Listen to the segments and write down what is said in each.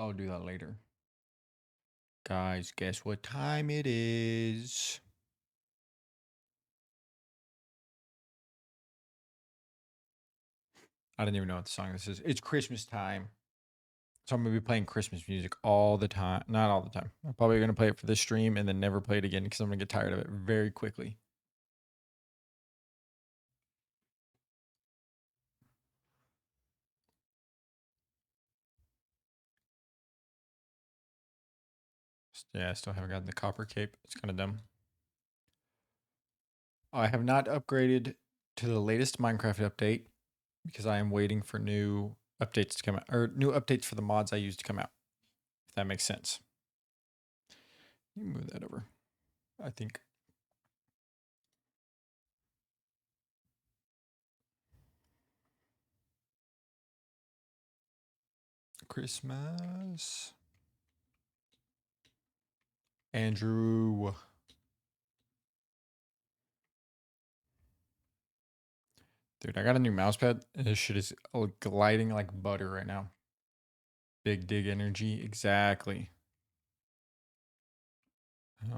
I'll do that later. Guys, guess what time it is? I don't even know what the song this is. It's Christmas time. So I'm gonna be playing Christmas music all the time. Not all the time. I'm probably gonna play it for this stream and then never play it again because I'm gonna get tired of it very quickly. Yeah, I still haven't gotten the copper cape. It's kind of dumb. I have not upgraded to the latest Minecraft update because I am waiting for new updates to come out, or new updates for the mods I use to come out. If that makes sense. You can move that over. I think. Christmas. Andrew. Dude, I got a new mouse pad. And this shit is gliding like butter right now. Big dig energy. Exactly.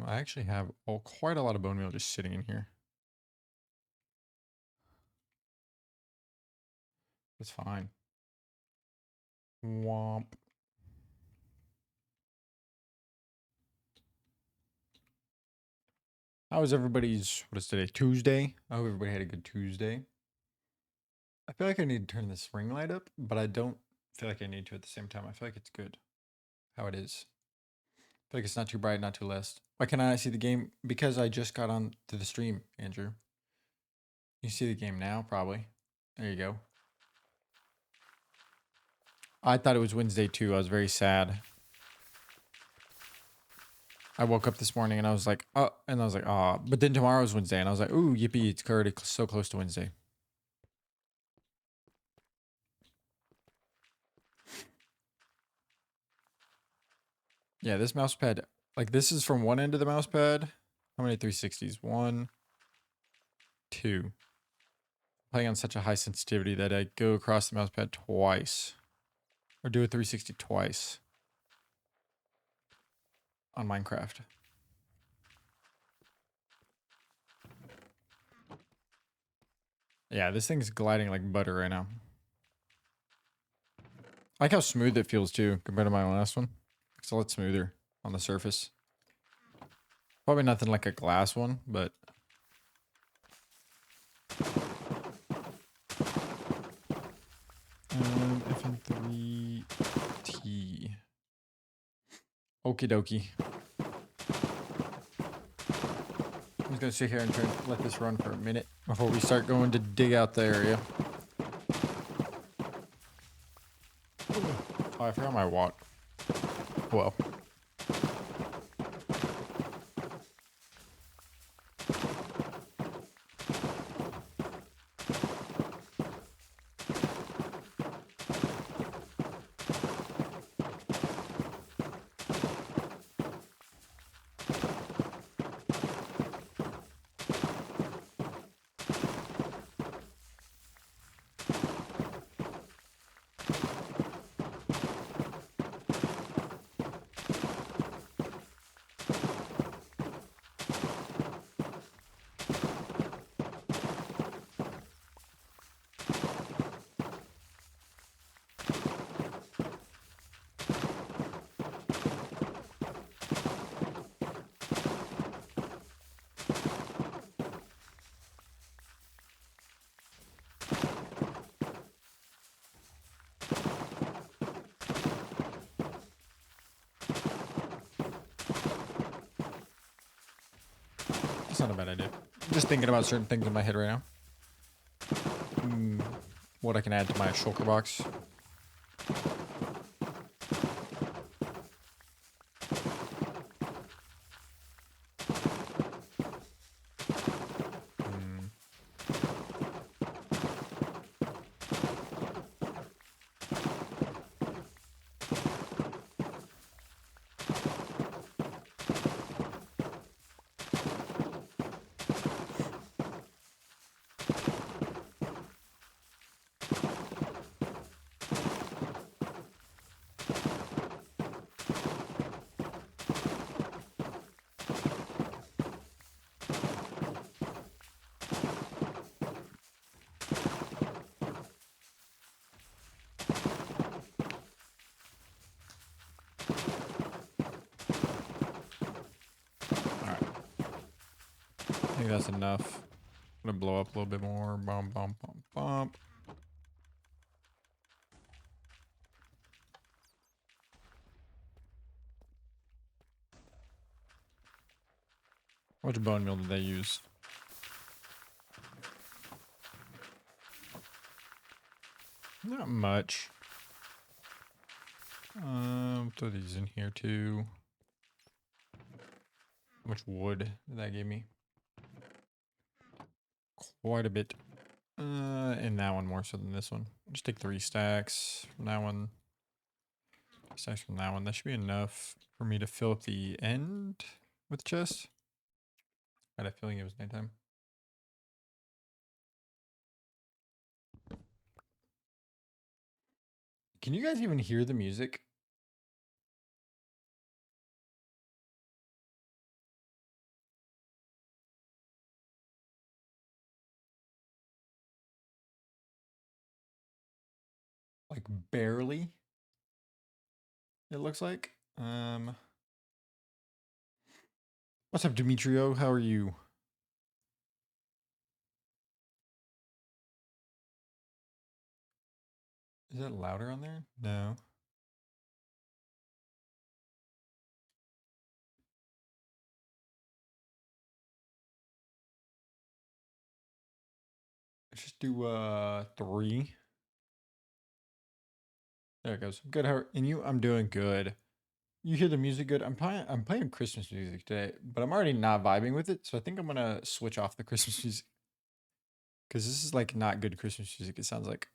I actually have quite a lot of bone meal just sitting in here. It's fine. Womp. How was everybody's, what is today? Tuesday? I hope everybody had a good Tuesday. I feel like I need to turn this ring light up, but I don't feel like I need to at the same time. I feel like it's good how it is. I feel like it's not too bright, not too less. Why can't I see the game? Because I just got on to the stream, Andrew. You see the game now, probably. There you go. I thought it was Wednesday too. I was very sad. I woke up this morning and I was like, oh, and I was like, oh, but then tomorrow is Wednesday, and I was like, ooh, yippee, it's already so close to Wednesday. Yeah, this mouse pad, like this is from one end of the mouse pad. How many 360s? One, two. Playing on such a high sensitivity that I go across the mouse pad twice, or do a 360 twice on Minecraft. Yeah, this thing's gliding like butter right now. I like how smooth it feels too compared to my last one. It's a lot smoother on the surface. Probably nothing like a glass one, but FN3T. Okie dokie. I'm just gonna sit here and let this run for a minute before we start going to dig out the area. Oh, I forgot my watt. Well. It's not a bad idea. Just thinking about certain things in my head right now. What I can add to my shulker box. think that's enough. I'm gonna blow up a little bit more. Bump, bump, bump, bump. How much bone meal did they use? Not much. Throw these in here too. How much wood did that give me? Quite a bit. And that one more so than this one. Just take 3 stacks from that one. Stacks from that one. That should be enough for me to fill up the end with chest. I had a feeling it was nighttime. Can you guys even hear the music? Like barely. It looks like. What's up, Demetrio? How are you? Is that louder on there? No. Let's just do 3. There it goes. Good. How and you? I'm doing good. You hear the music good? I'm playing Christmas music today, but I'm already not vibing with it, so I think I'm gonna switch off the Christmas music. Because this is like not good Christmas music, it sounds like.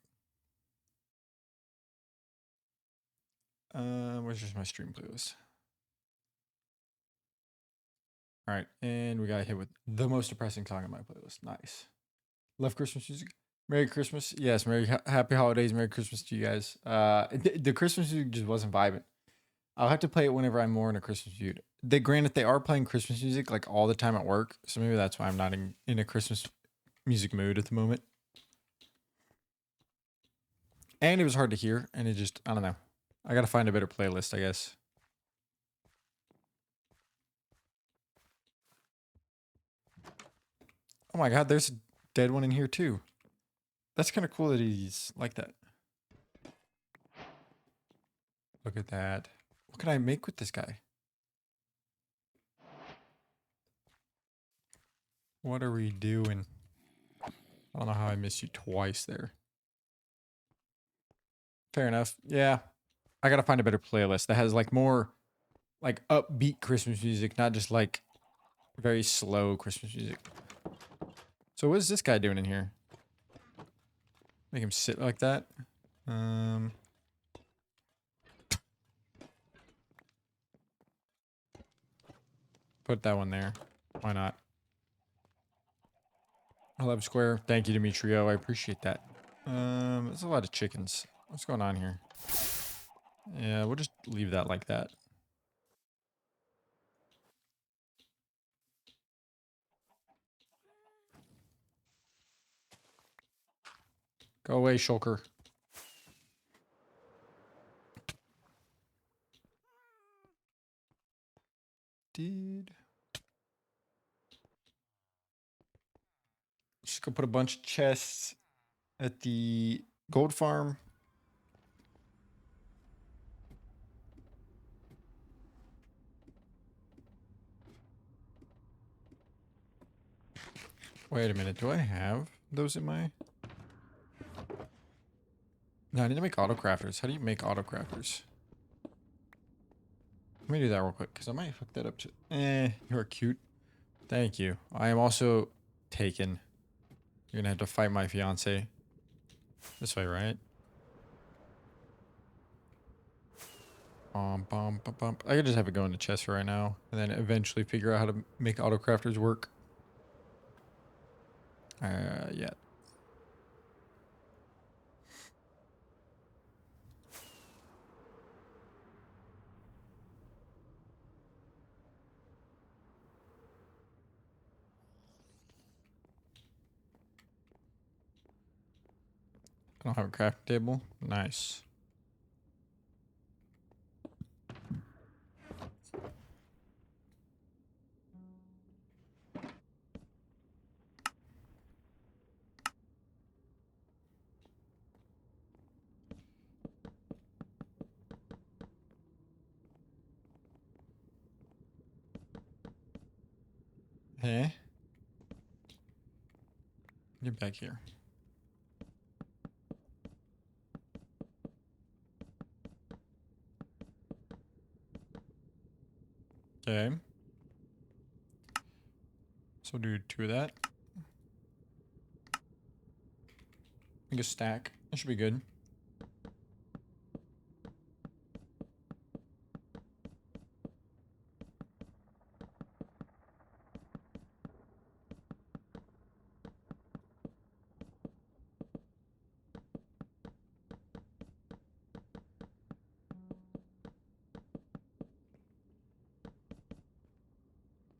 Where's just my stream playlist? Alright, and we got hit with the most depressing song on my playlist. Nice. Love Christmas music. Merry Christmas. Yes, happy holidays, Merry Christmas to you guys. The Christmas music just wasn't vibing. I'll have to play it whenever I'm more in a Christmas mood. Granted, they are playing Christmas music like all the time at work, so maybe that's why I'm not in a Christmas music mood at the moment. And it was hard to hear, and it just, I don't know. I gotta find a better playlist, I guess. Oh my god, there's a dead one in here too. That's kind of cool that he's like that. Look at that. What can I make with this guy? What are we doing? I don't know how I missed you twice there. Fair enough. Yeah. I gotta find a better playlist that has like more like upbeat Christmas music, not just like very slow Christmas music. So what is this guy doing in here? Make him sit like that. Put that one there. Why not? I love Square. Thank you, Demetrio. I appreciate that. There's a lot of chickens. What's going on here? Yeah, we'll just leave that like that. Go away, Shulker. Dude. Just go put a bunch of chests at the gold farm. Wait a minute. Do I have those in my... No, I need to make auto crafters. How do you make auto crafters? Let me do that real quick, because I might hook that up to... You are cute. Thank you. I am also taken. You're gonna have to fight my fiance. This way, right? I could just have it go in the chest right now, and then eventually figure out how to make auto crafters work. Yeah. I don't have a crafting table. Nice. Eh? Get back here. Okay. So we'll do 2 of that. I think a stack. That should be good.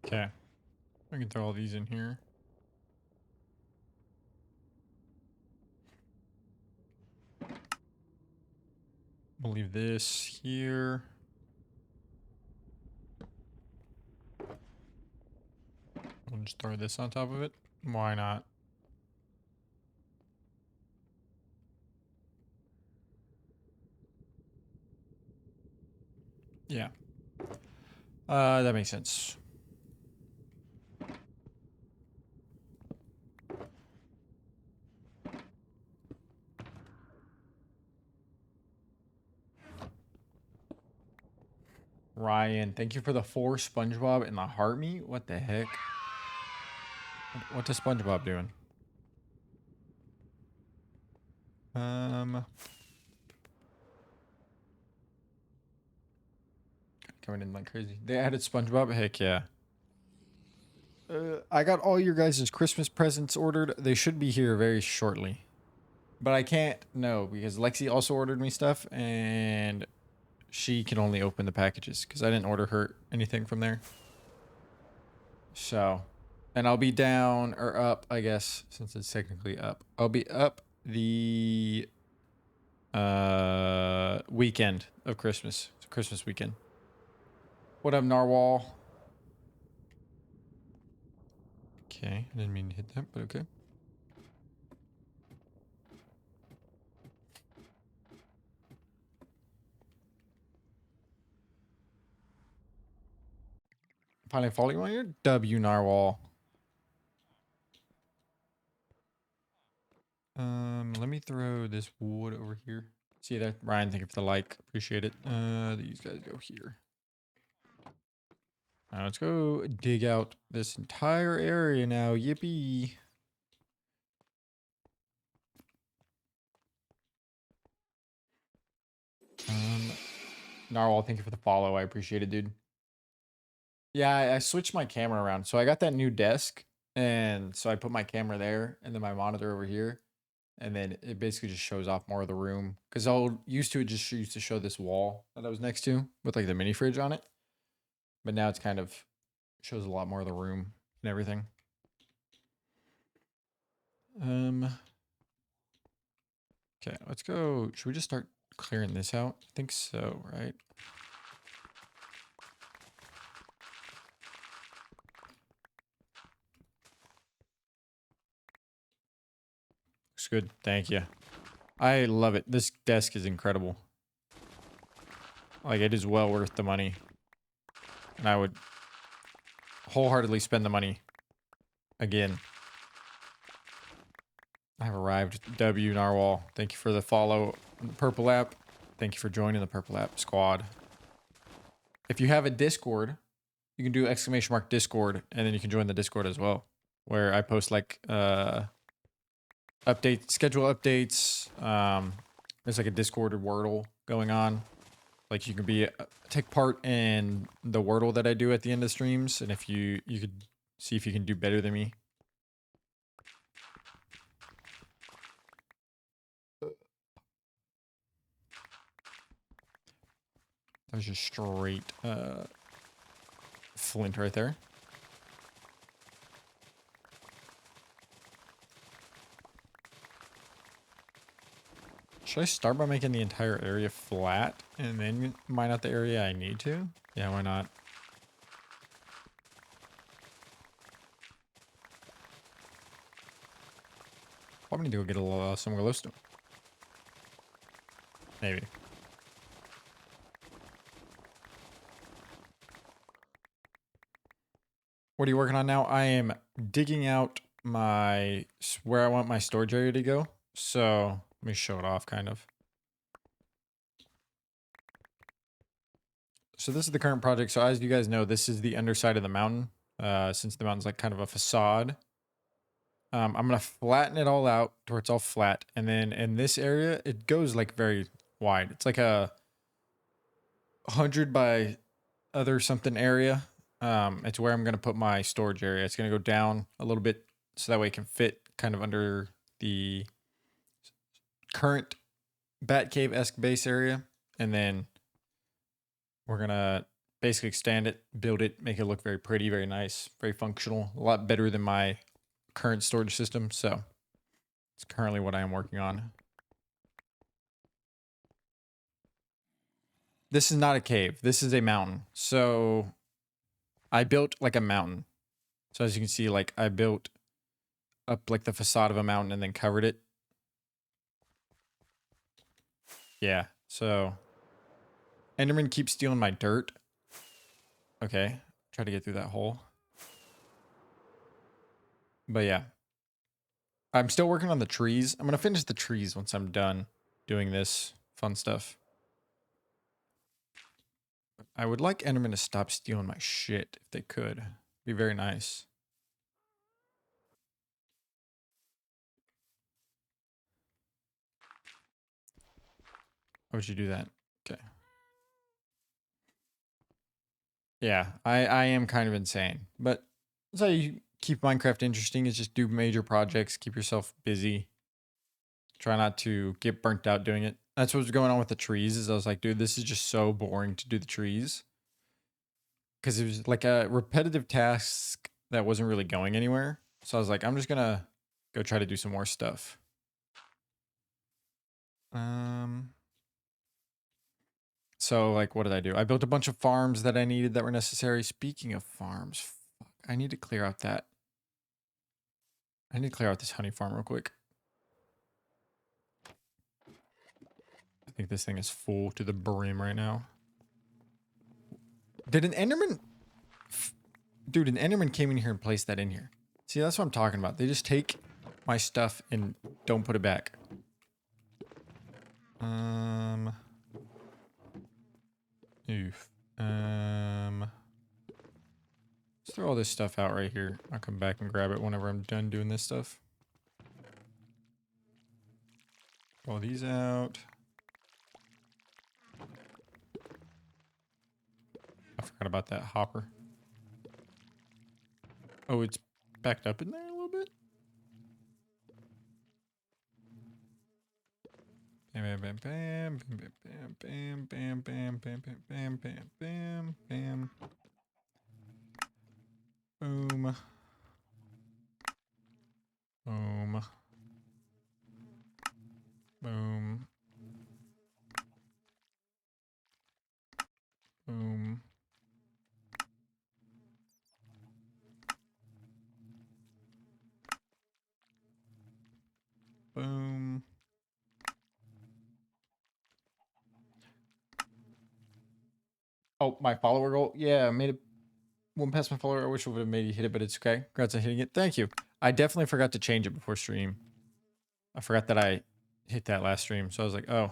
Okay. I can throw all these in here. We'll leave this here. We'll just throw this on top of it. Why not? Yeah. That makes sense. Ryan, thank you for the 4 SpongeBob and the heart meat. What the heck? What's a SpongeBob doing? Coming in like crazy. They added SpongeBob. Heck yeah. I got all your guys' Christmas presents ordered. They should be here very shortly. But I can't know because Lexi also ordered me stuff and she can only open the packages because I didn't order her anything from there. So, and I'll be down or up, I guess, since it's technically up. I'll be up the weekend of Christmas. It's Christmas weekend. What up, Narwhal? Okay, I didn't mean to hit that, but okay. Finally following on your W, Narwhal. Let me throw this wood over here. See that, Ryan? Thank you for the like. Appreciate it. These guys go here. Now let's go dig out this entire area now. Yippee! Narwhal, thank you for the follow. I appreciate it, dude. Yeah, I switched my camera around. So I got that new desk, and so I put my camera there, and then my monitor over here, and then it basically just shows off more of the room. Because used to it just used to show this wall that I was next to with like the mini fridge on it, but now it's kind of shows a lot more of the room and everything. Okay, let's go. Should we just start clearing this out? I think so, right? Looks good. Thank you. I love it. This desk is incredible. Like, it is well worth the money. And I would wholeheartedly spend the money again. I've arrived. W Narwhal. Thank you for the follow on the Purple app. Thank you for joining the Purple app squad. If you have a Discord, you can do ! Discord, and then you can join the Discord as well, where I post like schedule updates. There's like a Discord or Wordle going on. Like you can take part in the Wordle that I do at the end of streams, and if you could see if you can do better than me. That was just straight flint right there. Should I start by making the entire area flat and then mine out the area I need to? Yeah, why not? Probably need to go get some glowstone. Maybe. What are you working on now? I am digging out my where I want my storage area to go. So let me show it off kind of. So this is the current project. So as you guys know, this is the underside of the mountain. Since the mountain's like kind of a facade. I'm gonna flatten it all out to where it's all flat. And then in this area, it goes like very wide. It's like a 100 by other something area. It's where I'm gonna put my storage area. It's gonna go down a little bit so that way it can fit kind of under the current Batcave-esque base area. And then we're gonna basically extend it, build it, make it look very pretty, very nice, very functional, a lot better than my current storage system. So it's currently what I am working on. This is not a cave. This is a mountain. So I built like a mountain. So as you can see, like I built up like the facade of a mountain and then covered it. Yeah. So Enderman keeps stealing my dirt. Okay. Try to get through that hole. But yeah. I'm still working on the trees. I'm going to finish the trees once I'm done doing this fun stuff. I would like Enderman to stop stealing my shit if they could. Be very nice. Why would you do that? Okay. Yeah, I am kind of insane. But that's how you keep Minecraft interesting, is just do major projects, keep yourself busy. Try not to get burnt out doing it. That's what was going on with the trees, is I was like, dude, this is just so boring to do the trees. Because it was like a repetitive task that wasn't really going anywhere. So I was like, I'm just gonna go try to do some more stuff. So like, what did I do? I built a bunch of farms that I needed that were necessary. Speaking of farms, fuck, I need to clear out that. I need to clear out this honey farm real quick. I think this thing is full to the brim right now. Did an Enderman... Dude, an Enderman came in here and placed that in here. See, that's what I'm talking about. They just take my stuff and don't put it back. Oof. Let's throw all this stuff out right here. I'll come back and grab it whenever I'm done doing this stuff. Throw these out. I forgot about that hopper. Oh, it's backed up in there a little bit. Bam, bam, bam, bam, bam, bam, bam, bam, bam, bam, bam, bam, bam, bam. Boom. Boom. Boom. Boom. Boom. Oh, my follower goal? Yeah, I made it one past my follower. I wish I would have made you hit it, but it's okay. Congrats on hitting it. Thank you. I definitely forgot to change it before stream. I forgot that I hit that last stream, so I was like, oh.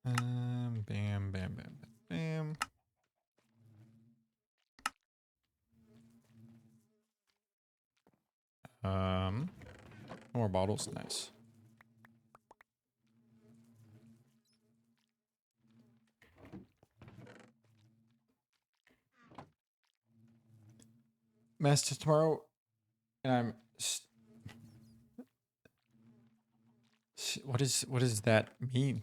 Bam, bam, bam, bam, bam. More bottles, nice. Mass test tomorrow, and I'm. What does that mean?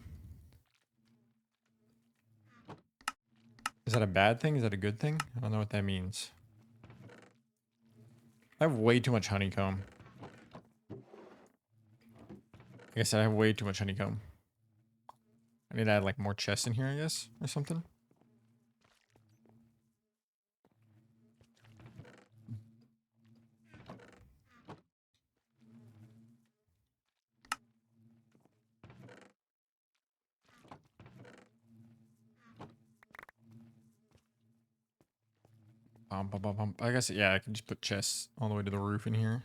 Is that a bad thing? Is that a good thing? I don't know what that means. I have way too much honeycomb. Like I said, I have way too much honeycomb. I need to add like more chests in here, I guess, or something. I guess, yeah, I can just put chests all the way to the roof in here.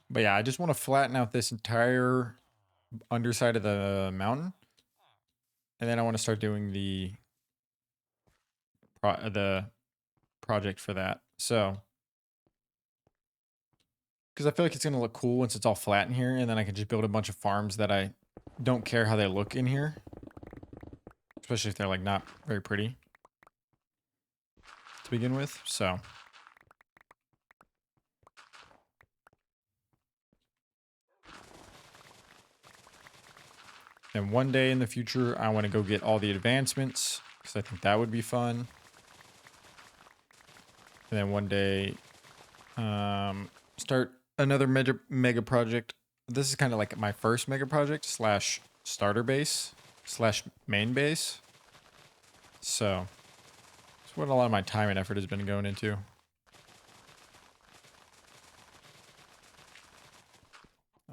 But yeah, I just want to flatten out this entire underside of the mountain. And then I want to start doing the project for that. So, because I feel like it's going to look cool once it's all flat in here. And then I can just build a bunch of farms that I don't care how they look in here. Especially if they're like not very pretty to begin with. So. And one day in the future, I want to go get all the advancements because I think that would be fun. And then one day, start another mega project. This is kind of like my first mega project slash starter base slash main base. So that's what a lot of my time and effort has been going into.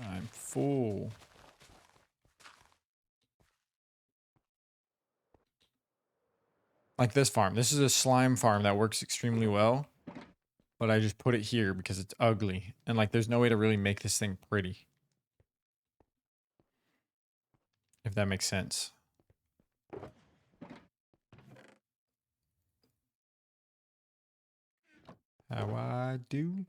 I'm full. Like this farm. This is a slime farm that works extremely well. But I just put it here because it's ugly. And like there's no way to really make this thing pretty. If that makes sense. How I do.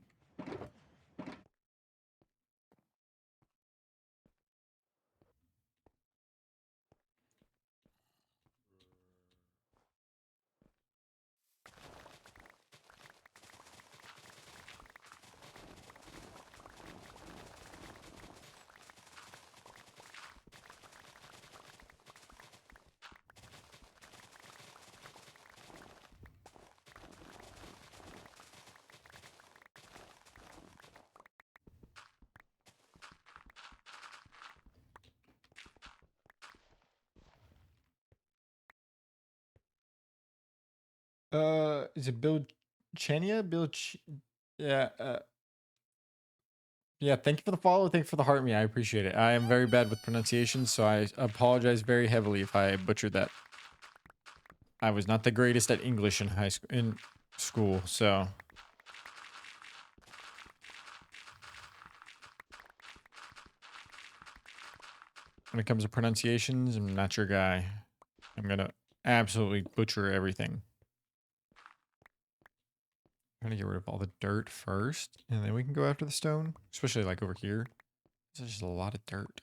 Is it Bill Chenia? Yeah, yeah, thank you for the follow. Thank you for the heart me. I appreciate it. I am very bad with pronunciation, so I apologize very heavily if I butchered that. I was not the greatest at English in school, so when it comes to pronunciations, I'm not your guy. I'm gonna absolutely butcher everything. I'm gonna get rid of all the dirt first, and then we can go after the stone, especially like over here. There's just a lot of dirt.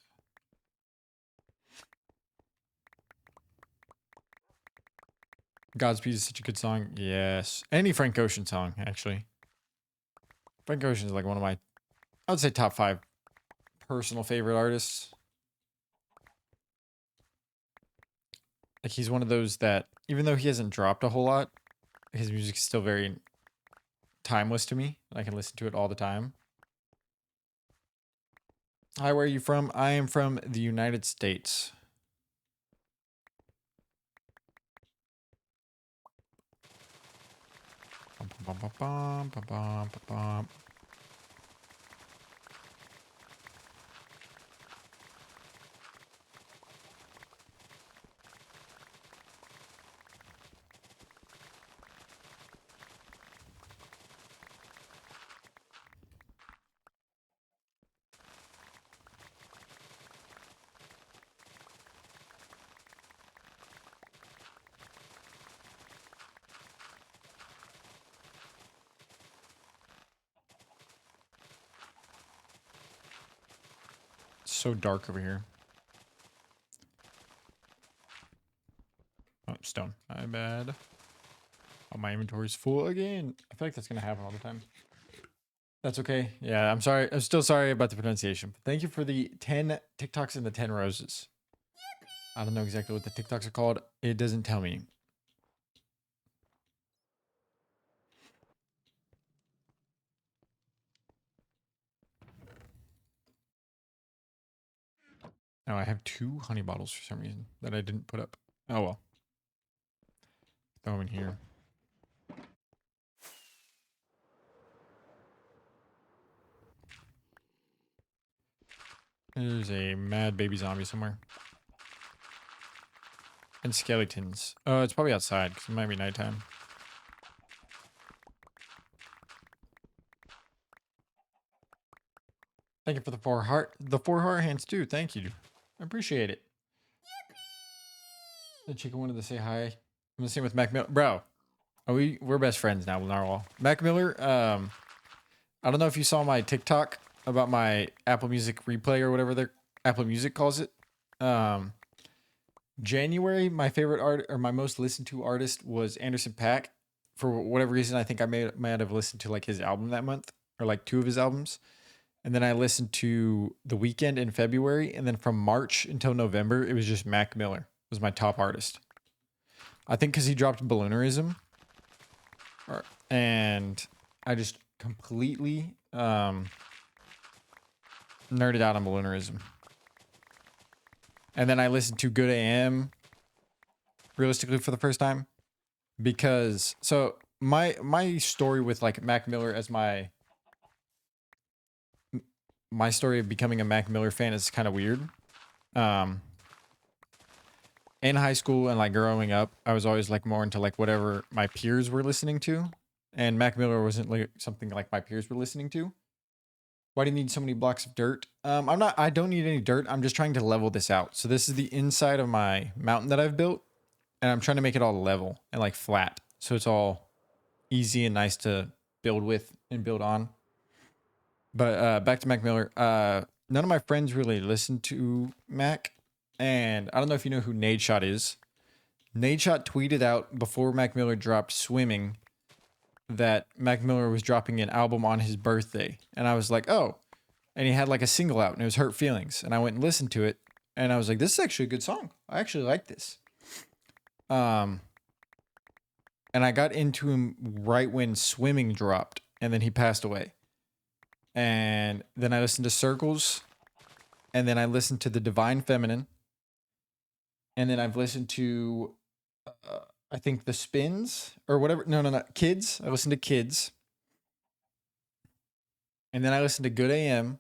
Godspeed is such a good song. Yes. Any Frank Ocean song, actually. Frank Ocean is like one of my, I would say top 5 personal favorite artists. Like he's one of those that, even though he hasn't dropped a whole lot, his music is still very timeless to me. I can listen to it all the time. Hi, where are you from? I am from the United States. Bum, bum, bum, bum, bum, bum, bum. It's so dark over here. Oh, stone. My bad. Oh, my inventory's full again. I feel like that's gonna happen all the time. That's okay. Yeah, I'm sorry. I'm still sorry about the pronunciation. Thank you for the 10 TikToks and the 10 roses. I don't know exactly what the TikToks are called. It doesn't tell me. Oh, I have 2 honey bottles for some reason that I didn't put up. Oh well. Throw them in here. There's a mad baby zombie somewhere. And skeletons. Oh, it's probably outside because it might be nighttime. Thank you for the 4 heart hands too. Thank you. I appreciate it. The chicken wanted to say hi. I'm the same with Mac Miller. Bro, we're best friends now with Narwhal. Mac Miller, I don't know if you saw my TikTok about my Apple Music replay or whatever their Apple Music calls it. January, my favorite art or my most listened to artist was Anderson .Paak. For whatever reason, I think I might have listened to like his album that month or like 2 of his albums. And then I listened to The Weeknd in February, and then from March until November, it was just Mac Miller was my top artist. I think because he dropped Balloonerism, and I just completely nerded out on Balloonerism. And then I listened to Good AM realistically for the first time because my story with like Mac Miller as my story of becoming a Mac Miller fan is kind of weird. In high school and like growing up, I was always like more into like whatever my peers were listening to, and Mac Miller wasn't like something like my peers were listening to. Why do you need so many blocks of dirt? I don't need any dirt. I'm just trying to level this out. So this is the inside of my mountain that I've built, and I'm trying to make it all level and like flat. So it's all easy and nice to build with and build on. But back to Mac Miller. None of my friends really listen to Mac. And I don't know if you know who Nadeshot is. Nadeshot tweeted out before Mac Miller dropped Swimming that Mac Miller was dropping an album on his birthday. And I was like, oh. And he had like a single out and it was Hurt Feelings. And I went and listened to it. And I was like, this is actually a good song. I actually like this. And I got into him right when Swimming dropped. And then he passed away. And then I listened to Circles. And then I listened to The Divine Feminine. And then I've listened to, I think The Spins or whatever. No. Kids. I listened to Kids. And then I listened to Good AM.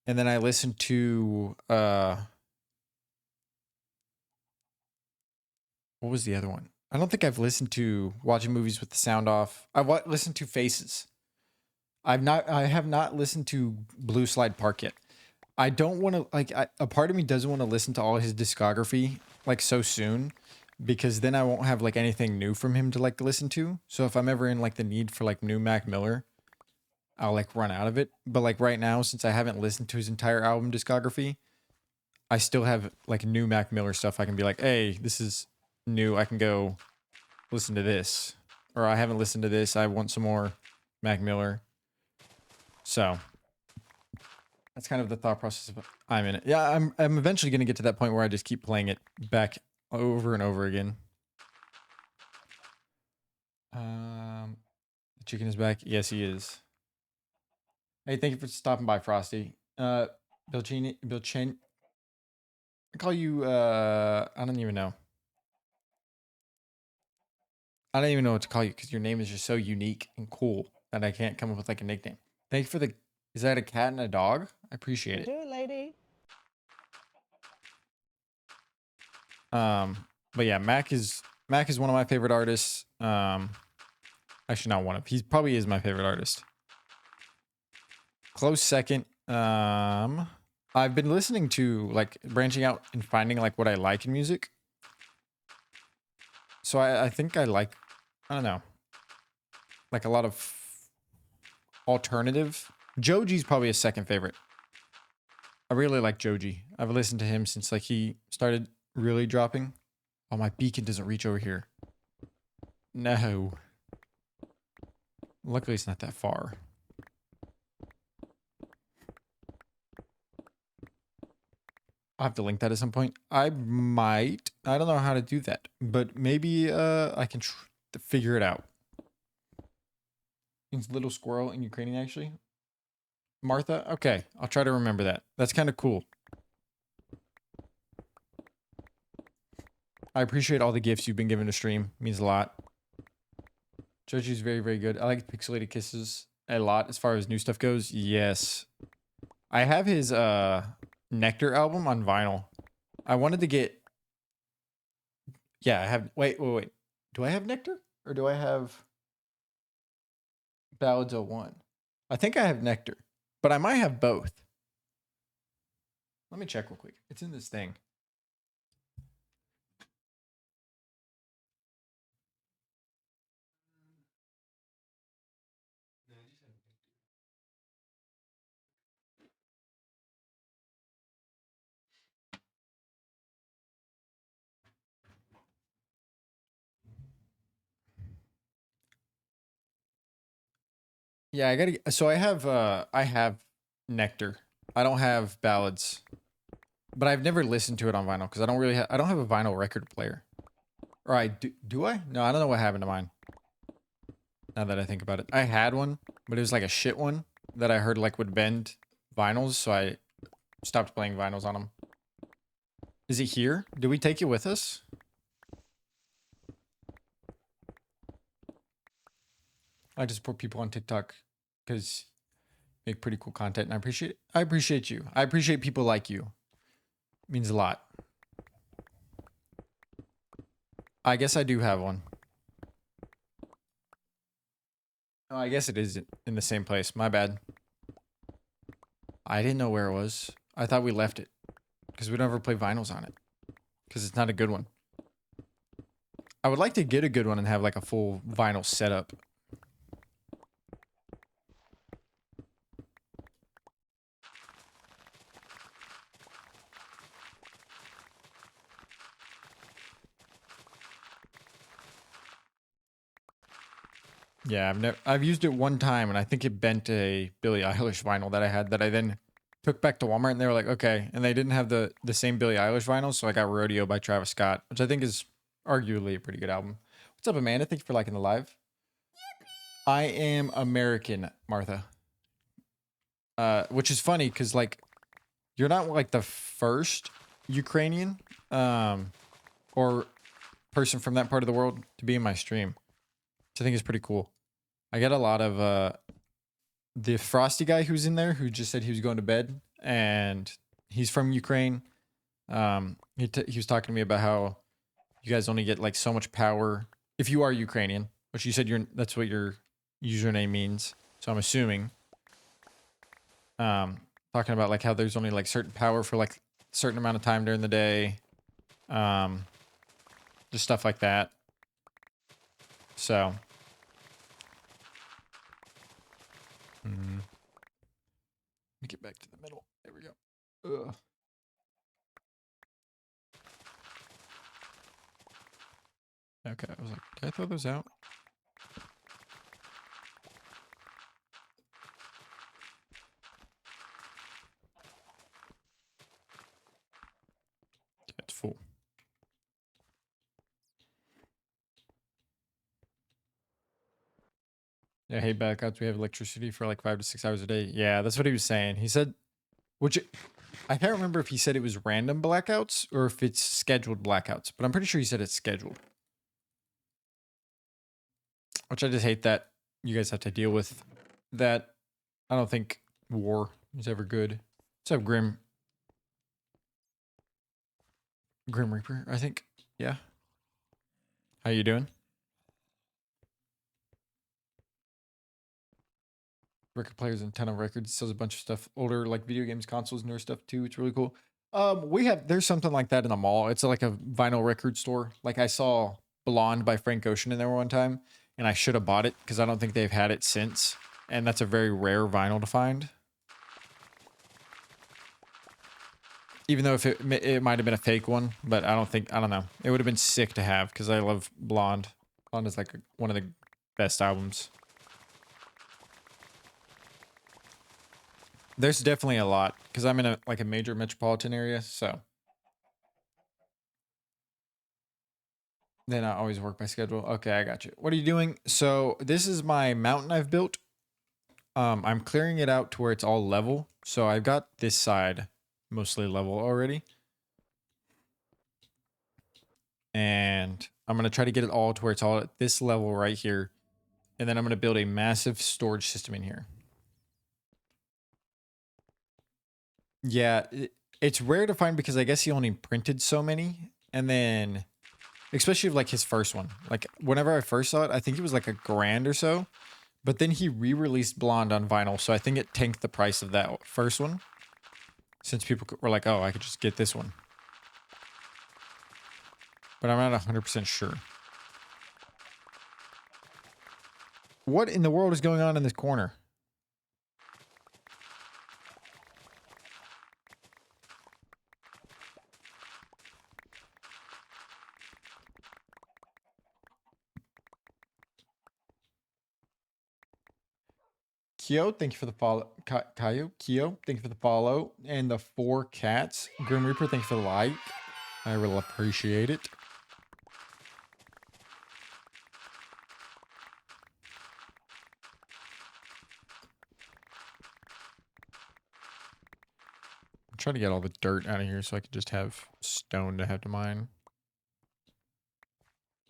And then I listened to, what was the other one? I don't think I've listened to Watching Movies with the Sound Off. I've listened to Faces. I have not listened to Blue Slide Park yet. I don't want to a part of me doesn't want to listen to all his discography like so soon because then I won't have like anything new from him to like listen to. So if I'm ever in like the need for like new Mac Miller, I'll like run out of it. But like right now, since I haven't listened to his entire album discography, I still have like new Mac Miller stuff. I can be like, hey, this is new. I can go listen to this. Or I haven't listened to this. I want some more Mac Miller. So that's kind of the thought process of I'm in it. Yeah, I'm eventually going to get to that point where I just keep playing it back over and over again. The chicken is back. Yes, he is. Hey, thank you for stopping by, Frosty. Bilchin. I call you, I don't even know. I don't even know what to call you because your name is just so unique and cool that I can't come up with like a nickname. Thank you for the, is that a cat and a dog? I appreciate it. Do it, lady. But yeah, Mac is one of my favorite artists. Actually not one of, he probably is my favorite artist. Close second. I've been listening to like branching out and finding like what I like in music. So I think I like, I don't know, like a lot of alternative. Joji's probably a second favorite. I really like Joji. I've listened to him since like he started really dropping. Oh, my beacon doesn't reach over here. No. Luckily it's not that far. I'll have to link that at some point. I might. I don't know how to do that, but maybe I can figure it out. It's little squirrel in Ukrainian, actually. Martha? Okay, I'll try to remember that. That's kind of cool. I appreciate all the gifts you've been given to stream. It means a lot. Joji's very, very good. I like Pixelated Kisses a lot as far as new stuff goes. Yes. I have his Nectar album on vinyl. I wanted to get. Yeah, I have. Wait. Do I have Nectar or do I have Ballads 01? I think I have Nectar, but I might have both. Let me check real quick. It's in this thing. Yeah, I gotta. So I have Nectar. I don't have Ballads, but I've never listened to it on vinyl because I don't really. I don't have a vinyl record player. Or I do. Do I? No, I don't know what happened to mine. Now that I think about it, I had one, but it was like a shit one that I heard like would bend vinyls, so I stopped playing vinyls on them. Is it here? Do we take it with us? I just support people on TikTok because make pretty cool content, and I appreciate it. I appreciate you. I appreciate people like you. It means a lot. I guess I do have one. Oh, I guess it is in the same place. My bad. I didn't know where it was. I thought we left it because we never play vinyls on it because it's not a good one. I would like to get a good one and have like a full vinyl setup. Yeah, I've used it one time and I think it bent a Billie Eilish vinyl that I had that I then took back to Walmart and they were like, okay. And they didn't have the same Billie Eilish vinyl, so I got Rodeo by Travis Scott, which I think is arguably a pretty good album. What's up, Amanda? Thank you for liking the live. I am American, Martha. Which is funny because like you're not like the first Ukrainian or person from that part of the world to be in my stream, which I think is pretty cool. I get a lot of the Frosty guy who's in there who just said he was going to bed and he's from Ukraine. He was talking to me about how you guys only get like so much power if you are Ukrainian, which you said that's what your username means. So I'm assuming. Talking about like how there's only like certain power for like certain amount of time during the day. Just stuff like that. So. Let me get back to the middle. There we go. Ugh. Okay, I was like, did I throw those out? Okay, it's full. Yeah, hey, backouts. We have electricity for like 5 to 6 hours a day. Yeah, that's what he was saying. He said, which I can't remember if he said it was random blackouts or if it's scheduled blackouts, but I'm pretty sure he said it's scheduled. Which I just hate that you guys have to deal with that. I don't think war is ever good. What's up, Grim Reaper, I think. Yeah. How you doing? Record players and a ton of records. Sells a bunch of stuff. Older like video games, consoles, newer stuff too. It's really cool. There's something like that in the mall. It's like a vinyl record store. Like I saw Blonde by Frank Ocean in there one time, and I should have bought it because I don't think they've had it since. And that's a very rare vinyl to find. Even though if it might have been a fake one, but I don't know. It would have been sick to have because I love Blonde. Blonde is like one of the best albums. There's definitely a lot because I'm in a major metropolitan area, so then I always work by schedule. Okay, I got you. What are you doing? So this is my mountain I've built. I'm clearing it out to where it's all level. So I've got this side mostly level already. And I'm going to try to get it all to where it's all at this level right here. And then I'm going to build a massive storage system in here. Yeah, It's rare to find because I guess he only printed so many. And then, especially like his first one. Like whenever I first saw it, I think it was like $1,000 or so. But then he re-released Blonde on vinyl. So I think it tanked the price of that first one. Since people were like, oh, I could just get this one. But I'm not 100% sure. What in the world is going on in this corner? Kyo, thank you for the follow. Kyo, thank you for the follow. And the 4 cats. Grim Reaper, thank you for the like. I will appreciate it. I'm trying to get all the dirt out of here so I can just have stone to have to mine.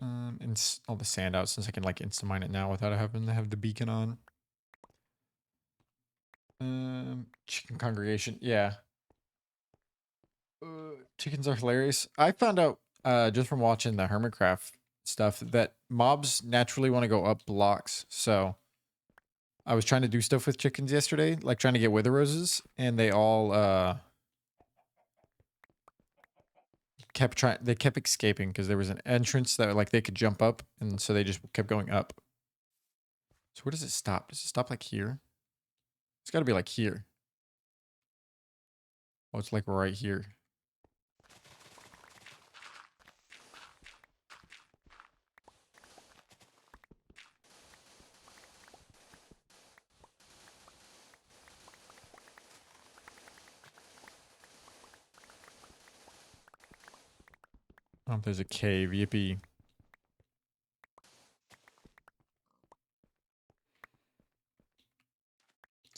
And all the sand out since I can like insta mine it now without having to have the beacon on. Chicken congregation, yeah. Chickens are hilarious. I found out just from watching the Hermitcraft stuff that mobs naturally want to go up blocks. So I was trying to do stuff with chickens yesterday, like trying to get wither roses, and they all kept escaping because there was an entrance that like they could jump up, and so they just kept going up. So where does it stop? Does it stop like here? It's got to be like here. Oh, it's like right here. Oh, there's a cave. Yippee.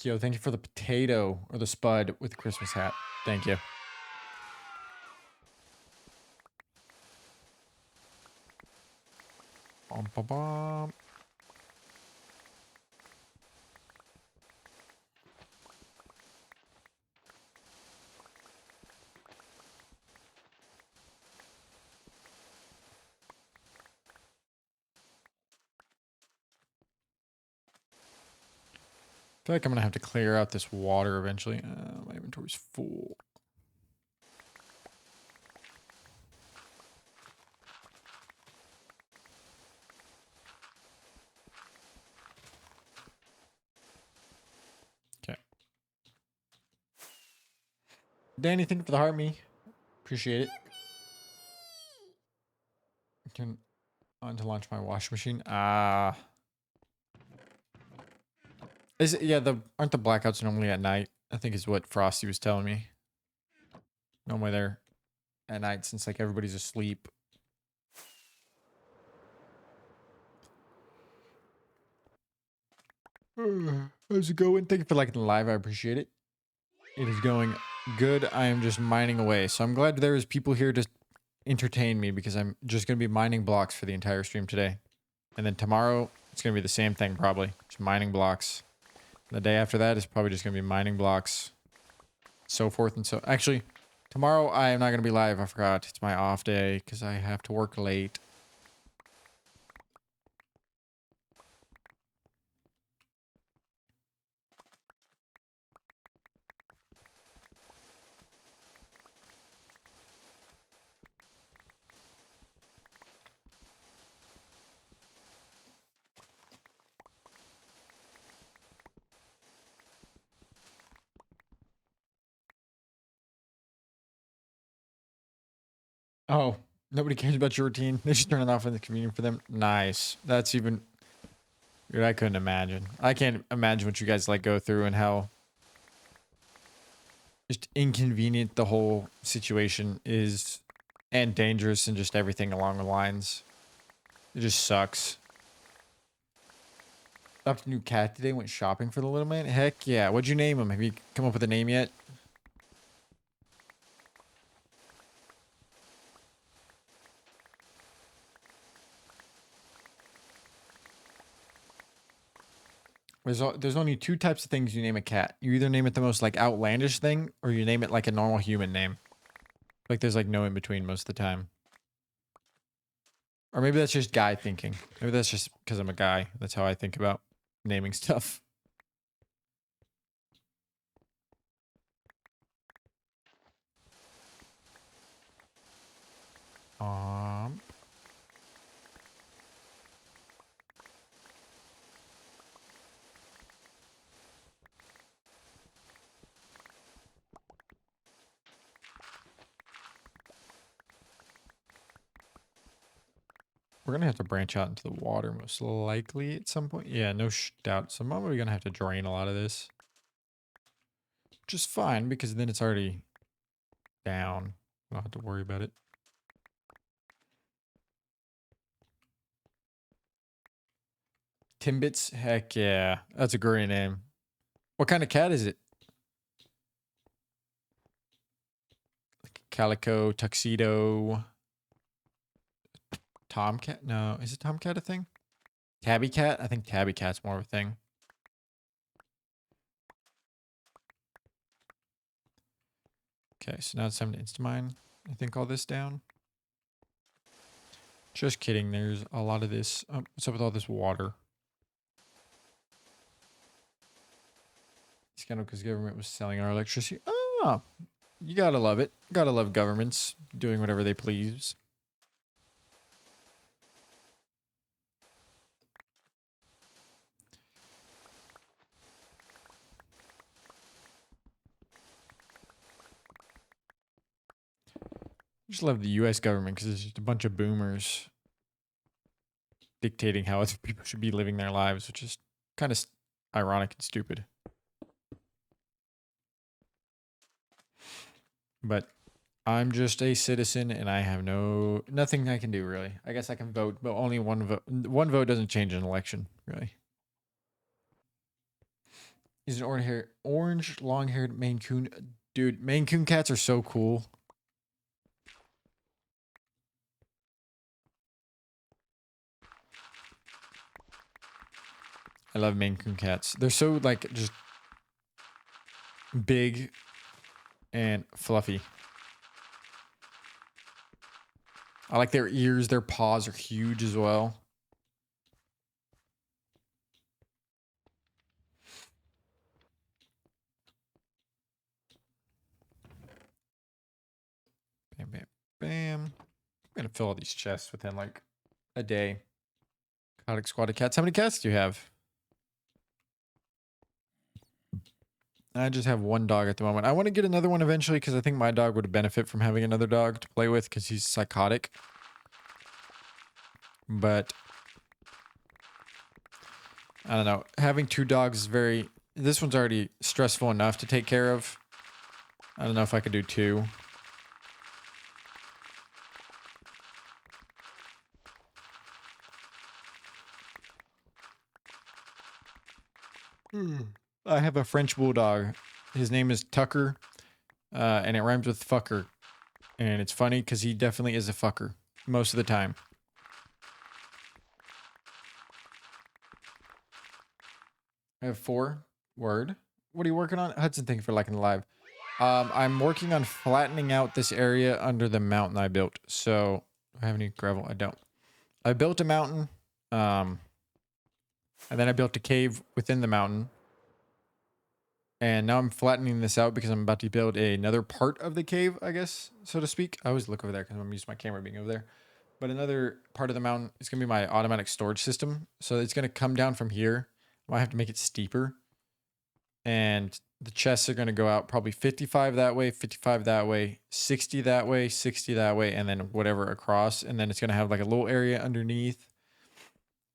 Yo, thank you for the potato or the spud with the Christmas hat. Thank you. Bum, bum, bum. I feel like I'm going to have to clear out this water eventually. My inventory's full. Okay. Danny, thank you for the heart me. Appreciate it. Can on to launch my washing machine. Is it, yeah, aren't the blackouts normally at night? I think is what Frosty was telling me. Normally they're at night since like everybody's asleep. How's it going? Thank you for liking the live. I appreciate it. It is going good. I am just mining away. So I'm glad there is people here to entertain me because I'm just going to be mining blocks for the entire stream today. And then tomorrow, it's going to be the same thing probably. Just mining blocks. The day after that is probably just going to be mining blocks. So forth and so... Actually, tomorrow I am not going to be live. I forgot. It's my off day because I have to work late. Oh, nobody cares about your routine. They just turn it off when it's convenient for them. Nice. That's even... Dude, I couldn't imagine. I can't imagine what you guys like go through and how just inconvenient the whole situation is and dangerous and just everything along the lines. It just sucks. Adopted a new cat today. Went shopping for the little man. Heck yeah. What'd you name him? Have you come up with a name yet? There's only two types of things you name a cat. You either name it the most like outlandish thing, or you name it like a normal human name. Like there's like no in between most of the time. Or maybe that's just guy thinking. Maybe that's just because I'm a guy. That's how I think about naming stuff. Um, we're gonna have to branch out into the water most likely at some point. Yeah, no doubt. So I'm probably gonna have to drain a lot of this. Which is fine because then it's already down. I don't have to worry about it. Timbits? Heck yeah. That's a great name. What kind of cat is it? Like calico, tuxedo, tomcat? No, is it tomcat a thing? Tabby cat? I think tabby cat's more of a thing. Okay, so now it's time to Instamine. I think all this down. Just kidding. There's a lot of this. What's up with all this water? Scandal because government was selling our electricity. Oh, you gotta love it. Gotta love governments doing whatever they please. I just love the U.S. government because it's just a bunch of boomers dictating how other people should be living their lives, which is kind of ironic and stupid. But I'm just a citizen and I have nothing I can do really. I guess I can vote, but only one vote. One vote doesn't change an election, really. He's an orange long-haired Maine Coon. Dude, Maine Coon cats are so cool. I love Maine Coon cats. They're so like just big and fluffy. I like their ears. Their paws are huge as well. Bam, bam, bam. I'm gonna fill all these chests within like a day. Aquatic squad of cats. How many cats do you have? I just have one dog at the moment. I want to get another one eventually because I think my dog would benefit from having another dog to play with because he's psychotic. But I don't know. Having two dogs is very... This one's already stressful enough to take care of. I don't know if I could do two. I have a French bulldog. His name is Tucker, and it rhymes with fucker. And it's funny because he definitely is a fucker most of the time. I have 4. Word. What are you working on? Hudson, thank you for liking the live. I'm working on flattening out this area under the mountain I built. So, do I have any gravel? I don't. I built a mountain, and then I built a cave within the mountain. And now I'm flattening this out because I'm about to build another part of the cave, I guess, so to speak. I always look over there because I'm used to my camera being over there. But another part of the mountain is going to be my automatic storage system. So it's going to come down from here. I might have to make it steeper. And the chests are going to go out probably 55 that way, 55 that way, 60 that way, 60 that way, and then whatever across. And then it's going to have like a little area underneath.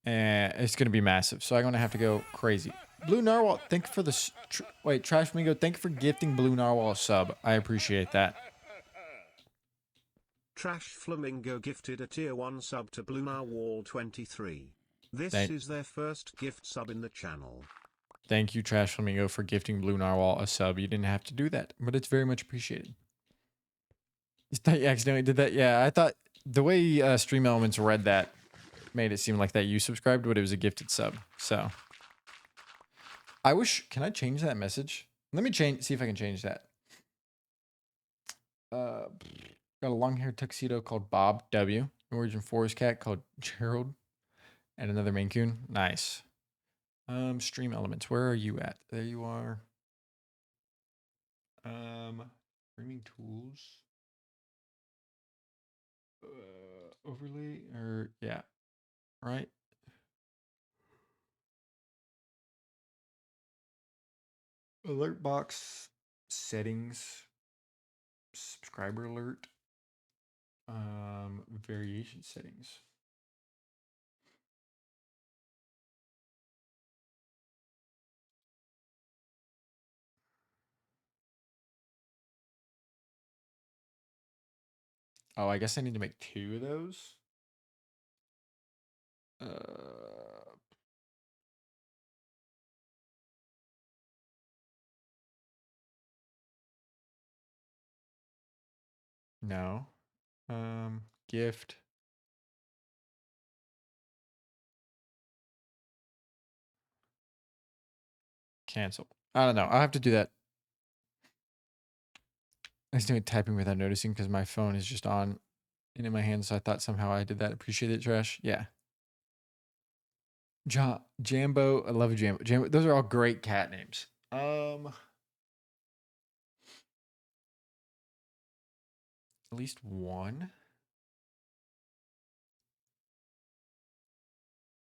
And it's going to be massive. So I'm going to have to go crazy. Blue Narwhal, thank you for the... wait, Trash Flamingo, thank you for gifting Blue Narwhal a sub. I appreciate that. Trash Flamingo gifted a tier 1 sub to Blue Narwhal 23. This is their first gift sub in the channel. Thank you, Trash Flamingo, for gifting Blue Narwhal a sub. You didn't have to do that, but it's very much appreciated. You thought you accidentally did that? Yeah, I thought the way Stream Elements read that made it seem like that you subscribed, but it was a gifted sub. So I wish. Can I change that message? Let me see if I can change that. Got a long-haired tuxedo called Bob W. Norwegian forest cat called Gerald, and another Maine Coon. Nice. Stream elements. Where are you at? There you are. Streaming tools. Overlay or yeah, right. Alert box settings. Subscriber alert. Variation settings. Oh, I guess I need to make 2 of those. No. Gift. Cancel. I don't know. I'll have to do that. I was doing typing without noticing because my phone is just on and in my hand, so I thought somehow I did that. Appreciate it, Trash. Yeah. Jambo. I love Jambo. Jambo. Those are all great cat names. At least one.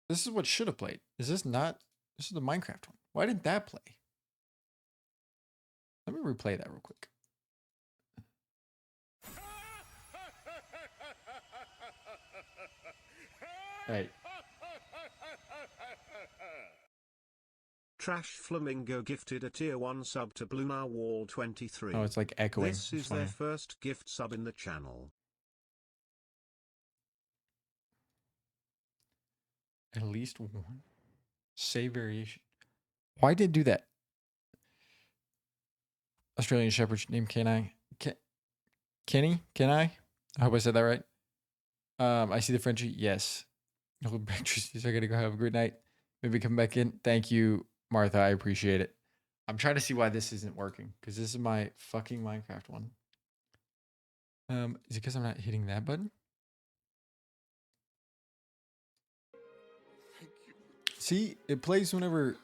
This is what should have played. Is this not? This is the Minecraft one. Why didn't that play? Let me replay that real quick. Right. Trash Flamingo gifted a tier 1 sub to Blue Now Wall 23. Oh, it's like echoing. This is their first gift sub in the channel. At least one. Save variation. Why did it do that? Australian Shepherd named Kenny. Kenny? Can I hope I said that right. I see the Frenchie. Yes. No electricity, so I gotta go. Have a great night. Maybe come back in. Thank you, Martha. I appreciate it. I'm trying to see why this isn't working because this is my fucking Minecraft one. Is it because I'm not hitting that button? See, it plays whenever.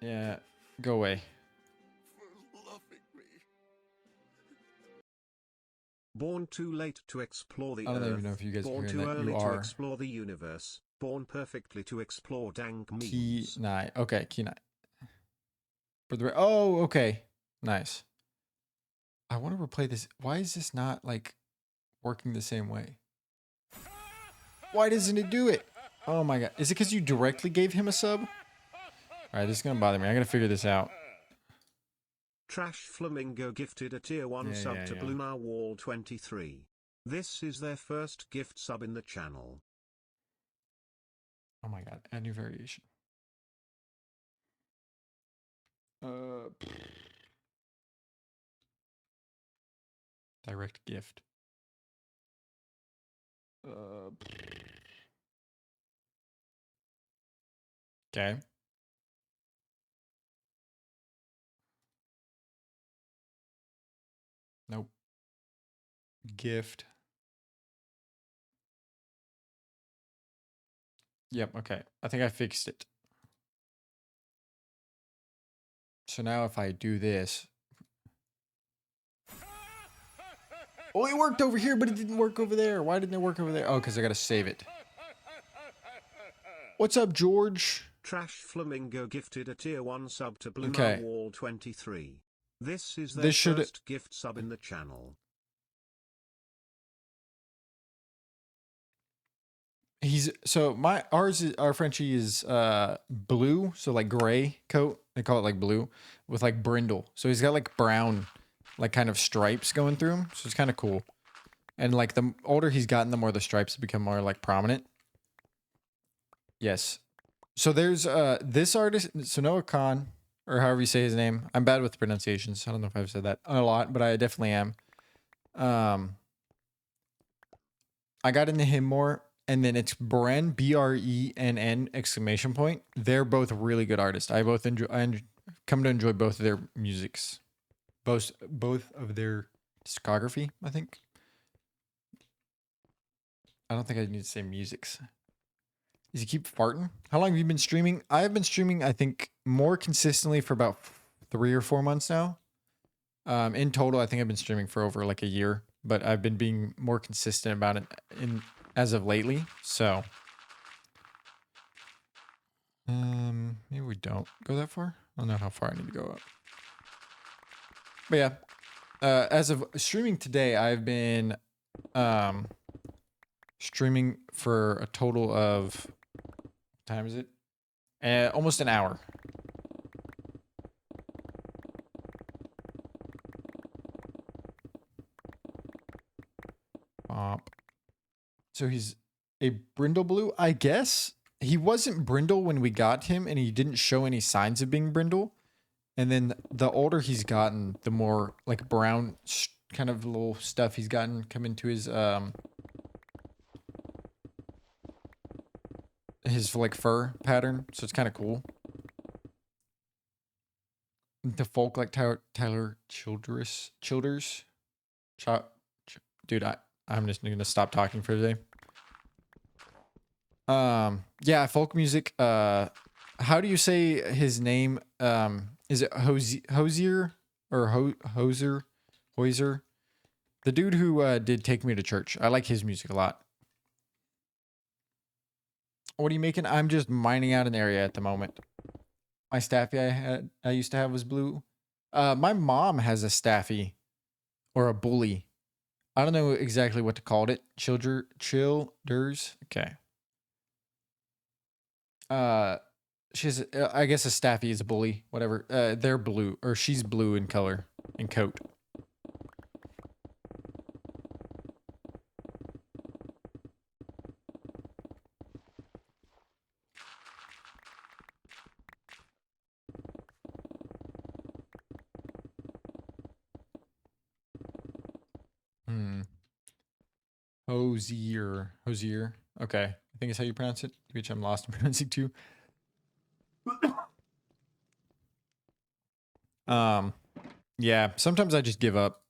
Yeah, go away. Born too late to explore the I don't earth. even know if you guys are Born hearing too that. early You to are. explore the universe. Born perfectly to explore dank memes. Key 9. Okay, key 9. For the oh, okay, nice. I want to replay this. Why is this not like working the same way? Why doesn't it do it? Oh my god. Is it because you directly gave him a sub? Alright, this is going to bother me. I got to figure this out. Trash Flamingo gifted a tier 1 sub to Blue Now Wall 23. This is their first gift sub in the channel. Oh my god. Add new variation. Direct gift. Okay. Nope. Gift. Yep, okay. I think I fixed it. So now if I do this. Oh, it worked over here, but it didn't work over there. Why didn't it work over there? Oh, because I got to save it. What's up, George? Trash Flamingo gifted a tier 1 sub to Blue Now Wall 23. This is their first gift sub in the channel. Our Frenchie is blue, so like gray coat. They call it like blue with like brindle. So he's got like brown, like kind of stripes going through him. So it's kind of cool. And like the older he's gotten, the more the stripes become more like prominent. Yes. So there's this artist, Sonoa Khan, or however you say his name. I'm bad with pronunciations. I don't know if I've said that a lot, but I definitely am. I got into him more and then it's Brenn, Brenn exclamation point. They're both really good artists. I both enjoy. Come to enjoy both of their musics, both of their discography. I think. I don't think I need to say musics. Does he keep farting? How long have you been streaming? I have been streaming, I think, more consistently for about 3 or 4 months now. In total, I think I've been streaming for over like a year, but I've been being more consistent about it as of lately. So, maybe we don't go that far. I don't know how far I need to go up. But yeah, as of streaming today, I've been streaming for a total of, what time is it? Almost an hour. So he's a Brindle Blue, I guess. He wasn't Brindle when we got him, and he didn't show any signs of being Brindle. And then the older he's gotten, the more like brown kind of little stuff he's gotten come into his like fur pattern. So it's kind of cool. The folk like Tyler Childers. Dude, I'm just gonna stop talking for today. Yeah, folk music. How do you say his name? Is it Hosier or Hoiser? The dude who did Take Me to Church. I like his music a lot. What are you making? I'm just mining out an area at the moment. My staffy I used to have was blue. My mom has a staffy or a bully. I don't know exactly what to call it. Childers. Okay. She's I guess a staffy is a bully, whatever. They're blue, or she's blue in color and coat. Hosier. Okay, I think it's how you pronounce it. Which I'm lost in pronouncing too. Yeah, sometimes I just give up.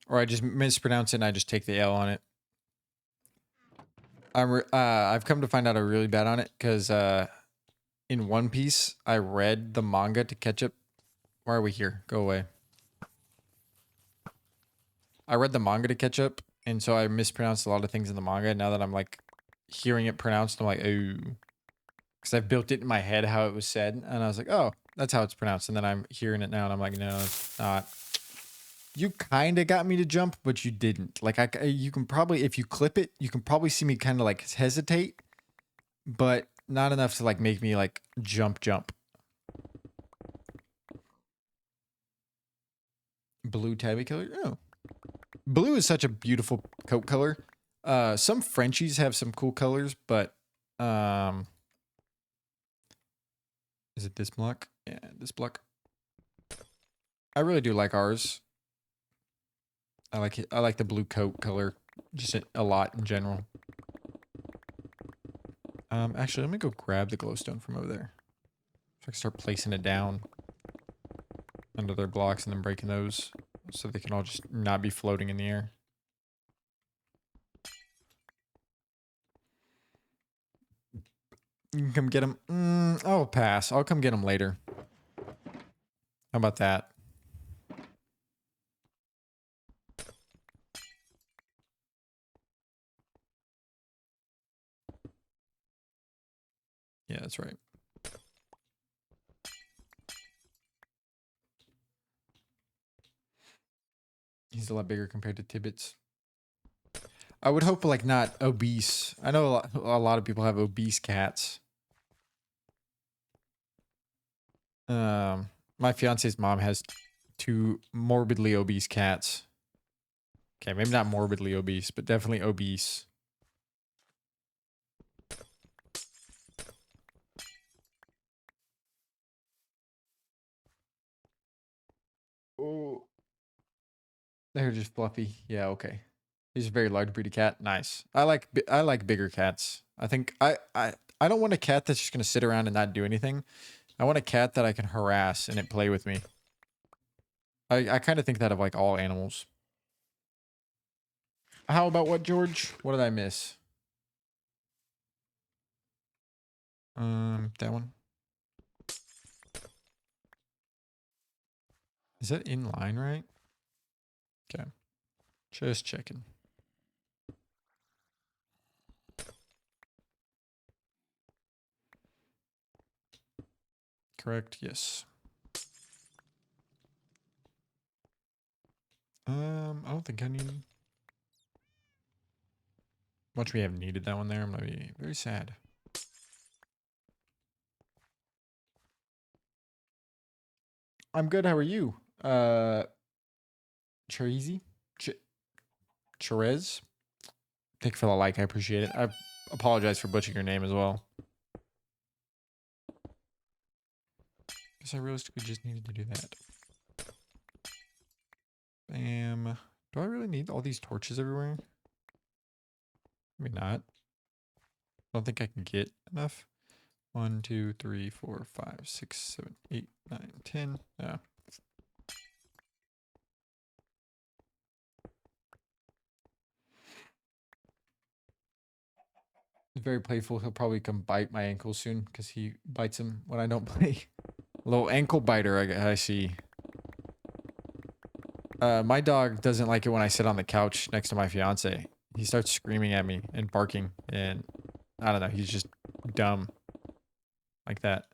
Or I just mispronounce it and I just take the L on it. I've come to find out I'm really bad on it because in One Piece, I read the manga to catch up. Why are we here? Go away. I read the manga to catch up, and so I mispronounced a lot of things in the manga. Now that I'm like hearing it pronounced, I'm like, oh, because I've built it in my head how it was said, and I was like, oh, that's how it's pronounced. And then I'm hearing it now, and I'm like, no, it's not. You kind of got me to jump, but you didn't. Like you can probably, if you clip it, you can probably see me kind of like hesitate, but not enough to like make me like jump. Blue tabby color. Oh, blue is such a beautiful coat color. Some Frenchies have some cool colors, but is it this block? Yeah, this block. I really do like ours. I like it. I like the blue coat color just a lot in general. Actually, let me go grab the glowstone from over there. So I can start placing it down under their blocks and then breaking those so they can all just not be floating in the air. You can come get them. I'll pass. I'll come get them later. How about that? Yeah, that's right. He's a lot bigger compared to Tibbets. I would hope like not obese. I know a lot of people have obese cats. My fiance's mom has 2 morbidly obese cats. Okay, maybe not morbidly obese, but definitely obese. Oh. They're just fluffy. Yeah, okay. He's a very large breed of cat. Nice. I like bigger cats. I think I don't want a cat that's just gonna sit around and not do anything. I want a cat that I can harass and it play with me. I kind of think that of like all animals. How about what, George? What did I miss? That one. Is that in line, right? Okay. Just checking. Correct. Yes. I don't think I need. Much we haven't needed that one there. I'm gonna be very sad. I'm good. How are you? Cherezy? Cherez? Thank you for the like. I appreciate it. I apologize for butchering your name as well. Guess I realistically just needed to do that. Bam. Do I really need all these torches everywhere? Maybe not. I don't think I can get enough. 1, 2, 3, 4, 5, 6, 7, 8, 9, 10. Yeah. He's very playful. He'll probably come bite my ankle soon because he bites him when I don't play. Little ankle biter, I see. My dog doesn't like it when I sit on the couch next to my fiance. He starts screaming at me and barking, and I don't know. He's just dumb like that.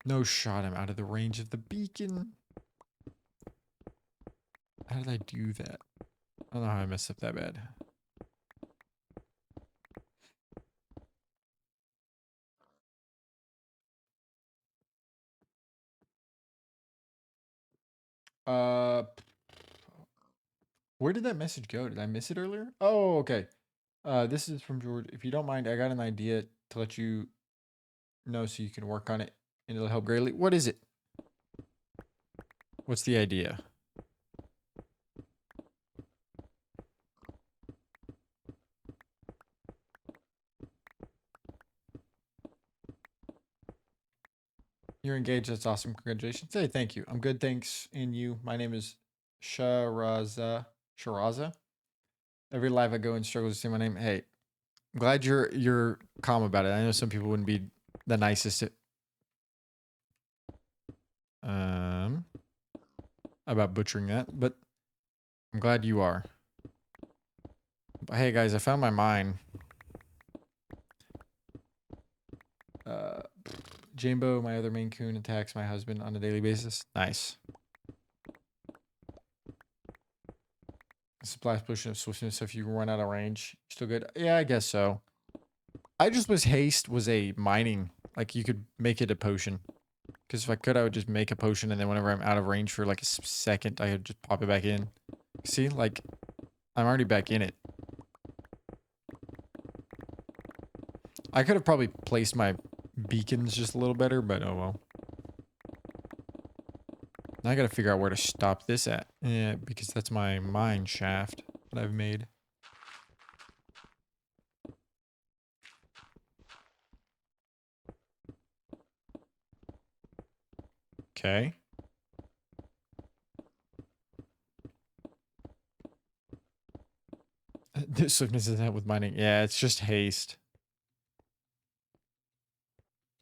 No shot. I'm out of the range of the beacon. How did I do that? I don't know how I messed up that bad. Uh, where did that message go? Did I miss it earlier? Oh, okay. This is from George. If you don't mind, I got an idea to let you know so you can work on it and it'll help greatly. What is it? What's the idea? You're engaged. That's awesome. Congratulations. Hey, thank you. I'm good. Thanks. And you? My name is Sharaza. Sharaza. Every live I go and struggle to say my name. Hey, I'm glad you're calm about it. I know some people wouldn't be the nicest about butchering that, but I'm glad you are. But hey guys, I found my mine. Jambo, my other Maine Coon, attacks my husband on a daily basis. Nice. Splash pollution of swiftness. So if you run out of range, still good. Yeah, I guess so. I just was haste was a mining. Like you could make it a potion. Because if I could, I would just make a potion and then whenever I'm out of range for like a second, I could just pop it back in. See, like I'm already back in it. I could have probably placed my beacons just a little better, but oh well. Now I gotta figure out where to stop this at. Yeah, because that's my mine shaft that I've made. Okay. This swiftness is that with mining. Yeah, it's just haste.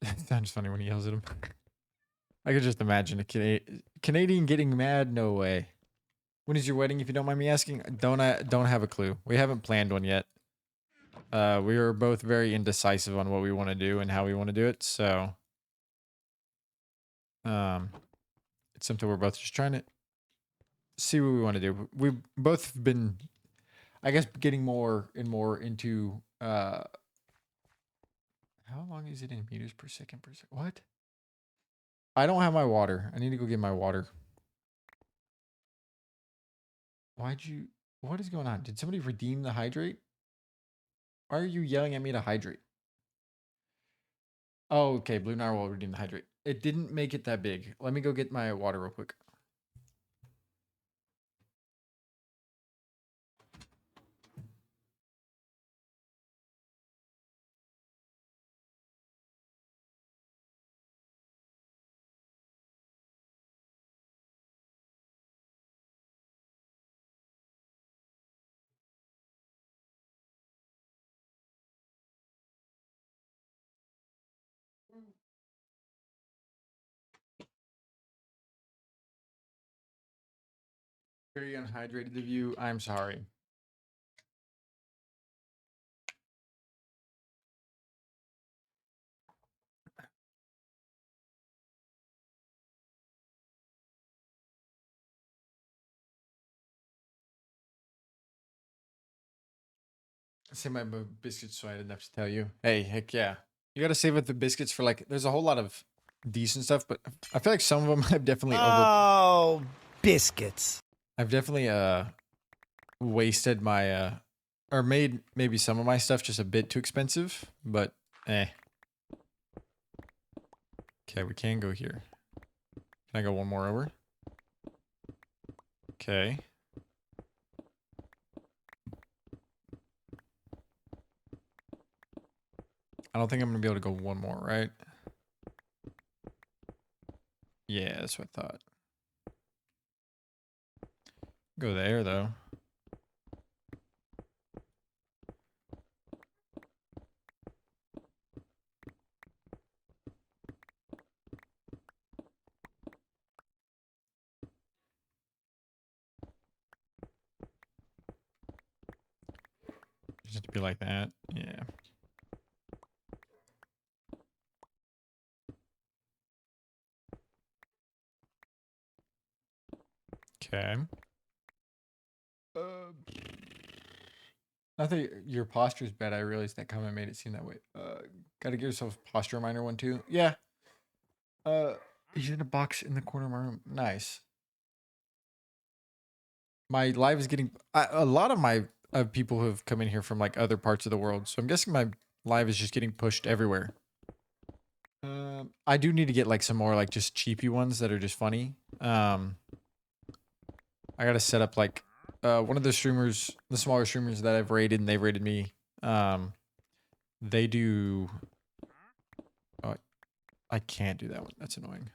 It sounds funny when he yells at him. I could just imagine a Canadian getting mad. No way. When is your wedding? If you don't mind me asking, don't have a clue. We haven't planned one yet. We are both very indecisive on what we want to do and how we want to do it. So, it's something we're both just trying to see what we want to do. We've both been, I guess, getting more and more into. How long is it in meters per second per second? What? I don't have my water. I need to go get my water. Why'd you? What is going on? Did somebody redeem the hydrate? Why are you yelling at me to hydrate? Oh, okay. Blue Narwhal redeemed the hydrate. It didn't make it that big. Let me go get my water real quick. Very unhydrated of you. I'm sorry. I say my biscuits, so I didn't have to tell you. Hey, heck yeah. You gotta save up the biscuits for like. There's a whole lot of decent stuff, but I feel like some of them I've definitely Oh, biscuits. I've definitely wasted my or made maybe some of my stuff just a bit too expensive, but eh. Okay, we can go here. Can I go one more over? Okay. I don't think I'm gonna be able to go one more, right? Yeah, that's what I thought. Go there though. Just to be like that. Yeah. Okay. Not that your posture is bad. I realized that comment made it seem that way. Gotta give yourself a posture reminder one too. Yeah. He's in a box in the corner of my room. Nice. My live is getting a lot of my people who have come in here from like other parts of the world. So I'm guessing my live is just getting pushed everywhere. I do need to get like some more like just cheapy ones that are just funny. I gotta set up like one of the streamers, the smaller streamers that I've rated and they've rated me. They do. Oh, I can't do that one. That's annoying.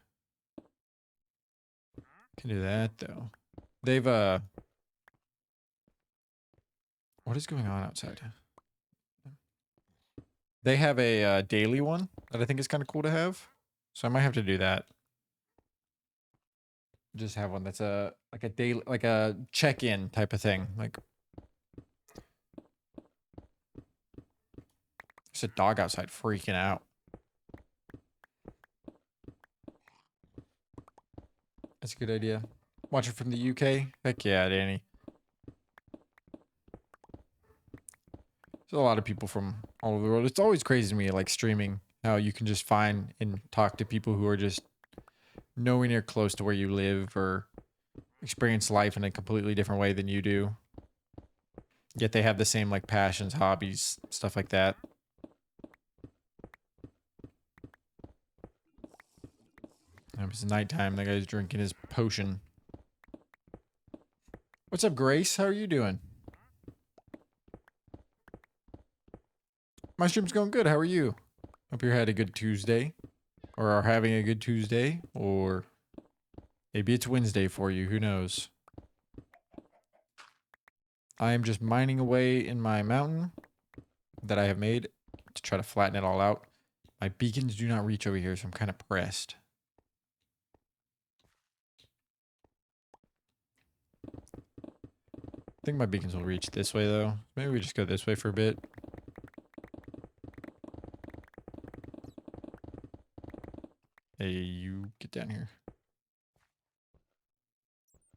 Can do that though. They've what is going on outside? They have a daily one that I think is kind of cool to have. So I might have to do that. Just have one that's a like a daily, like a check-in type of thing. Like there's a dog outside freaking out. That's a good idea. Watch it from the UK. Heck yeah, Danny. There's a lot of people from all over the world. It's always crazy to me, like streaming, how you can just find and talk to people who are just nowhere near close to where you live or experience life in a completely different way than you do. Yet they have the same like passions, hobbies, stuff like that. It's nighttime. That guy's drinking his potion. What's up, Grace? How are you doing? My stream's going good. How are you? Hope you had a good Tuesday. Or are having a good Tuesday. Or maybe it's Wednesday for you. Who knows? I am just mining away in my mountain that I have made to try to flatten it all out. My beacons do not reach over here, so I'm kind of pressed. I think my beacons will reach this way, though. Maybe we just go this way for a bit. Hey, you get down here.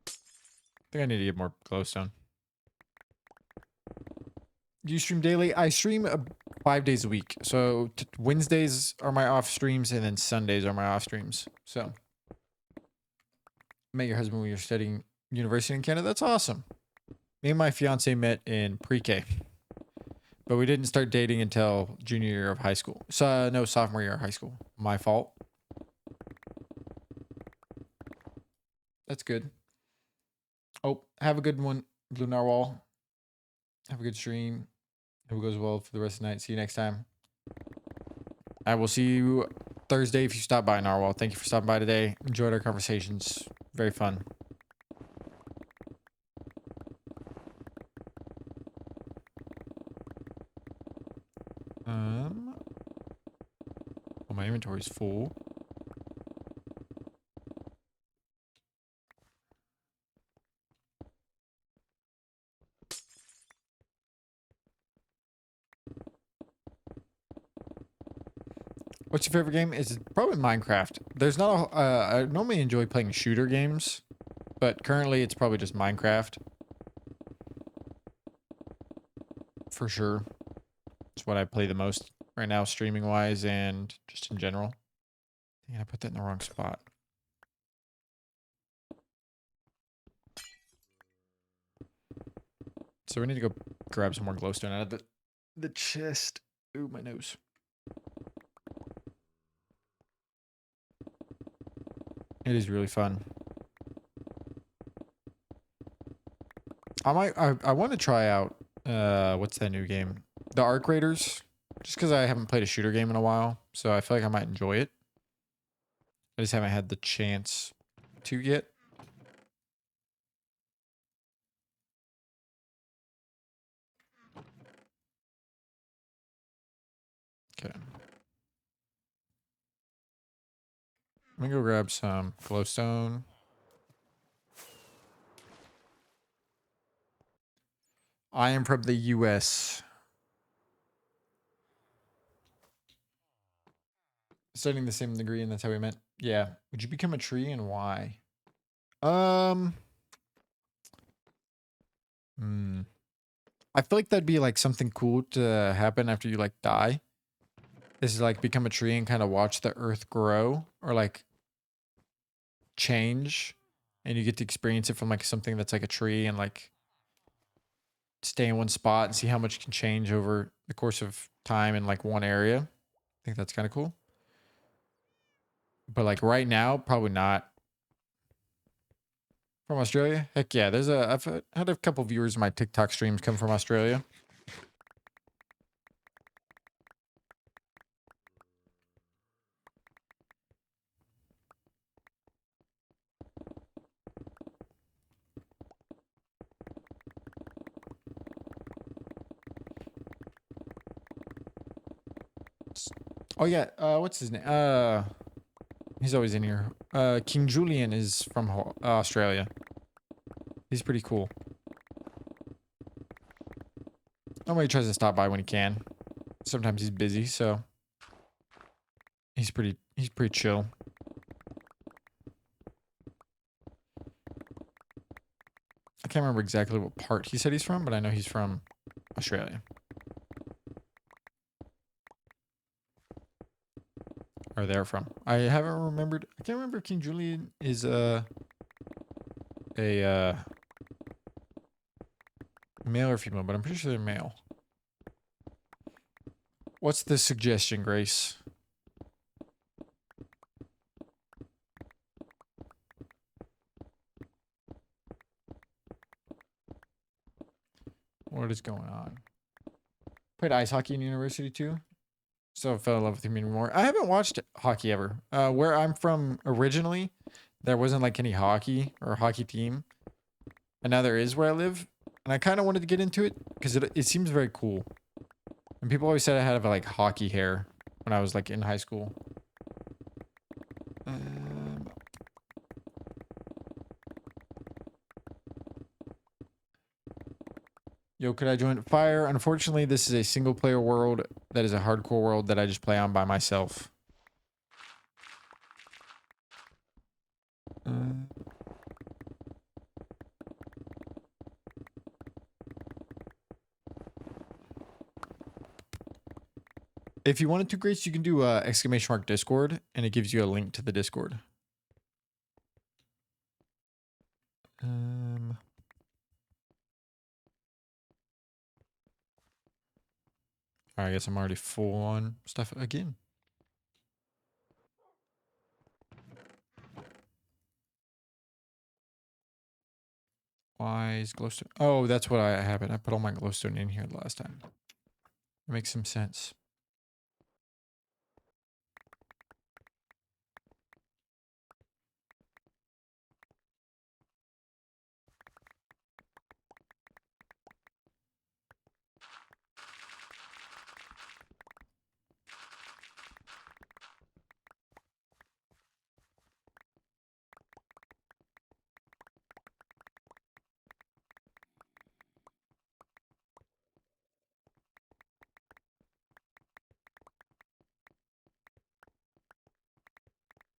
I think I need to get more glowstone. Do you stream daily? I stream 5 days a week. So Wednesdays are my off streams, and then Sundays are my off streams. So, met your husband when you're studying university in Canada. That's awesome. Me and my fiance met in pre-K, but we didn't start dating until junior year of high school. So no, sophomore year of high school. My fault. That's good. Oh, have a good one, Blue Narwhal. Have a good stream. Hope it goes well for the rest of the night. See you next time. I will see you Thursday if you stop by, Narwhal. Thank you for stopping by today. Enjoyed our conversations. Very fun. Well, my inventory's full. What's your favorite game? It's probably Minecraft. There's not a. I normally enjoy playing shooter games, but currently it's probably just Minecraft. For sure. It's what I play the most right now, streaming wise and just in general. Dang, I put that in the wrong spot. So we need to go grab some more glowstone out of the chest. Ooh, my nose. It is really fun. I want to try out what's that new game? The Arc Raiders. Just because I haven't played a shooter game in a while, so I feel like I might enjoy it. I just haven't had the chance to yet. Okay. I'm gonna go grab some glowstone. I am from the US. Studying the same degree, and that's how we met. Yeah. Would you become a tree and why? Hmm. I feel like that'd be like something cool to happen after you like die. Is like become a tree and kind of watch the earth grow or like change, and you get to experience it from like something that's like a tree and like stay in one spot and see how much can change over the course of time in like one area. I think that's kind of cool. But like right now, probably not. From Australia? Heck yeah. I've had a couple viewers in my TikTok streams come from Australia. Oh yeah, what's his name? He's always in here. King Julian is from Australia. He's pretty cool. Nobody tries to stop by when he can. Sometimes he's busy, so he's pretty chill. I can't remember exactly what part he said he's from, but I know he's from Australia. Or they're from. I haven't remembered. I can't remember if King Julian is a male or female, but I'm pretty sure they're male. What's the suggestion, Grace? What is going on? Played ice hockey in university too. So I fell in love with the community more. I haven't watched hockey ever. Where I'm from originally, there wasn't like any hockey or hockey team. And now there is where I live. And I kind of wanted to get into it because it seems very cool. And people always said I had like hockey hair when I was like in high school. Yo, could I join Fire? Unfortunately, this is a single player world that is a hardcore world that I just play on by myself. If you wanted to, Grace, you can do ! Discord, and it gives you a link to the Discord. I guess I'm already full on stuff again. Why is glowstone? Oh, that's what I happened. I put all my glowstone in here the last time. It makes some sense.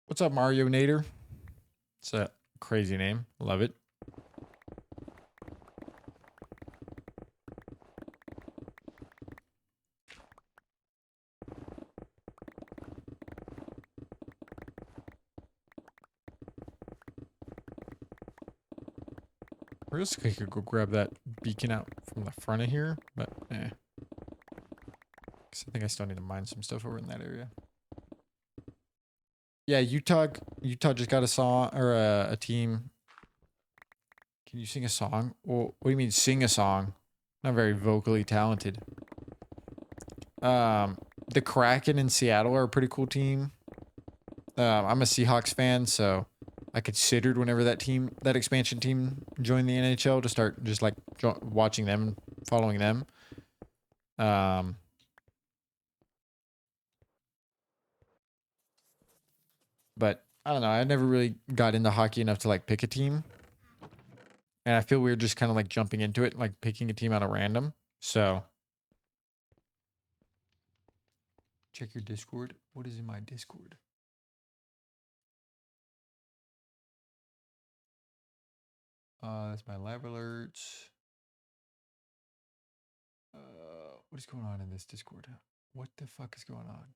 What's up, Mario Nader? It's a crazy name. Love it. I guess I could go grab that beacon out from the front of here, but eh. 'Cause I think I still need to mine some stuff over in that area. Yeah, Utah just got a song or a team. Can you sing a song? Well, what do you mean sing a song? Not very vocally talented. The Kraken in Seattle are a pretty cool team. I'm a Seahawks fan, so I considered whenever that expansion team joined the NHL to start just like watching them, following them. But I don't know. I never really got into hockey enough to like pick a team. And I feel weird just kind of like jumping into it, like picking a team out of random. So check your Discord. What is in my Discord? That's my live alerts. What is going on in this Discord? What the fuck is going on?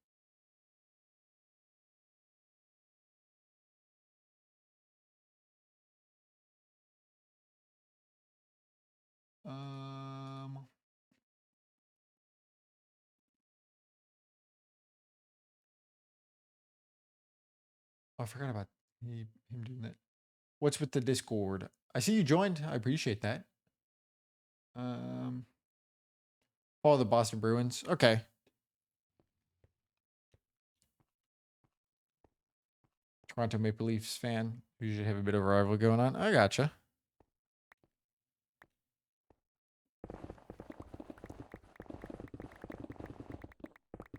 Oh, I forgot about him doing that. What's with the Discord? I see you joined. I appreciate that. Follow the Boston Bruins. Okay. Toronto Maple Leafs fan. We usually have a bit of a rival going on. I gotcha.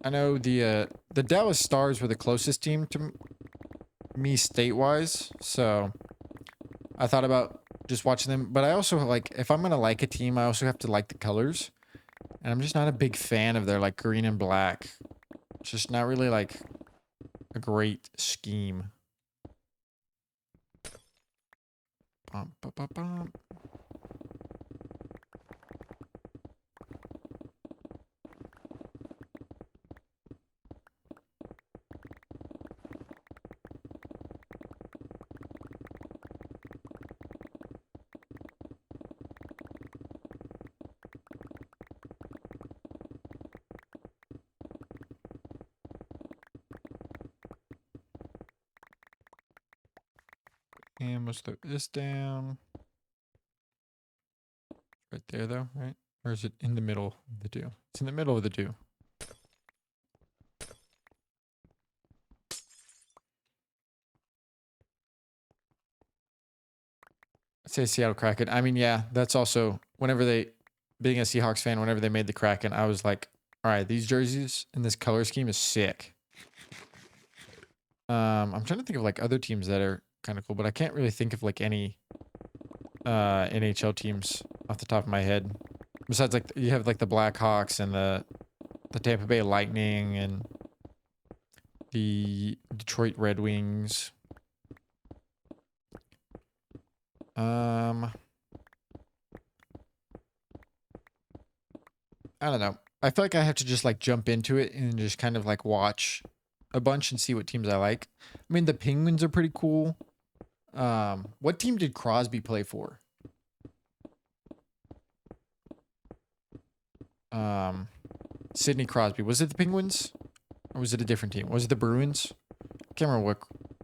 I know the Dallas Stars were the closest team to me state-wise, so I thought about just watching them. But I also like, if I'm gonna like a team, I also have to like the colors, and I'm just not a big fan of their like green and black. It's just not really like a great scheme. Bum, bum, bum, bum. And let's throw this down. Right there, though, right? Or is it in the middle of the two? It's in the middle of the two. I'd say Seattle Kraken. I mean, yeah, that's also whenever being a Seahawks fan, whenever they made the Kraken, I was like, all right, these jerseys and this color scheme is sick. I'm trying to think of like other teams that are kind of cool, but I can't really think of like any NHL teams off the top of my head. Besides, like you have like the Blackhawks and the Tampa Bay Lightning and the Detroit Red Wings. I don't know. I feel like I have to just like jump into it and just kind of like watch a bunch and see what teams I like. I mean, the Penguins are pretty cool. What team did Crosby play for? Sidney Crosby. Was it the Penguins? Or was it a different team? Was it the Bruins? I can't remember what.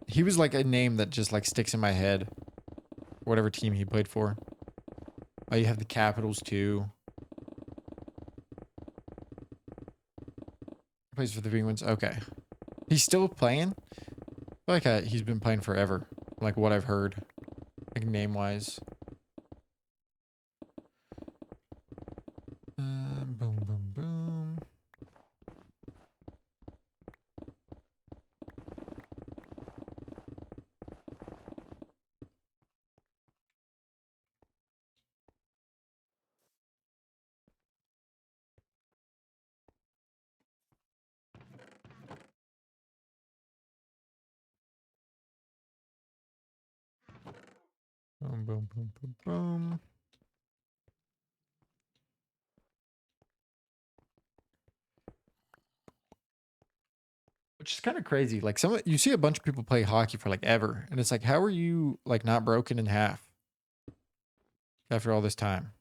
He was like a name that just like sticks in my head. Whatever team he played for. Oh, you have the Capitals too. Plays for the Penguins. Okay. He's still playing? I feel like he's been playing forever. Like what I've heard. Like name wise. Boom, boom, boom. Boom, boom, boom, boom, boom. Which is kind of crazy. Like you see a bunch of people play hockey for like ever, and it's like, how are you like not broken in half after all this time?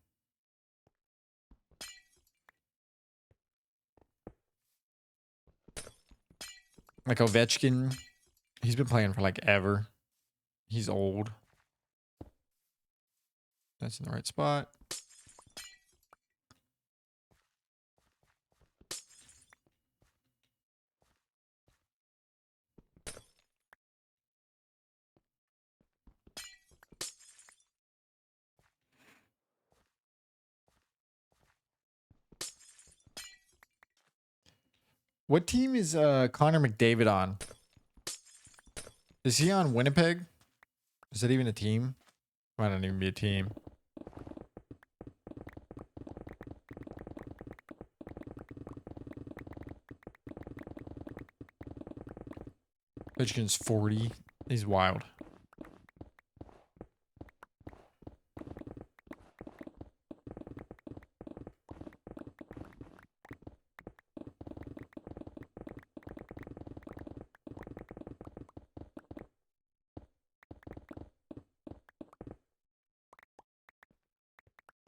Like Ovechkin, he's been playing for like ever. He's old. That's in the right spot. What team is Connor McDavid on? Is he on Winnipeg? Is that even a team? Might not even be a team. Ovechkin's 40. He's wild.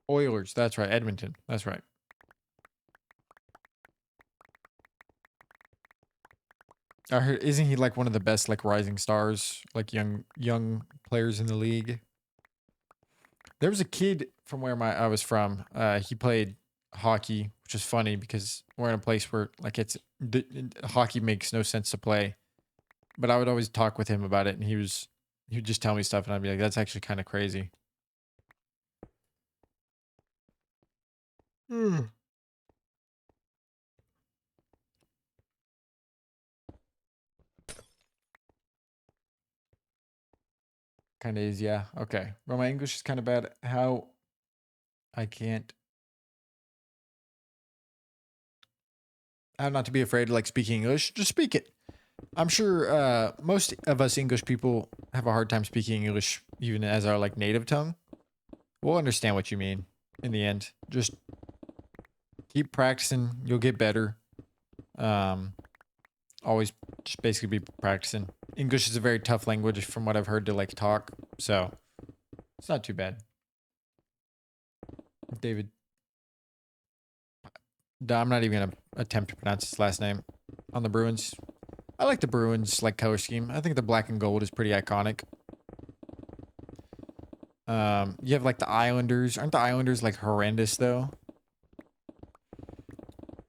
Oilers. That's right. Edmonton. That's right. I heard, isn't he like one of the best like rising stars, like young players in the league? There was a kid from where I was from. He played hockey, which is funny because we're in a place where like hockey makes no sense to play. But I would always talk with him about it, and he would just tell me stuff, and I'd be like, "That's actually kind of crazy." Kind of is, yeah. Okay. Well, my English is kind of bad. How I can't. How not to be afraid of like speaking English. Just speak it. I'm sure most of us English people have a hard time speaking English even as our like native tongue. We'll understand what you mean in the end. Just keep practicing. You'll get better. Um, always just basically be practicing. English is a very tough language from what I've heard to like talk. So it's not too bad. David. I'm not even gonna attempt to pronounce his last name on the Bruins. I like the Bruins like color scheme. I think the black and gold is pretty iconic. You have like the Islanders. Aren't the Islanders like horrendous though?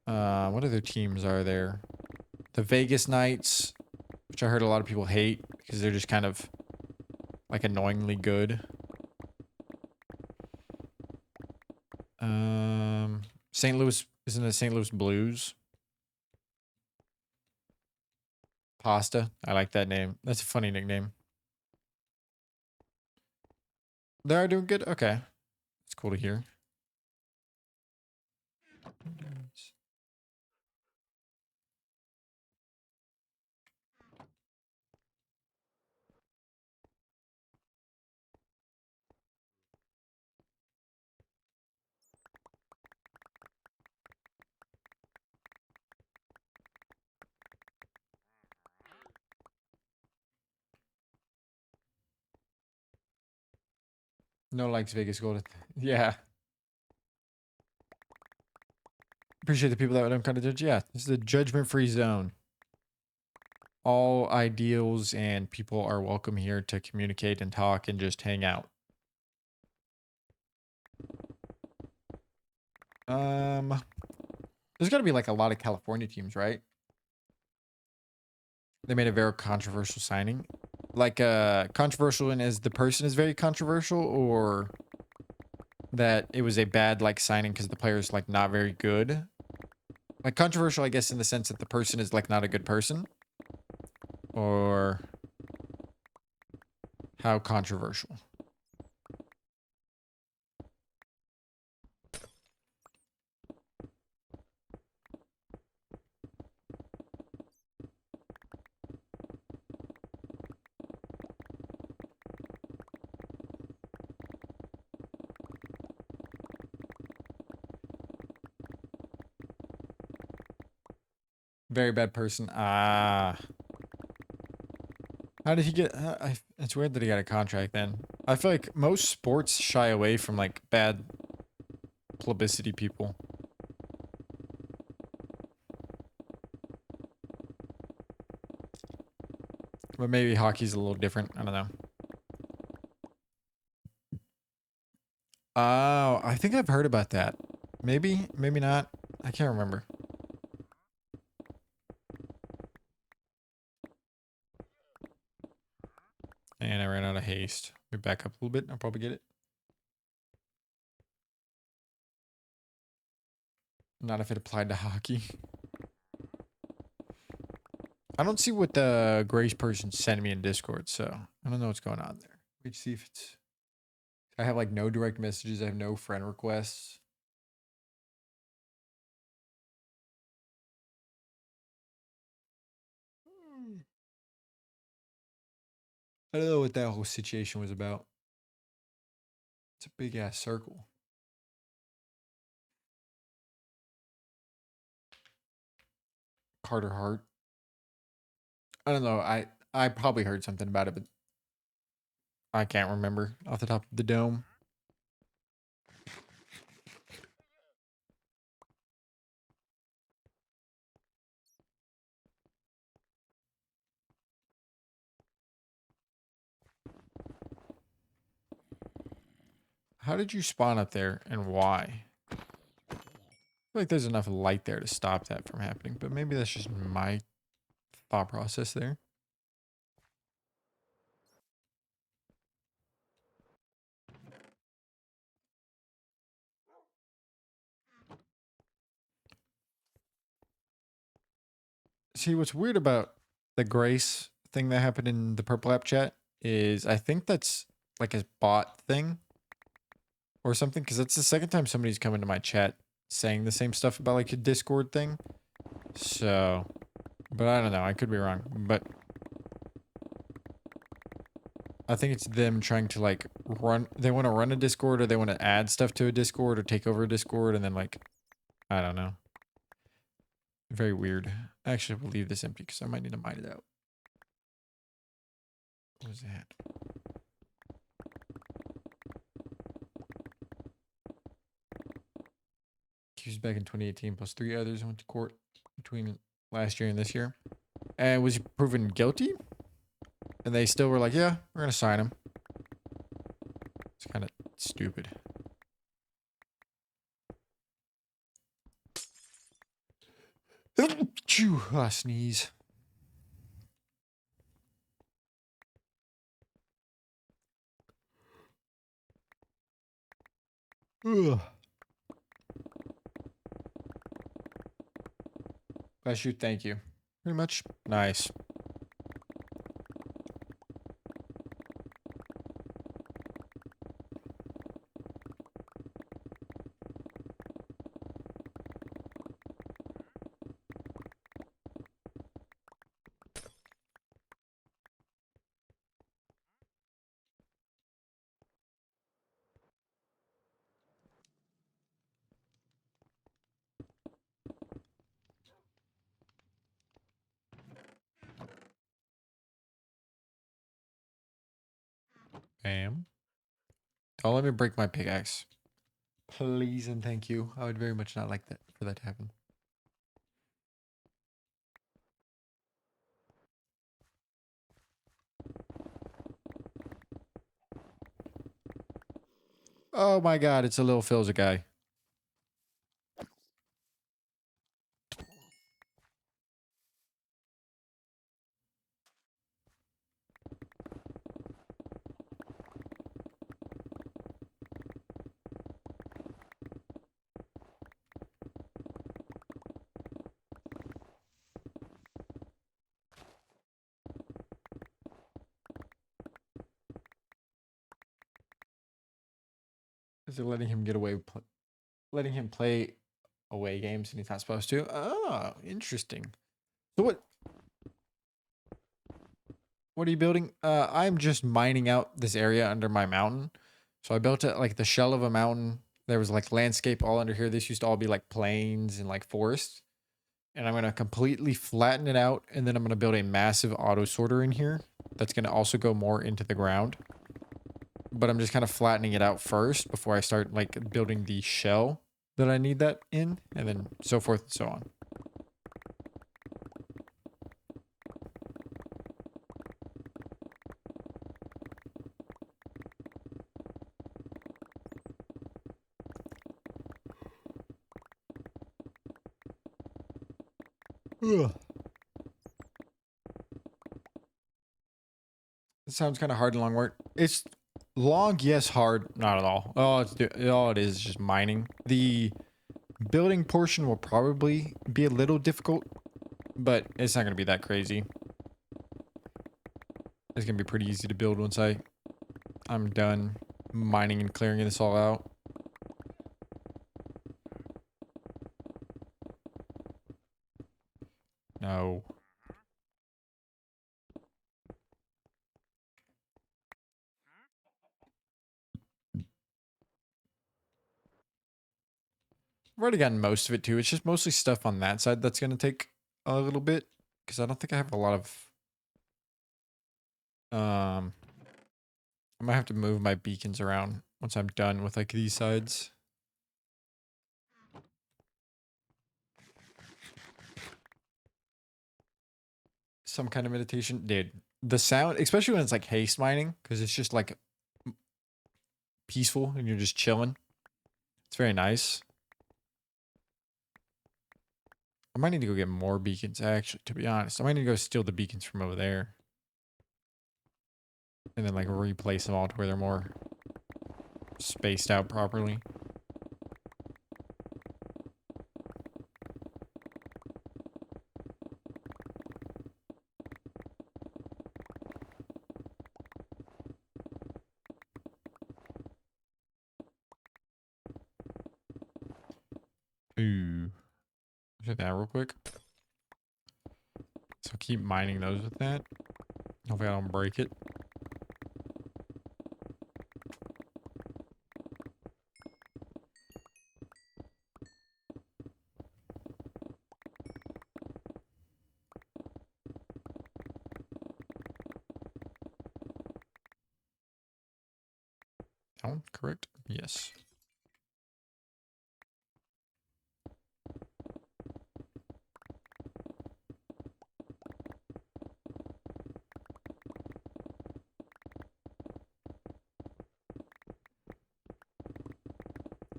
What other teams are there? The Vegas Knights, which I heard a lot of people hate because they're just kind of like annoyingly good. St. Louis, isn't it St. Louis Blues? Pasta. I like that name. That's a funny nickname. They are doing good? Okay. It's cool to hear. No likes Vegas Gold. Yeah. Appreciate the people that would kind of judge. Yeah, this is a judgment-free zone. All ideals and people are welcome here to communicate and talk and just hang out. There's got to be like a lot of California teams, right? They made a very controversial signing. Like controversial in as the person is very controversial, or that it was a bad like signing because the player is like not very good. Like controversial, I guess, in the sense that the person is like not a good person. Or how controversial? Very bad person. Ah. How did he get? It's weird that he got a contract then. I feel like most sports shy away from like bad publicity people. But maybe hockey's a little different. I don't know. Oh, I think I've heard about that. Maybe, maybe not. I can't remember. And I ran out of haste. Let me back up a little bit. I'll probably get it. Not if it applied to hockey. I don't see what the Grace person sent me in Discord, so I don't know what's going on there. Let's see if it's. I have like no direct messages. I have no friend requests. I don't know what that whole situation was about. It's a big ass circle. Carter Hart. I don't know. I probably heard something about it, but I can't remember off the top of the dome. How did you spawn up there and why? I feel like there's enough light there to stop that from happening, but maybe that's just my thought process there. See, what's weird about the Grace thing that happened in the Purple App chat is I think that's like a bot thing or something, because it's the second time somebody's come into my chat saying the same stuff about like a Discord thing. So, but I don't know. I could be wrong, but I think it's them trying to like run. They want to run a Discord, or they want to add stuff to a Discord, or take over a Discord, and then like, I don't know. Very weird. Actually, we'll leave this empty because I might need to mine it out. What was that? Accused back in 2018, plus 3 others went to court between last year and this year, and was proven guilty. And they still were like, "Yeah, we're gonna sign him." It's kind of stupid. Chew, sneeze. Ugh. Bless you. Thank you. Pretty much. Nice. Bam. Don't let me break my pickaxe. Please and thank you. I would very much not like that for that to happen. Oh my god, it's a little Philza guy. Is it letting him get away with letting him play away games and he's not supposed to? Oh, interesting. So what are you building? I'm just mining out this area under my mountain. So I built it like the shell of a mountain. There was like landscape all under here. This used to all be like plains and like forests. And I'm going to completely flatten it out. And then I'm going to build a massive auto sorter in here. That's going to also go more into the ground. But I'm just kind of flattening it out first before I start like building the shell that I need that in. And then so forth and so on. Ugh. It sounds kind of hard and long work. It's long, yes, hard, not at all. All it is just mining. The building portion will probably be a little difficult, but it's not going to be that crazy. It's going to be pretty easy to build once I'm done mining and clearing this all out. No. I've already gotten most of it too. It's just mostly stuff on that side that's going to take a little bit because I don't think I have a lot of I might have to move my beacons around once I'm done with like these sides. Some kind of meditation. Dude, the sound, especially when it's like haste mining, because it's just like peaceful and you're just chilling. It's very nice. I might need to go get more beacons, actually, to be honest. I might need to go steal the beacons from over there. And then like replace them all to where they're more spaced out properly. Ooh. Look at that real quick. So keep mining those with that. Hopefully I don't break it. Down, correct? Yes.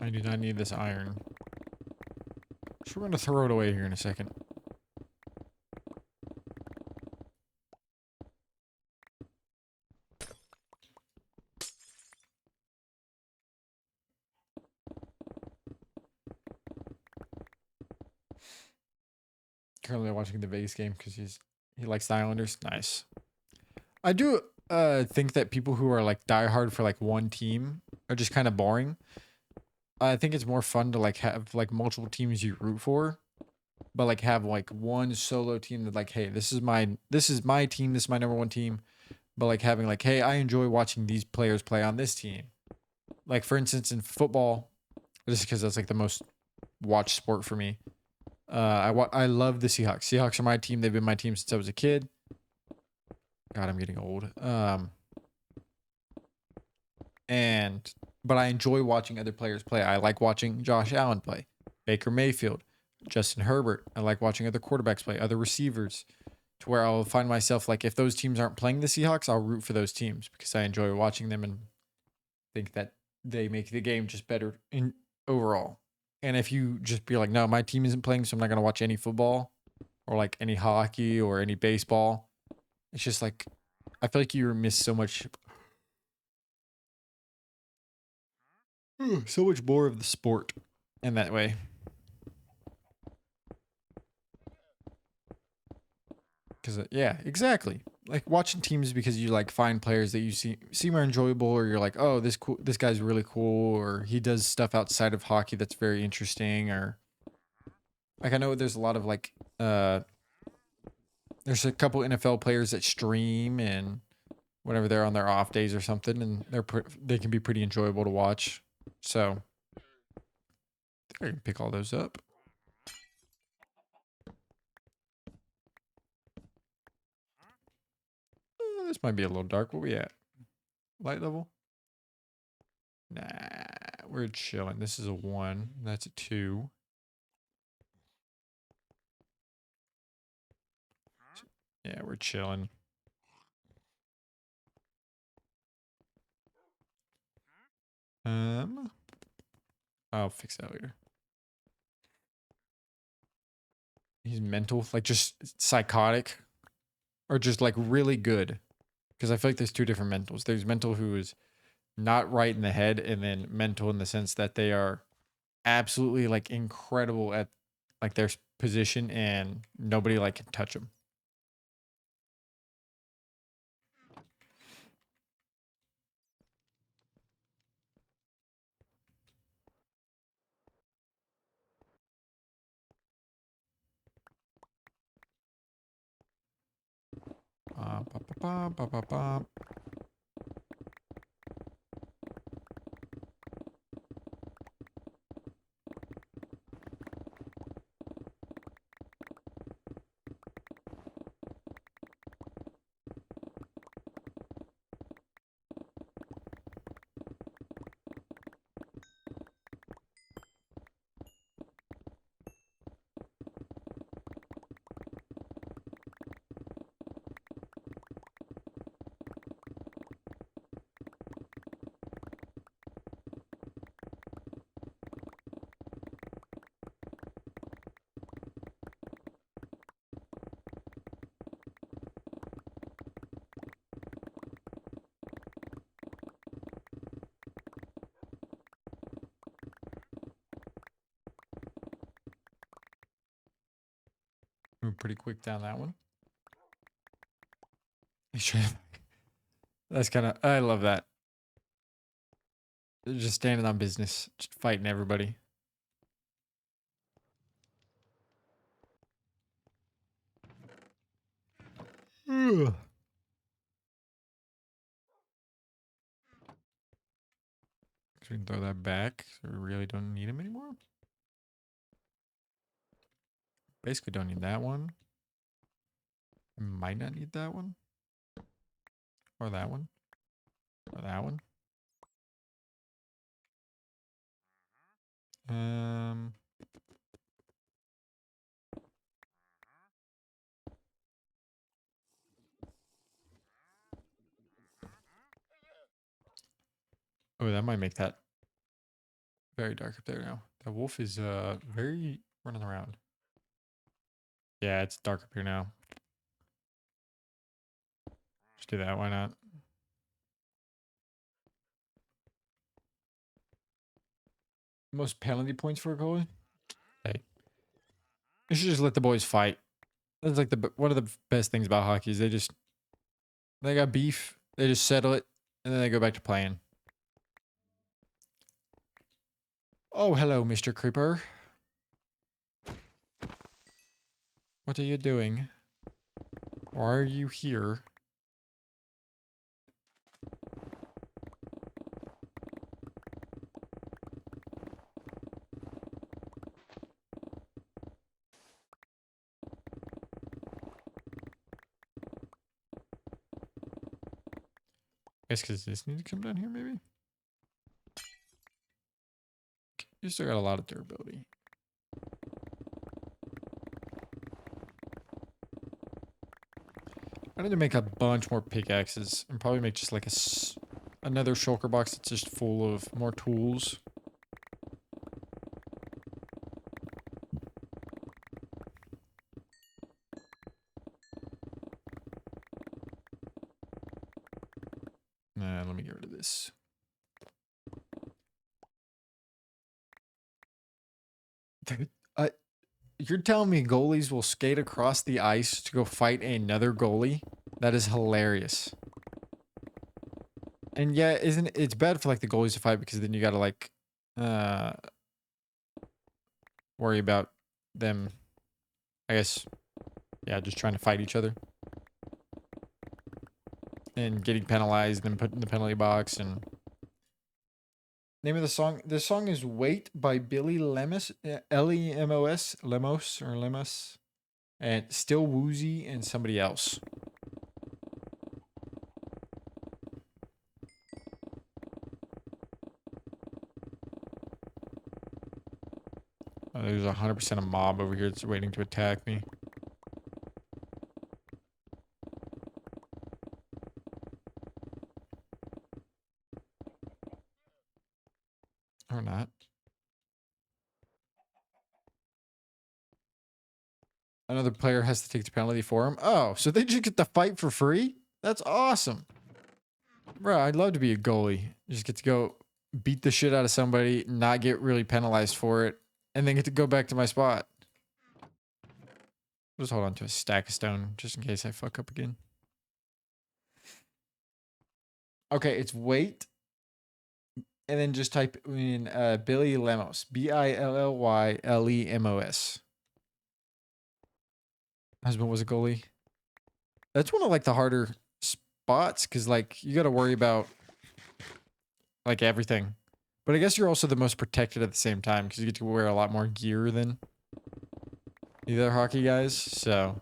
I do not need this iron. So we're going to throw it away here in a second. Currently watching the base game because he likes the Islanders. Nice. I do think that people who are like diehard for like one team are just kind of boring. I think it's more fun to like have like multiple teams you root for, but like have like one solo team that like, hey, this is my team, this is my number one team. But like having like, hey, I enjoy watching these players play on this team. Like for instance, in football, just because that's like the most watched sport for me. I love the Seahawks. Seahawks are my team. They've been my team since I was a kid. God, I'm getting old. But I enjoy watching other players play. I like watching Josh Allen play, Baker Mayfield, Justin Herbert. I like watching other quarterbacks play, other receivers, to where I'll find myself like if those teams aren't playing the Seahawks, I'll root for those teams because I enjoy watching them and think that they make the game just better in overall. And if you just be like, no, my team isn't playing, so I'm not gonna watch any football or like any hockey or any baseball. It's just like I feel like you miss so much more of the sport in that way. Because yeah, exactly. Like watching teams because you like find players that you seem are enjoyable, or you're like, oh, this guy's really cool, or he does stuff outside of hockey that's very interesting, or like I know there's a lot of like there's a couple NFL players that stream and whenever they're on their off days or something, and they can be pretty enjoyable to watch. So I think I can pick all those up. This might be a little dark. What we at? Light level? Nah, we're chilling. This is a 1. That's a 2. Yeah, we're chilling. I'll fix that later. He's mental, like just psychotic, or just like really good. Because I feel like there's 2 different mentals. There's mental who is not right in the head, and then mental in the sense that they are absolutely like incredible at like their position, and nobody like can touch them. Ba, ba, ba, ba, ba, ba. Move pretty quick down that one. That's kind of, I love that. They're just standing on business, just fighting everybody. Ugh. So we can throw that back. So we really don't need him anymore. Basically don't need that one. Might not need that one. Or that one. Or that one. Oh, that might make that very dark up there now. The wolf is very running around. Yeah, it's dark up here now. Just do that, why not? Most penalty points for a goalie? Hey. You should just let the boys fight. That's like one of the best things about hockey is they got beef, they just settle it, and then they go back to playing. Oh, hello, Mr. Creeper. What are you doing? Why are you here? I guess because this needs to come down here, maybe? You still got a lot of durability. I need to make a bunch more pickaxes and probably make just like another shulker box that's just full of more tools. Nah, let me get rid of this. You're telling me goalies will skate across the ice to go fight another goalie? That is hilarious. And yeah, it's bad for like the goalies to fight because then you gotta like worry about them, I guess, yeah, just trying to fight each other. And getting penalized and put in the penalty box. And name of the song. This song is "Wait" by Billy Lemos, Lemos, Lemos or Lemos, and Still Woozy and somebody else. There's 100% a mob over here that's waiting to attack me. Or not. Another player has to take the penalty for him. Oh, so they just get to fight for free? That's awesome. Bro, I'd love to be a goalie. Just get to go beat the shit out of somebody, not get really penalized for it, and then get to go back to my spot. Just hold on to a stack of stone just in case I fuck up again. Okay, it's wait. And then just type in Billy Lemos. Billylylemos. Husband was a goalie. That's one of like the harder spots because like you got to worry about like everything. But I guess you're also the most protected at the same time because you get to wear a lot more gear than the other hockey guys. So.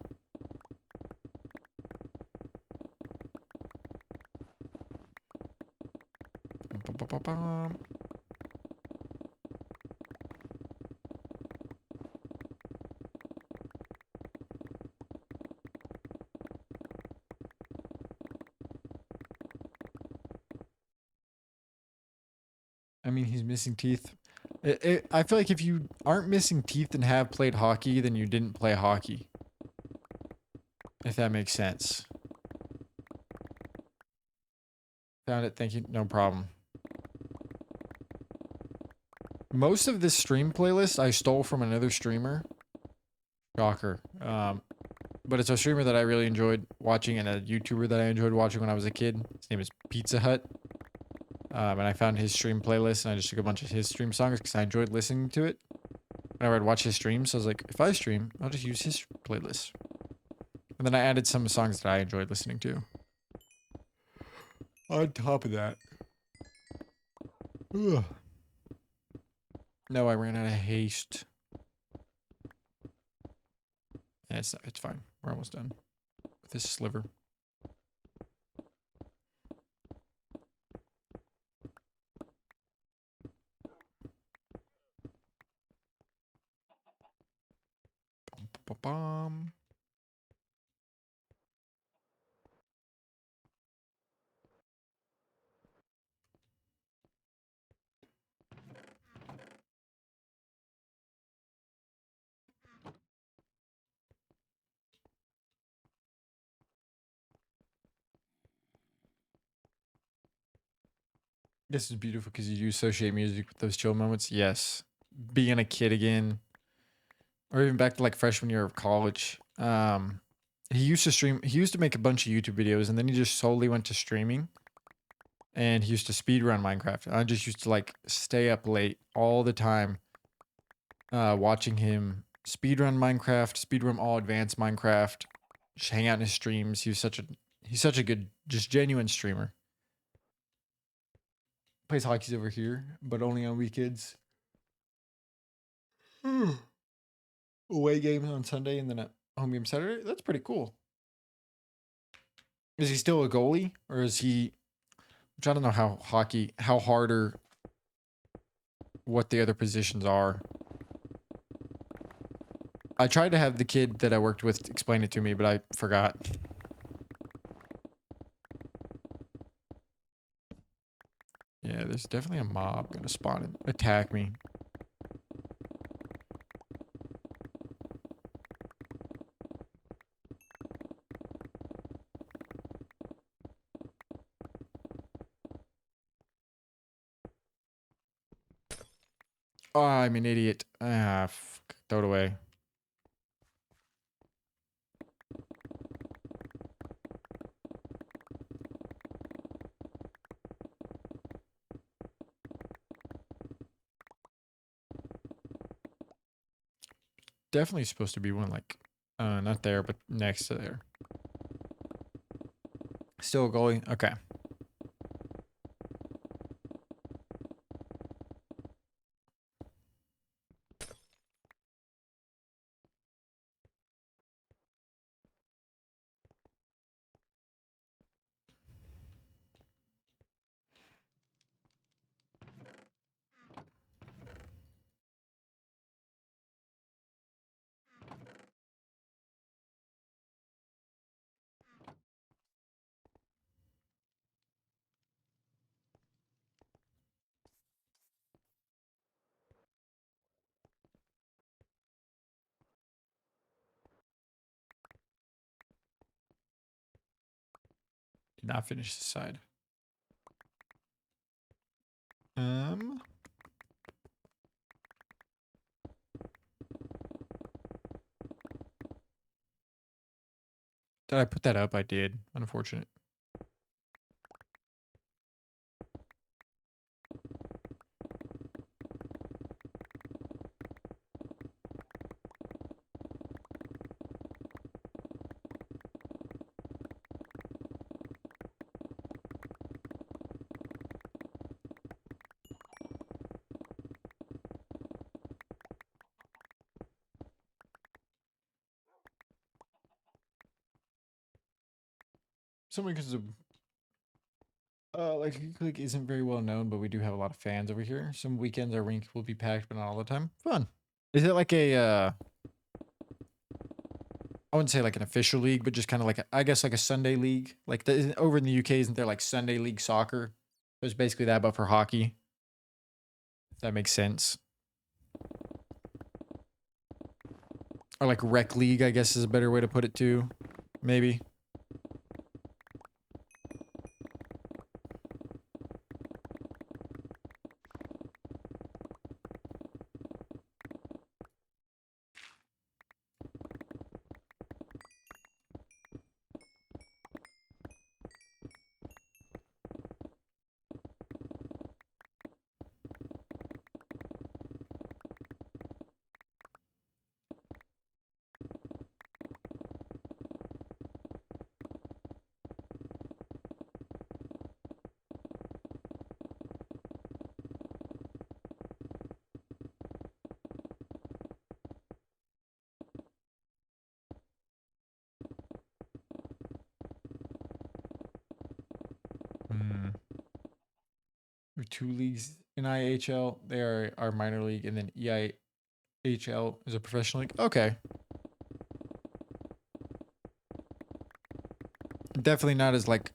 Ba-ba-ba-bum. I mean, he's missing teeth. I feel like if you aren't missing teeth and have played hockey, then you didn't play hockey. If that makes sense. Found it. Thank you. No problem. Most of this stream playlist I stole from another streamer. Shocker. But it's a streamer that I really enjoyed watching and a YouTuber that I enjoyed watching when I was a kid. His name is Pizza Hut. And I found his stream playlist and I just took a bunch of his stream songs because I enjoyed listening to it. Whenever I'd watch his streams, so I was like, if I stream, I'll just use his playlist. And then I added some songs that I enjoyed listening to. On top of that. Ugh. No, I ran out of haste. Yeah, it's fine. We're almost done with this sliver. Bum. This is beautiful because you do associate music with those chill moments. Yes. Being a kid again. Or even back to like freshman year of college. He used to stream. He used to make a bunch of YouTube videos and then he just solely went to streaming. And he used to speedrun Minecraft. And I just used to like stay up late all the time watching him speedrun Minecraft, speedrun all advanced Minecraft, just hang out in his streams. He's such a good, just genuine streamer. Plays hockey's over here, but only on weekends. Away games on Sunday and then a home game Saturday. That's pretty cool. Is he still a goalie or is he? I'm trying to know how harder, what the other positions are. I tried to have the kid that I worked with explain it to me, but I forgot. Yeah, there's definitely a mob gonna spawn and attack me. Oh, I'm an idiot. Ah, throw it away. Definitely supposed to be one like, not there, but next to there. Still a goalie? Okay. Did not finish the side. Did I put that up? I did. Unfortunate. Simply because like Geek League isn't very well known, but we do have a lot of fans over here. Some weekends our rink will be packed, but not all the time. Fun. Is it like a I wouldn't say like an official league, but just kind of like I guess like a Sunday league. Like over in the UK, isn't there like Sunday league soccer? It's basically that, but for hockey. If that makes sense. Or like rec league, I guess is a better way to put it too. Maybe. There are two leagues in IHL. They are our minor league, and then EIHL is a professional league. Okay. Definitely not as like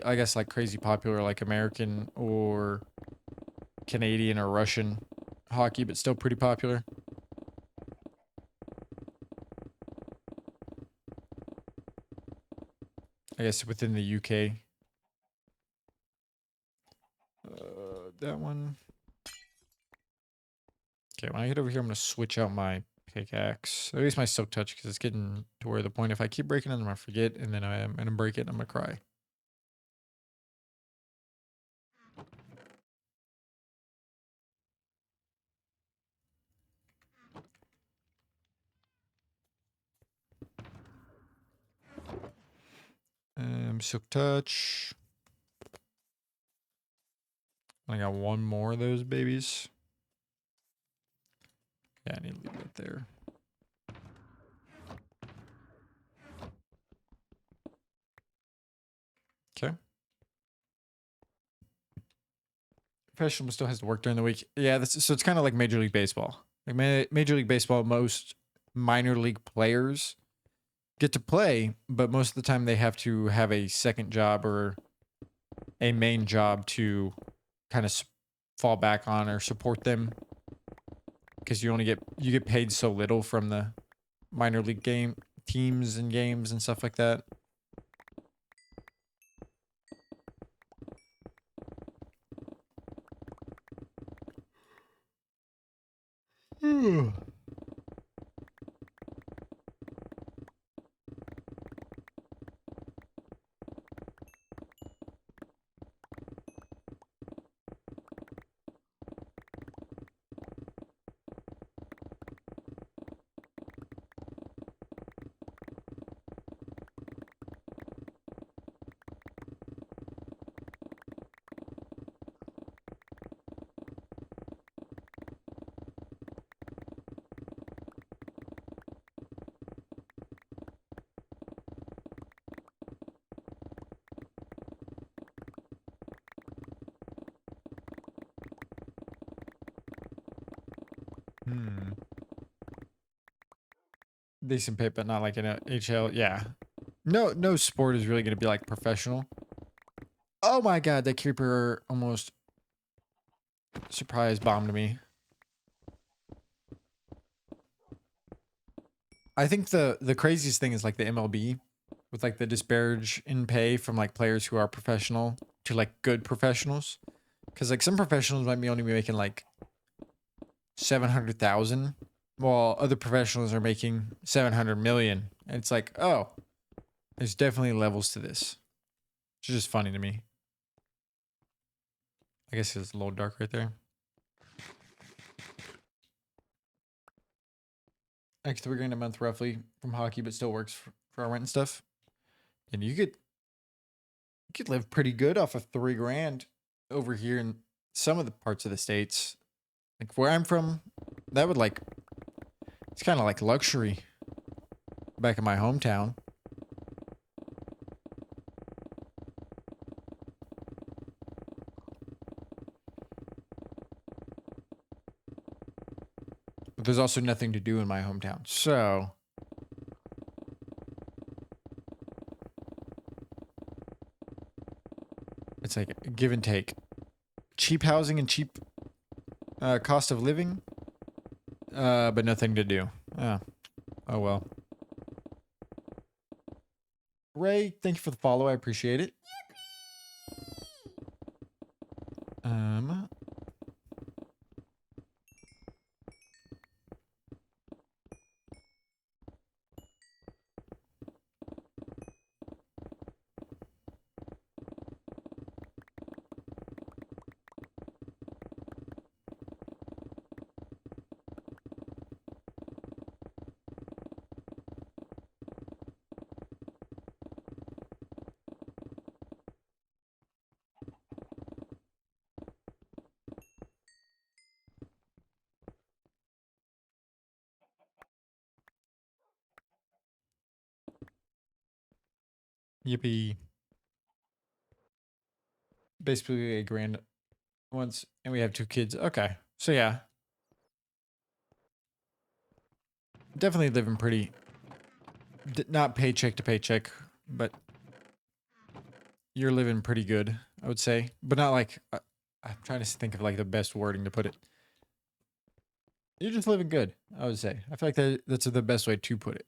I guess like crazy popular like American or Canadian or Russian hockey, but still pretty popular. I guess within the UK. That one. Okay, when I get over here, I'm going to switch out my pickaxe. At least my silk touch, because it's getting to where the point if I keep breaking it, I'm going to forget, and then I'm going to break it, and I'm going to cry. Silk touch. I got one more of those babies. Yeah, I need to leave that there. Okay. Professional still has to work during the week. Yeah, so it's kind of like Major League Baseball. Like Major League Baseball, most minor league players get to play, but most of the time they have to have a second job or a main job to kind of fall back on or support them, because you get paid so little from the minor league game teams and games and stuff like that. Decent pay, but not like in a HL. Yeah. No sport is really going to be like professional. Oh my god, that creeper almost surprise bombed me. I think the craziest thing is like the MLB. with like the disparage in pay from like players who are professional to like good professionals. Because like some professionals might be only be making like 700,000, while other professionals are making 700 million. And it's like, oh, there's definitely levels to this. It's just funny to me. I guess it's a little dark right there. Like $3 grand a month roughly from hockey, but still works for our rent and stuff. And you could live pretty good off of $3 grand over here in some of the parts of the States. Like where I'm from, that would like, it's kind of like luxury back in my hometown. But there's also nothing to do in my hometown. So it's like a give and take. Cheap housing and cheap cost of living, but nothing to do. Oh well. Ray, thank you for the follow. I appreciate it. Yippee. Basically a grand once, and we have 2 kids. Okay. So yeah. Definitely living pretty, not paycheck to paycheck, but you're living pretty good, I would say. But not like, I'm trying to think of like the best wording to put it. You're just living good, I would say. I feel like that's the best way to put it.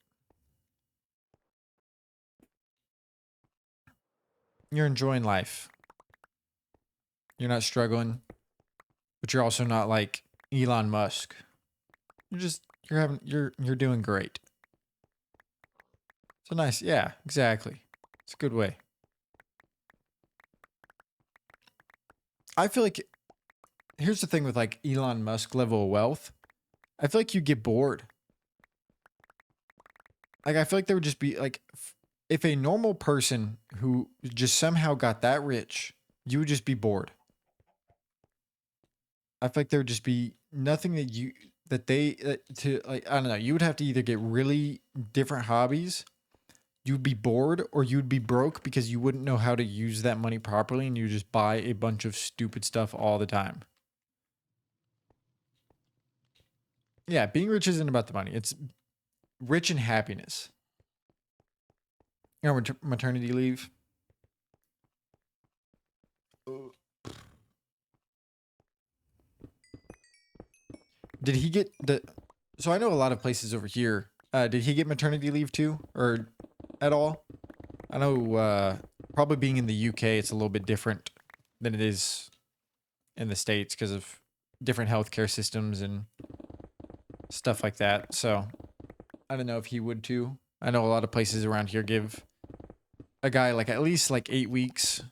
You're enjoying life. You're not struggling, but you're also not like Elon Musk. You're doing great. So nice. Yeah, exactly. It's a good way. I feel like here's the thing with like Elon Musk level of wealth. I feel like you get bored. Like I feel like there would just be like if a normal person who just somehow got that rich, you would just be bored. I feel like there would just be nothing to like, I don't know. You would have to either get really different hobbies, you'd be bored, or you'd be broke because you wouldn't know how to use that money properly and you just buy a bunch of stupid stuff all the time. Yeah, being rich isn't about the money. It's rich in happiness. You know, maternity leave. Did he get the? So I know a lot of places over here. Did he get maternity leave too, or at all? I know probably being in the UK, it's a little bit different than it is in the States because of different healthcare systems and stuff like that. So I don't know if he would too. I know a lot of places around here give a guy like at least like 8 weeks.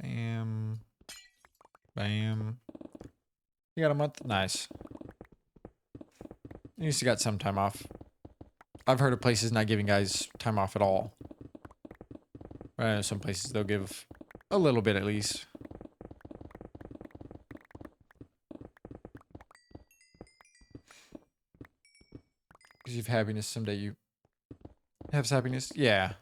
Bam. Bam. You got a month? Nice. At least you got some time off. I've heard of places not giving guys time off at all. But I know some places they'll give a little bit at least. Because you have happiness, someday you have happiness. Yeah.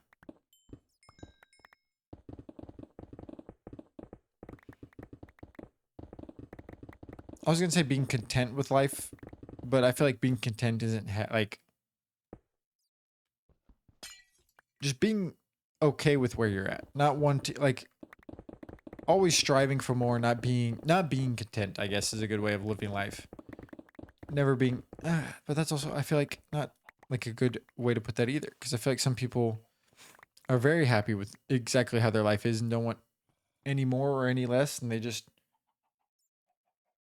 I was gonna say being content with life, but I feel like being content isn't like just being okay with where you're at. Not wanting like always striving for more, not being content, I guess is a good way of living life. Never being but that's also, I feel like, not like a good way to put that either, because I feel like some people are very happy with exactly how their life is and don't want any more or any less, and they just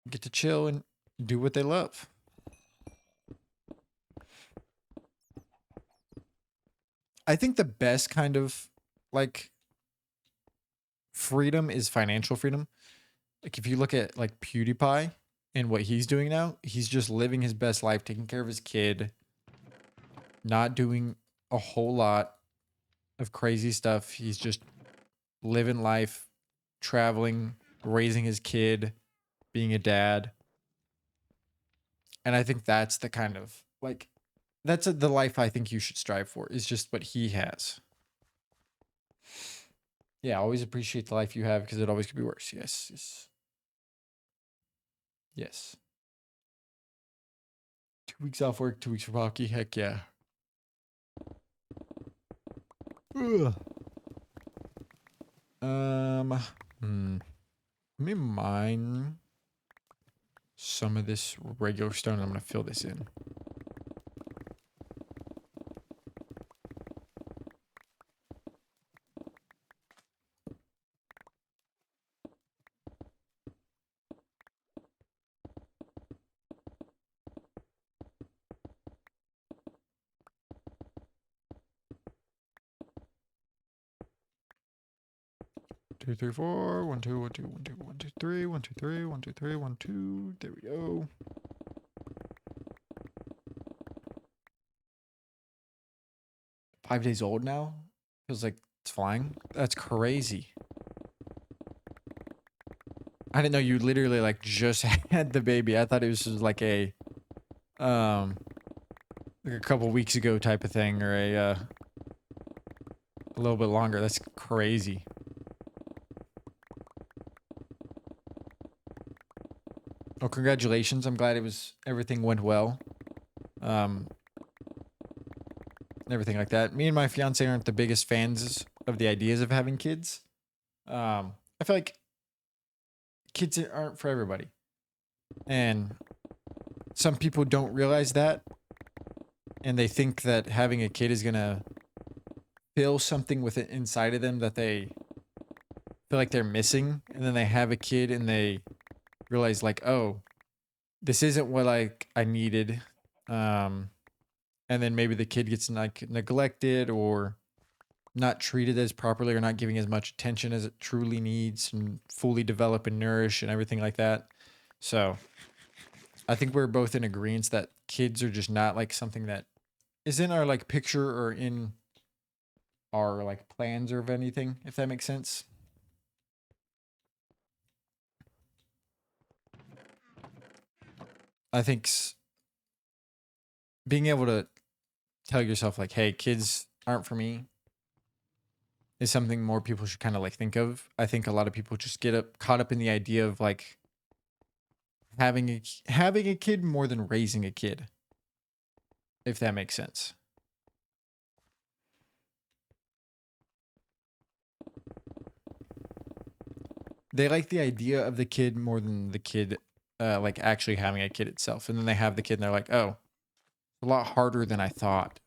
get to chill and do what they love. I think the best kind of like freedom is financial freedom. Like if you look at like PewDiePie and what he's doing now, he's just living his best life, taking care of his kid, not doing a whole lot of crazy stuff. He's just living life, traveling, raising his kid, being a dad. And I think that's the kind of like the life I think you should strive for, is just what he has. Yeah, always appreciate the life you have because it always could be worse. Yes, yes. Yes. 2 weeks off work, 2 weeks for hockey. Heck yeah. Ugh. Let me mine some of this regular stone. I'm gonna fill this in. Two, three, four. 1, 2, 1, 2, 1, 2, 1, 2, 3, 1, 2, 3, 1, 2, 3, 1, 2. There we go. Five days old now? Feels like it's flying. That's crazy. I didn't know you literally like just had the baby. I thought it was just like like a couple weeks ago type of thing, or a little bit longer. That's crazy. Oh, congratulations. I'm glad everything went well. Everything like that. Me and my fiance aren't the biggest fans of the ideas of having kids. I feel like kids aren't for everybody. And some people don't realize that. And they think that having a kid is going to fill something with it inside of them that they feel like they're missing. And then they have a kid and they realize like, oh, this isn't what I needed. And then maybe the kid gets like neglected or not treated as properly, or not giving as much attention as it truly needs, and fully develop and nourish and everything like that. So I think we're both in agreement that kids are just not like something that is in our like picture or in our like plans or of anything, if that makes sense. I think being able to tell yourself like, hey, kids aren't for me, is something more people should kind of like think of. I think a lot of people just get caught up in the idea of like having a kid more than raising a kid, if that makes sense. They like the idea of the kid more than the kid like actually having a kid itself. And then they have the kid and they're like, oh, a lot harder than I thought.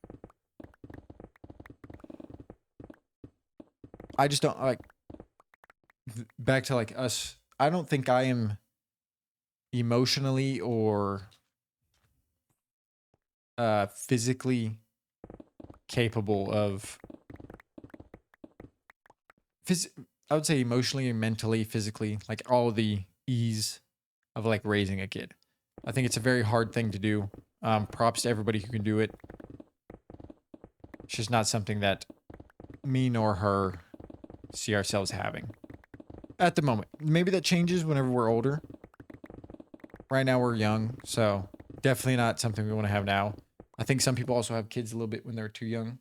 I just don't like back to like us. I don't think I am emotionally or physically capable of I would say emotionally, mentally, physically, like all the ease of like raising a kid. I think it's a very hard thing to do. Props to everybody who can do it. It's just not something that me nor her see ourselves having at the moment. Maybe that changes whenever we're older. Right now we're young, so definitely not something we want to have now. I think some people also have kids a little bit when they're too young.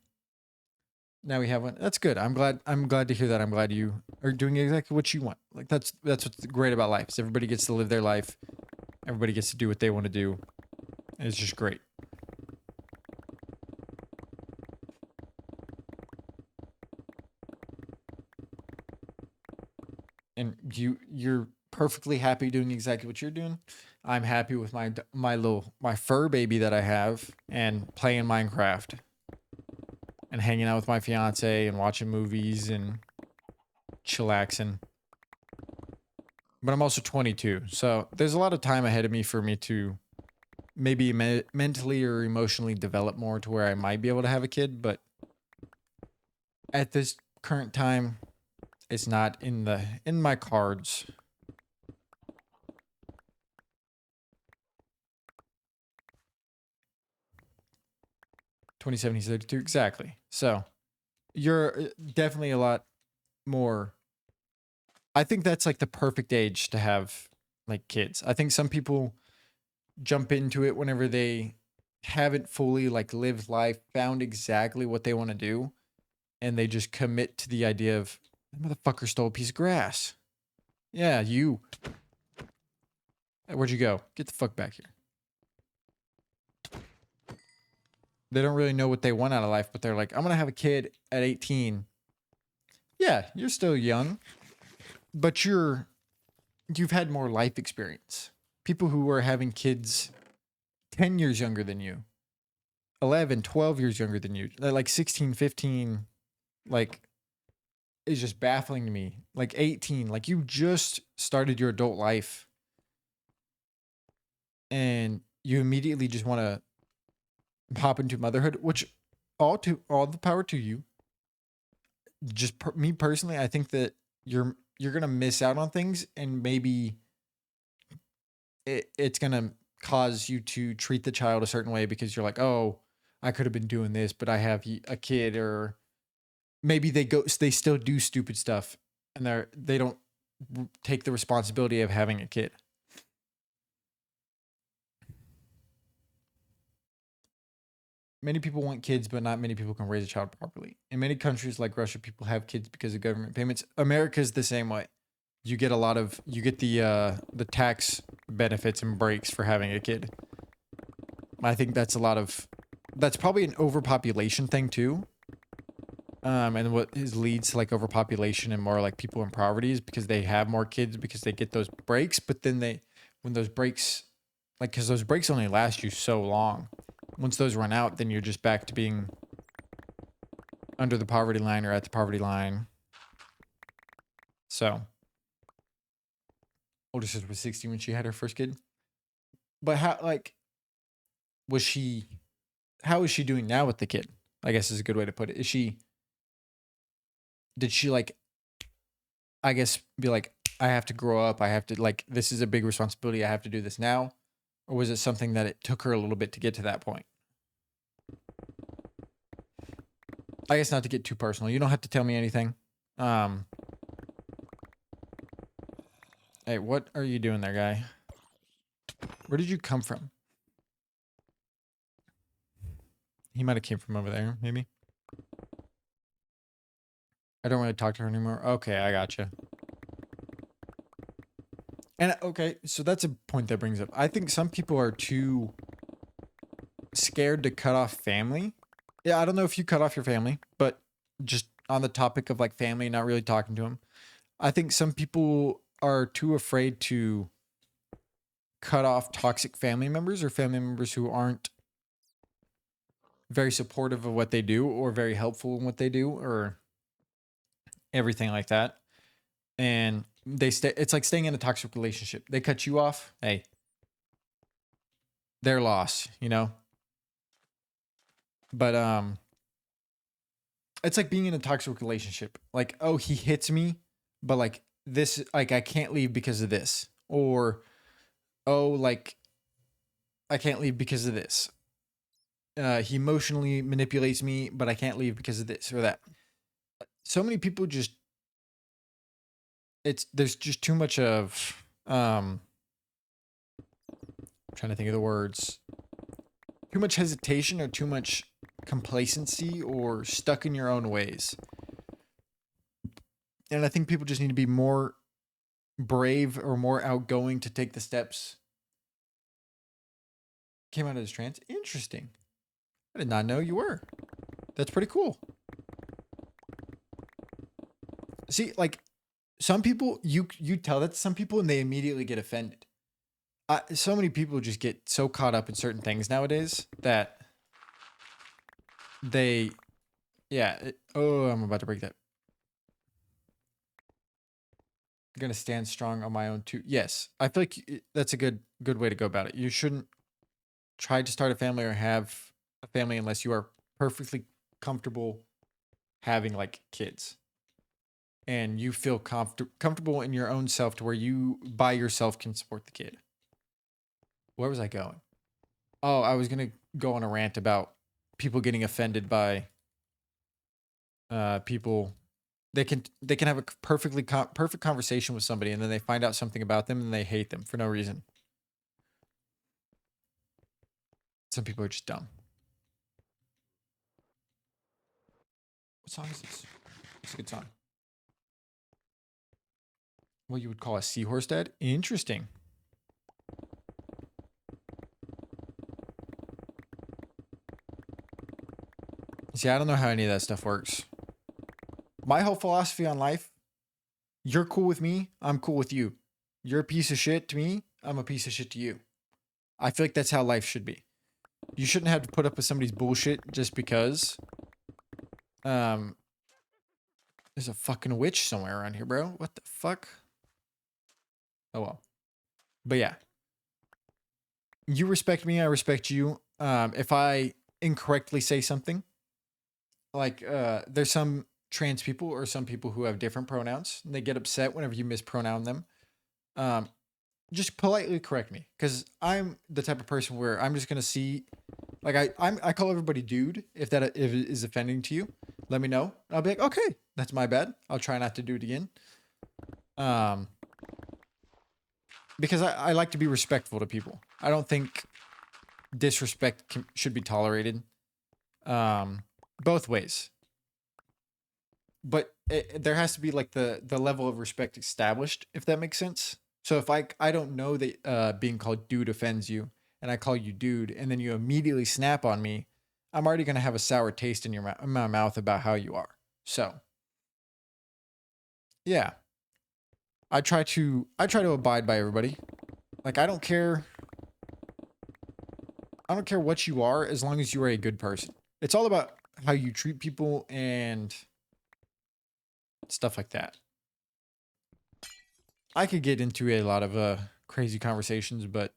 Now we have one. That's good. I'm glad to hear that. I'm glad you are doing exactly what you want. Like that's what's great about life. Is everybody gets to live their life. Everybody gets to do what they want to do. And it's just great. and you're perfectly happy doing exactly what you're doing. I'm happy with my fur baby that I have and playing Minecraft and hanging out with my fiance and watching movies and chillaxing. But I'm also 22, so there's a lot of time ahead of me for me to maybe mentally or emotionally develop more to where I might be able to have a kid. But at this current time, it's not in my cards. '27, he's 32, exactly. So you're definitely a lot more. I think that's like the perfect age to have like kids. I think some people jump into it whenever they haven't fully like lived life, found exactly what they want to do, and they just commit to the idea of that motherfucker stole a piece of grass. Yeah, you. Where'd you go? Get the fuck back here. They don't really know what they want out of life, but they're like, I'm gonna have a kid at 18. Yeah, you're still young, but you've had more life experience. People who are having kids 10 years younger than you, 11, 12 years younger than you, they're like 16, 15, like, is just baffling to me. Like 18, like you just started your adult life and you immediately just want to hop into motherhood, which all the power to you. Just me personally, I think that you're gonna miss out on things, and maybe it's gonna cause you to treat the child a certain way because you're like, oh, I could have been doing this, but I have a kid, or maybe they still do stupid stuff, and they don't take the responsibility of having a kid. Many people want kids, but not many people can raise a child properly. In many countries like Russia, people have kids because of government payments. America's the same way. You get the tax benefits and breaks for having a kid. I think that's probably an overpopulation thing too. And what leads to like overpopulation and more like people in poverty is because they have more kids because they get those breaks, but then when those breaks, like, because those breaks only last you so long. Once those run out, then you're just back to being under the poverty line or at the poverty line. So, older sister was 16 when she had her first kid. But how is she doing now with the kid? I guess is a good way to put it. Did she like, I guess, be like, I have to grow up. I have to, like, this is a big responsibility. I have to do this now. Or was it something that it took her a little bit to get to that point? I guess not to get too personal. You don't have to tell me anything. Hey, what are you doing there, guy? Where did you come from? He might have came from over there, maybe. I don't really talk to her anymore. Okay, I gotcha. And okay, so that's a point that brings up. I think some people are too scared to cut off family. Yeah, I don't know if you cut off your family, but just on the topic of like family, not really talking to them. I think some people are too afraid to cut off toxic family members or family members who aren't very supportive of what they do or very helpful in what they do or everything like that. And it's like staying in a toxic relationship. They cut you off. Hey, their loss, you know? But it's like being in a toxic relationship. Like, oh, he hits me, but like this, like I can't leave because of this. Or, oh, like I can't leave because of this. He emotionally manipulates me, but I can't leave because of this or that. So many people just there's just too much of I'm trying to think of the words. Too much hesitation or too much complacency or stuck in your own ways. And I think people just need to be more brave or more outgoing to take the steps. Came out of this trance. Interesting. I did not know you were. That's pretty cool. See, like, some people you tell that to some people and they immediately get offended. So many people just get so caught up in certain things nowadays that they, yeah. Oh, I'm about to break that. I'm gonna stand strong on my own too. Yes, I feel like that's a good way to go about it. You shouldn't try to start a family or have a family unless you are perfectly comfortable having like kids and you feel comfortable in your own self to where you by yourself can support the kid. Where was I going? Oh, I was gonna go on a rant about people getting offended by people. They can have a perfect conversation with somebody and then they find out something about them and they hate them for no reason. Some people are just dumb. What song is this? It's a good song. What you would call a seahorse dad? Interesting. See, I don't know how any of that stuff works. My whole philosophy on life, you're cool with me, I'm cool with you. You're a piece of shit to me, I'm a piece of shit to you. I feel like that's how life should be. You shouldn't have to put up with somebody's bullshit just because. There's a fucking witch somewhere around here, bro. What the fuck? Oh well. But yeah. You respect me, I respect you. If I incorrectly say something, like there's some trans people or some people who have different pronouns, and they get upset whenever you mispronoun them. Just politely correct me, because I'm the type of person where I'm just gonna see, like I call everybody dude if it is offending to you. Let me know. I'll be like, okay, that's my bad. I'll try not to do it again. Because I like to be respectful to people. I don't think disrespect should be tolerated. Both ways. But there has to be like the level of respect established, if that makes sense. So if I don't know that being called dude offends you, and I call you dude, and then you immediately snap on me, I'm already gonna have a sour taste in in my mouth about how you are. So yeah, I try to abide by everybody. Like I don't care what you are as long as you are a good person. It's all about how you treat people and stuff like that. I could get into a lot of crazy conversations, but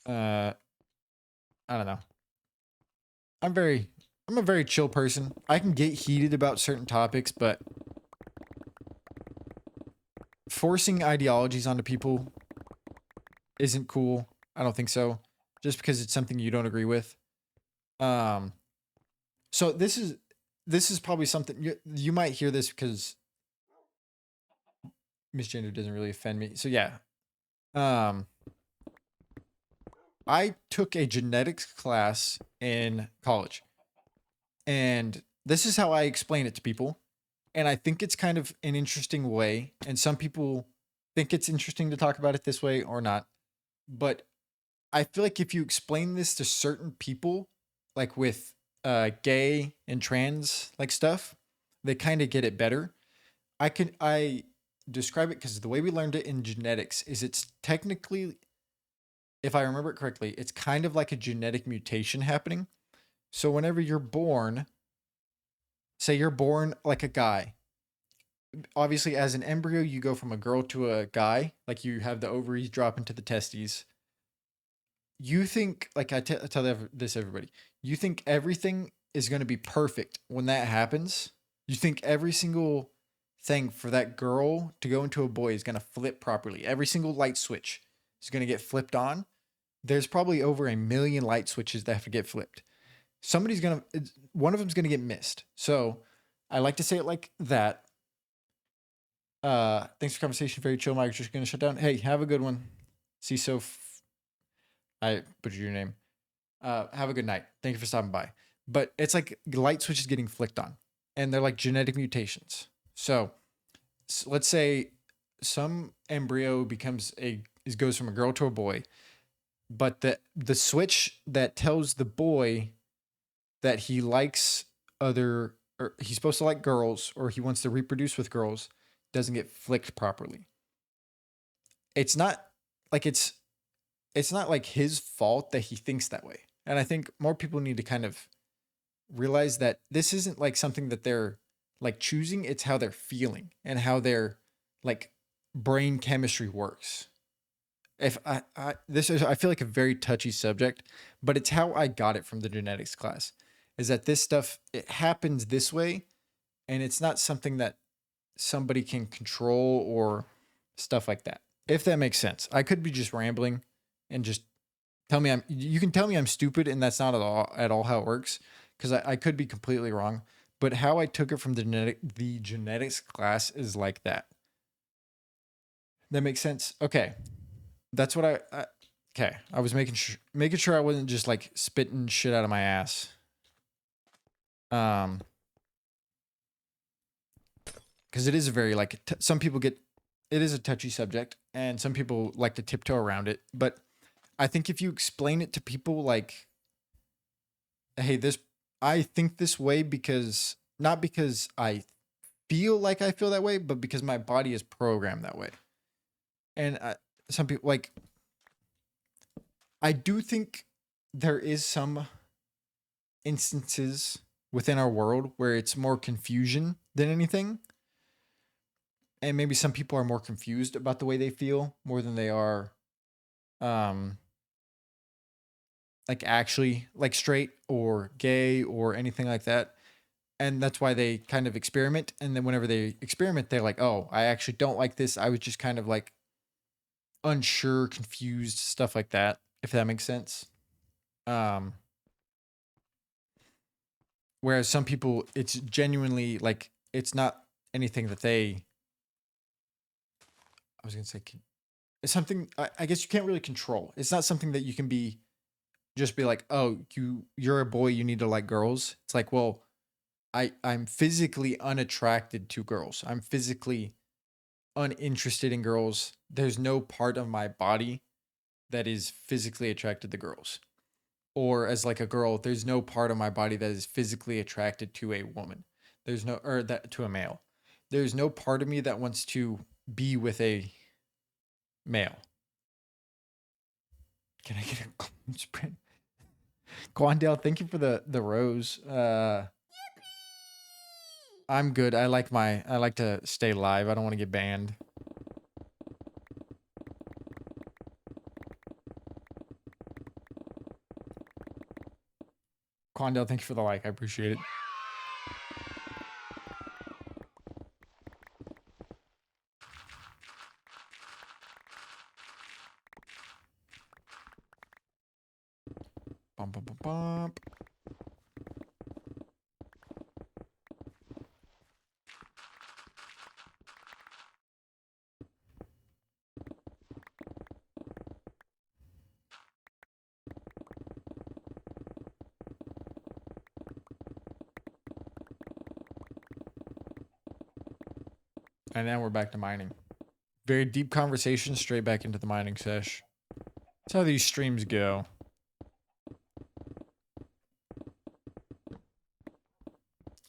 I don't know. I'm a very chill person. I can get heated about certain topics, but forcing ideologies onto people isn't cool. I don't think so. Just because it's something you don't agree with. So this is probably something you might hear this because misgender doesn't really offend me. So yeah. I took a genetics class in college. And this is how I explain it to people. And I think it's kind of an interesting way. And some people think it's interesting to talk about it this way or not. But I feel like if you explain this to certain people, like with gay and trans like stuff, they kind of get it better. I describe it because the way we learned it in genetics is it's technically, if I remember it correctly, it's kind of like a genetic mutation happening. So whenever you're born, say you're born like a guy. Obviously, as an embryo, you go from a girl to a guy. Like you have the ovaries drop into the testes. You think, like I tell this everybody, you think everything is going to be perfect when that happens. You think every single thing for that girl to go into a boy is going to flip properly. Every single light switch is going to get flipped on. There's probably over 1 million light switches that have to get flipped. One of them's going to get missed. So I like to say it like that. Thanks for conversation. Very chill. Mike's just going to shut down. Hey, have a good one. I butchered your name. Have a good night. Thank you for stopping by. But it's like light switches getting flicked on, and they're like genetic mutations. So let's say some embryo goes from a girl to a boy, but the switch that tells the boy that he likes other or he's supposed to like girls, or he wants to reproduce with girls, doesn't get flicked properly. It's not like it's not like his fault that he thinks that way. And I think more people need to kind of realize that this isn't like something that they're like choosing, it's how they're feeling and how their like brain chemistry works. If I this is I feel like a very touchy subject, but it's how I got it from the genetics class. Is that this stuff it happens this way and it's not something that somebody can control or stuff like that. If that makes sense. I could be just rambling and just tell me you can tell me I'm stupid and that's not at all how it works because I could be completely wrong. But how I took it from the genetics class is like that. That makes sense. Okay. That's what okay. I was making sure I wasn't just like spitting shit out of my ass. Because it is a very like some people get it is a touchy subject and some people like to tiptoe around it, but I think if you explain it to people like, hey, this I think this way because not because I feel like I feel that way, but because my body is programmed that way. And some people like I do think there is some instances within our world where it's more confusion than anything. And maybe some people are more confused about the way they feel more than they are um like actually like straight or gay or anything like that. And that's why they kind of experiment. And then whenever they experiment, they're like, oh, I actually don't like this. I was just kind of like unsure, confused, stuff like that, if that makes sense. Um, Whereas some people, it's genuinely like, it's not anything that they, I was going to say, it's something, I guess you can't really control. It's not something that you can just be like, oh, you're a boy, you need to like girls. It's like, well, I'm physically unattracted to girls. I'm physically uninterested in girls. There's no part of my body that is physically attracted to girls. Or as like a girl, there's no part of my body that is physically attracted to a woman. There's no or that to a male. There's no part of me that wants to be with a male. Can I get a clone sprint? Quandale, thank you for the rose. I'm good. I like to stay live. I don't want to get banned. Quandale, thank you for the like. I appreciate it. Bump, bump, bump, bump. And now we're back to mining. Very deep conversation, straight back into the mining sesh. That's how these streams go.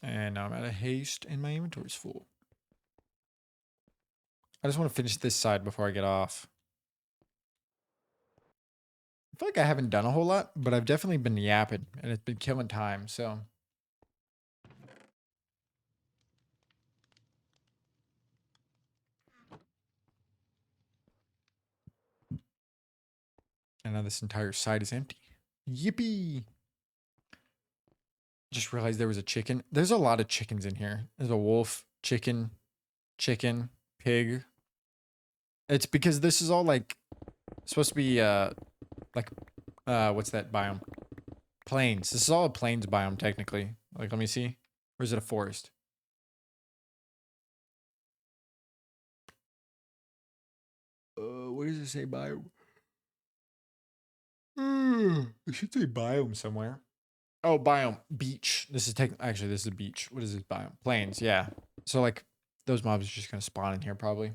And now I'm out of haste and my inventory's full. I just want to finish this side before I get off. I feel like I haven't done a whole lot, but I've definitely been yapping and it's been killing time, so. And now this entire side is empty. Yippee! Just realized there was a chicken. There's a lot of chickens in here. There's a wolf, chicken, pig. It's because this is all like supposed to be what's that biome? Plains. This is all a plains biome technically. Like let me see. Or is it a forest? What does it say biome? It should say biome somewhere. Oh, biome. Beach. This is actually this is a beach. What is this biome? Plains, yeah. So like those mobs are just gonna spawn in here probably.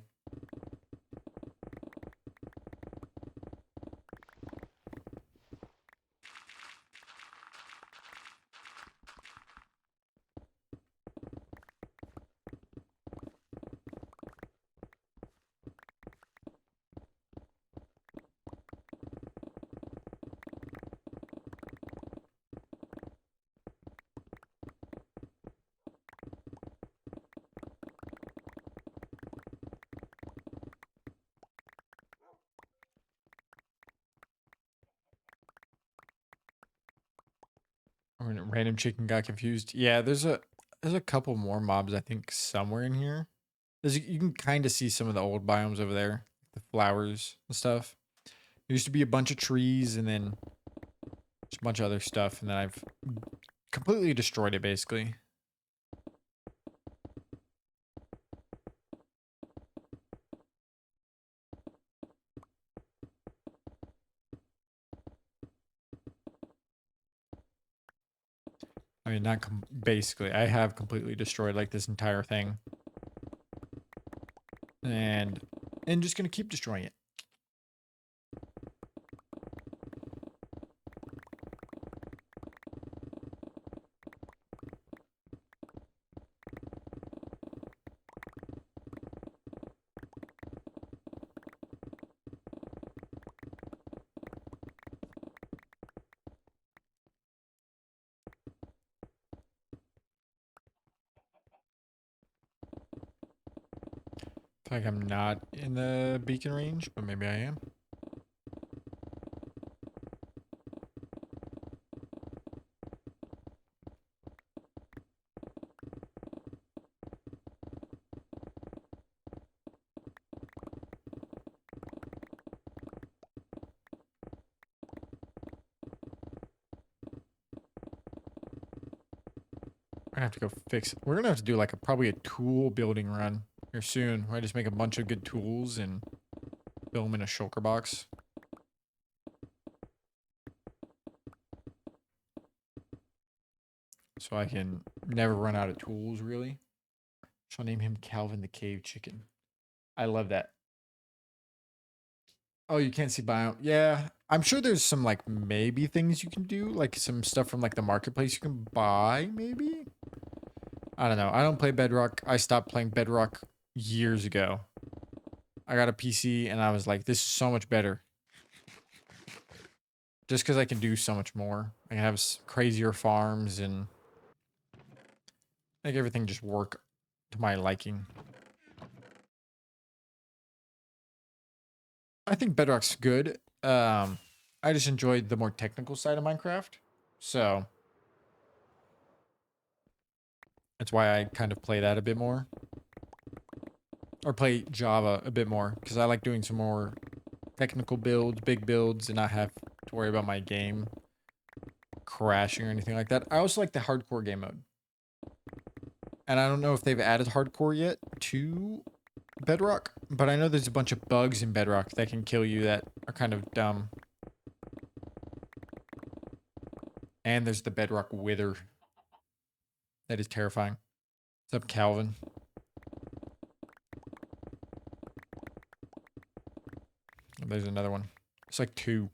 When random chicken got confused. Yeah, there's a couple more mobs I think somewhere in here. You can kind of see some of the old biomes over there, the flowers and stuff. There used to be a bunch of trees and then just a bunch of other stuff, and then I've completely destroyed it basically. I mean, not basically. I have completely destroyed like this entire thing, and just gonna keep destroying it. Feel like I'm not in the beacon range, but maybe I am. I have to go fix it. We're gonna have to do like probably a tool building run here soon, where I just make a bunch of good tools and build them in a shulker box. So I can never run out of tools, really. So I'll name him Calvin the Cave Chicken. I love that. Oh, you can't see biome. Yeah, I'm sure there's some like maybe things you can do, like some stuff from like the marketplace you can buy, maybe. I don't know. I don't play Bedrock. I stopped playing Bedrock years ago. I got a PC and I was like, this is so much better. Just because I can do so much more. I can have crazier farms and make everything just work to my liking. I think Bedrock's good. I just enjoyed the more technical side of Minecraft. So that's why I kind of play that a bit more. Or play Java a bit more. Because I like doing some more technical builds, big builds, and not have to worry about my game crashing or anything like that. I also like the hardcore game mode. And I don't know if they've added hardcore yet to Bedrock, but I know there's a bunch of bugs in Bedrock that can kill you that are kind of dumb. And there's the Bedrock Wither. That is terrifying. What's up, Calvin? There's another one. It's like 2.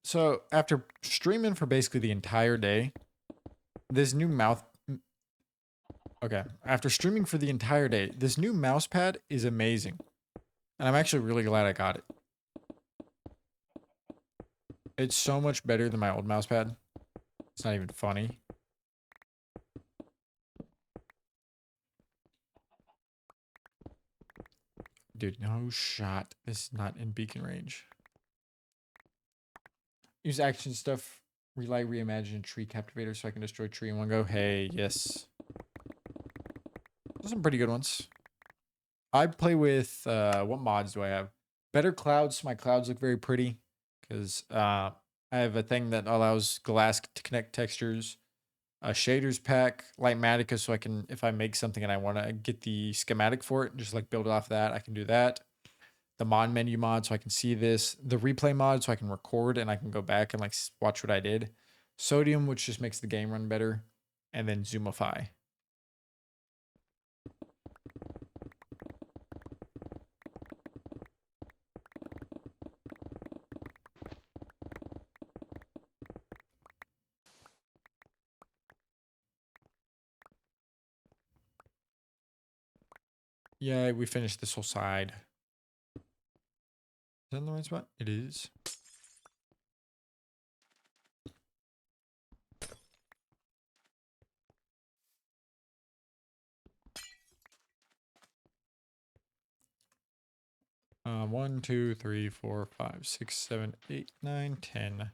So after streaming for basically the entire day, this new after streaming for the entire day, this new mouse pad is amazing. And I'm actually really glad I got it. It's so much better than my old mouse pad. It's not even funny. Dude, no shot. This is not in beacon range. Use action stuff. Relight reimagine tree captivator so I can destroy tree in one go. Hey, yes. Those are some pretty good ones. I play with, what mods do I have? Better clouds. My clouds look very pretty. Because I have a thing that allows glass to connect textures. A shaders pack, Lightmatica, so I can, if I make something and I want to get the schematic for it, just like build off that, I can do that. The mod menu mod, so I can see this. The replay mod, so I can record and I can go back and like watch what I did. Sodium, which just makes the game run better. And then Zoomify. Yeah, we finished this whole side. Is that in the right spot? It is. One, two, three, four, five, six, 7, 8, 9, 10.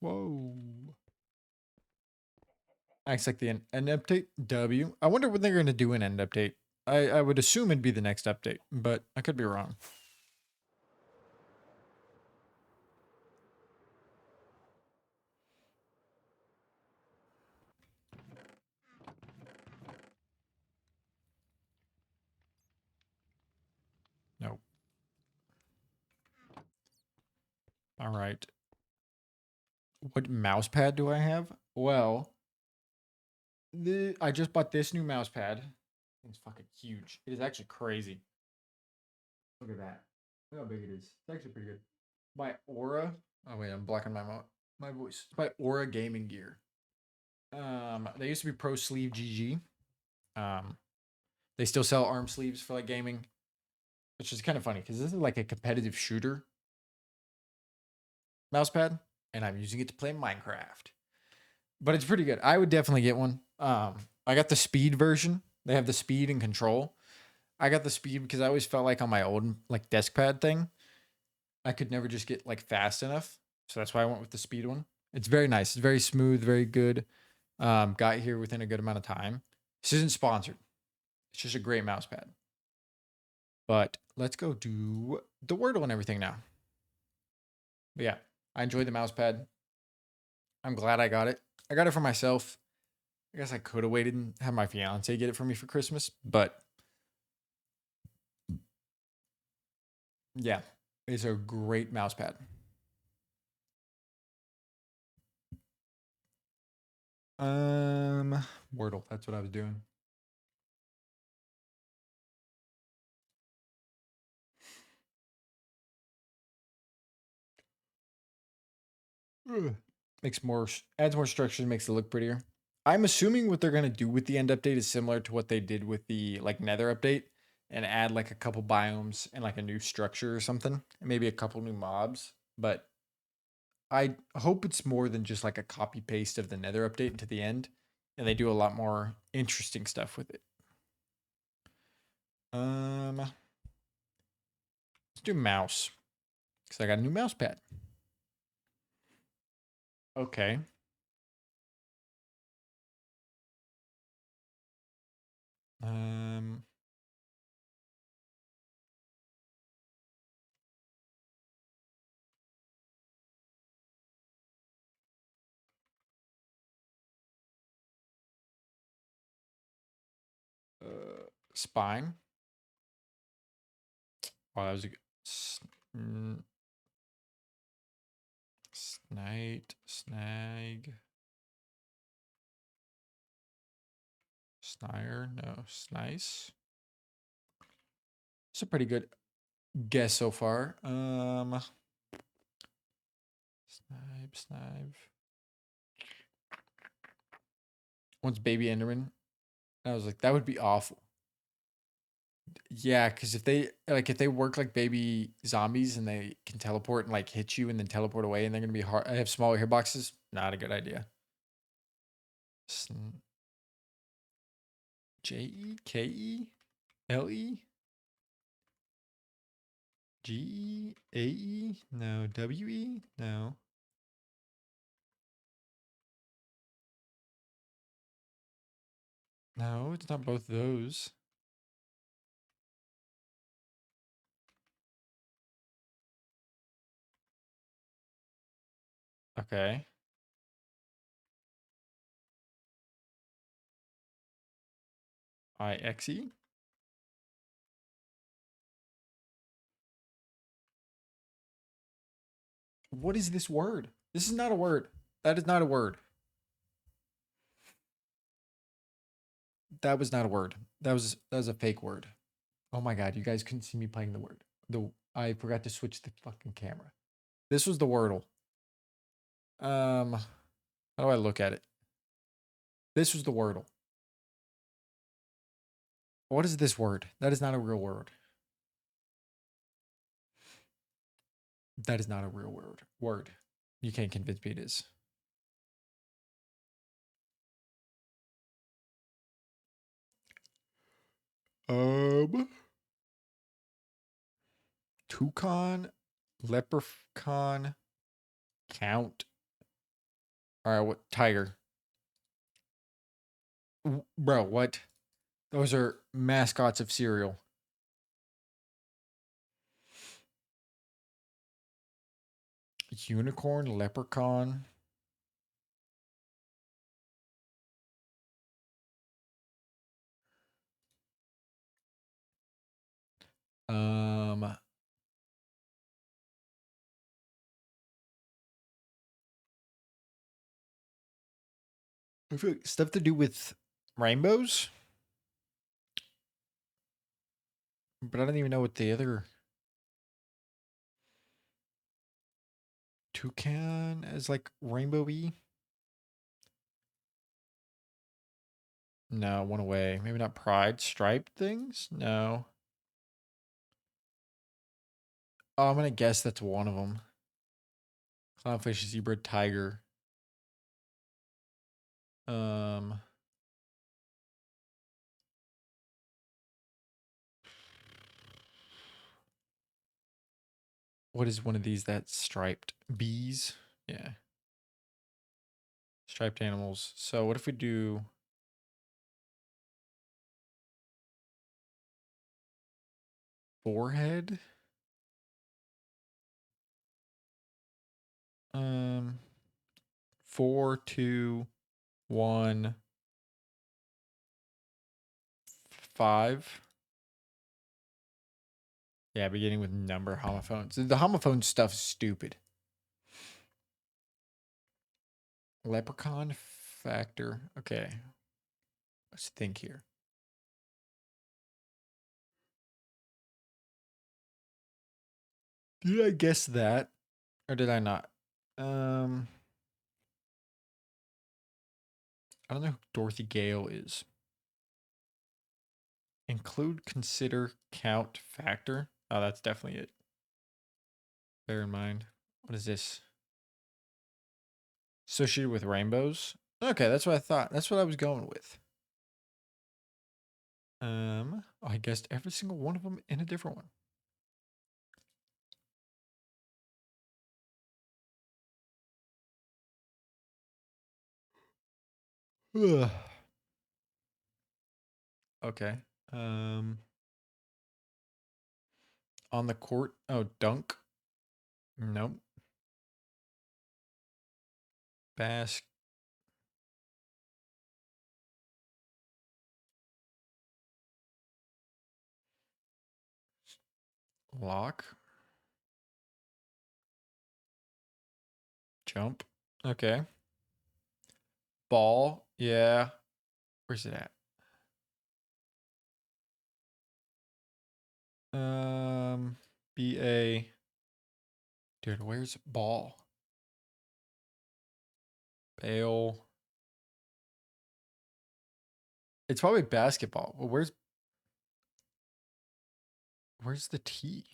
Whoa. Acts like the end update. W. I wonder when they're going to do an end update. I would assume it'd be the next update, but I could be wrong. Nope. All right. What mouse pad do I have? Well, I just bought this new mouse pad. It's fucking huge. It is actually crazy. Look at that. Look how big it is. It's actually pretty good. By Aura. Oh wait, I'm blocking my voice. It's by Aura Gaming Gear. They used to be Pro Sleeve GG. They still sell arm sleeves for like gaming, which is kind of funny because this is like a competitive shooter mouse pad, and I'm using it to play Minecraft. But it's pretty good. I would definitely get one. I got the speed version. They have the speed and control. I got the speed because I always felt like on my old like desk pad thing, I could never just get like fast enough. So that's why I went with the speed one. It's very nice. It's very smooth, very good. Got here within a good amount of time. This isn't sponsored. It's just a great mouse pad. But let's go do the Wordle and everything now. But yeah, I enjoyed the mouse pad. I'm glad I got it. I got it for myself. I guess I could have waited and had my fiance get it for me for Christmas, but yeah, it's a great mouse pad. Wordle, that's what I was doing. Ugh. Adds more structure, makes it look prettier. I'm assuming what they're gonna do with the end update is similar to what they did with the like Nether update, and add like a couple biomes and like a new structure or something, and maybe a couple new mobs. But I hope it's more than just like a copy paste of the Nether update into the end, and they do a lot more interesting stuff with it. Let's do mouse because I got a new mouse pad. Okay. Um. Spine. Oh, that was a good. Snag. Snire. No. Snice. It's a pretty good guess so far. Snipe. Once Baby Enderman. I was like, that would be awful. Yeah, because if they work like baby zombies and they can teleport and like hit you and then teleport away and they're gonna be hard. I have smaller hitboxes. Not a good idea. JEKELE GEAE no WE no. No, it's not both those. Okay. IXE. What is this word? This is not a word. That is not a word. That was not a word. That was a fake word. Oh my god, you guys couldn't see me playing the word. I forgot to switch the fucking camera. This was the Wordle. How do I look at it? This was the Wordle. What is this word? That is not a real word. That is not a real word. You can't convince me it is. Toucan, leprechaun, count. All right, what tiger? Bro, what? Those are mascots of cereal. Unicorn, leprechaun. Um, I feel like stuff to do with rainbows, but I don't even know what the other toucan is like rainbowy. No, one away. Maybe not pride. Striped things? No. Oh, I'm gonna guess that's one of them. Clownfish, zebra, tiger. Um, what is one of these that's striped? Bees? Yeah. Striped animals. So what if we do forehead? 4, 2, 1, 5. Yeah, beginning with number homophones. The homophone stuff is stupid. Leprechaun factor. Okay. Let's think here. Did I guess that? Or did I not? I don't know who Dorothy Gale is. Include, consider, count, factor. Oh, that's definitely it. Bear in mind. What is this? Associated with rainbows? Okay, that's what I thought. That's what I was going with. I guessed every single one of them in a different one. Ugh. Okay. On the court. Oh, dunk. Nope. Basket. Lock. Jump. Okay. Ball. Yeah. Where's it at? BA. Dude, where's ball? Bail. It's probably basketball. Well, where's the T?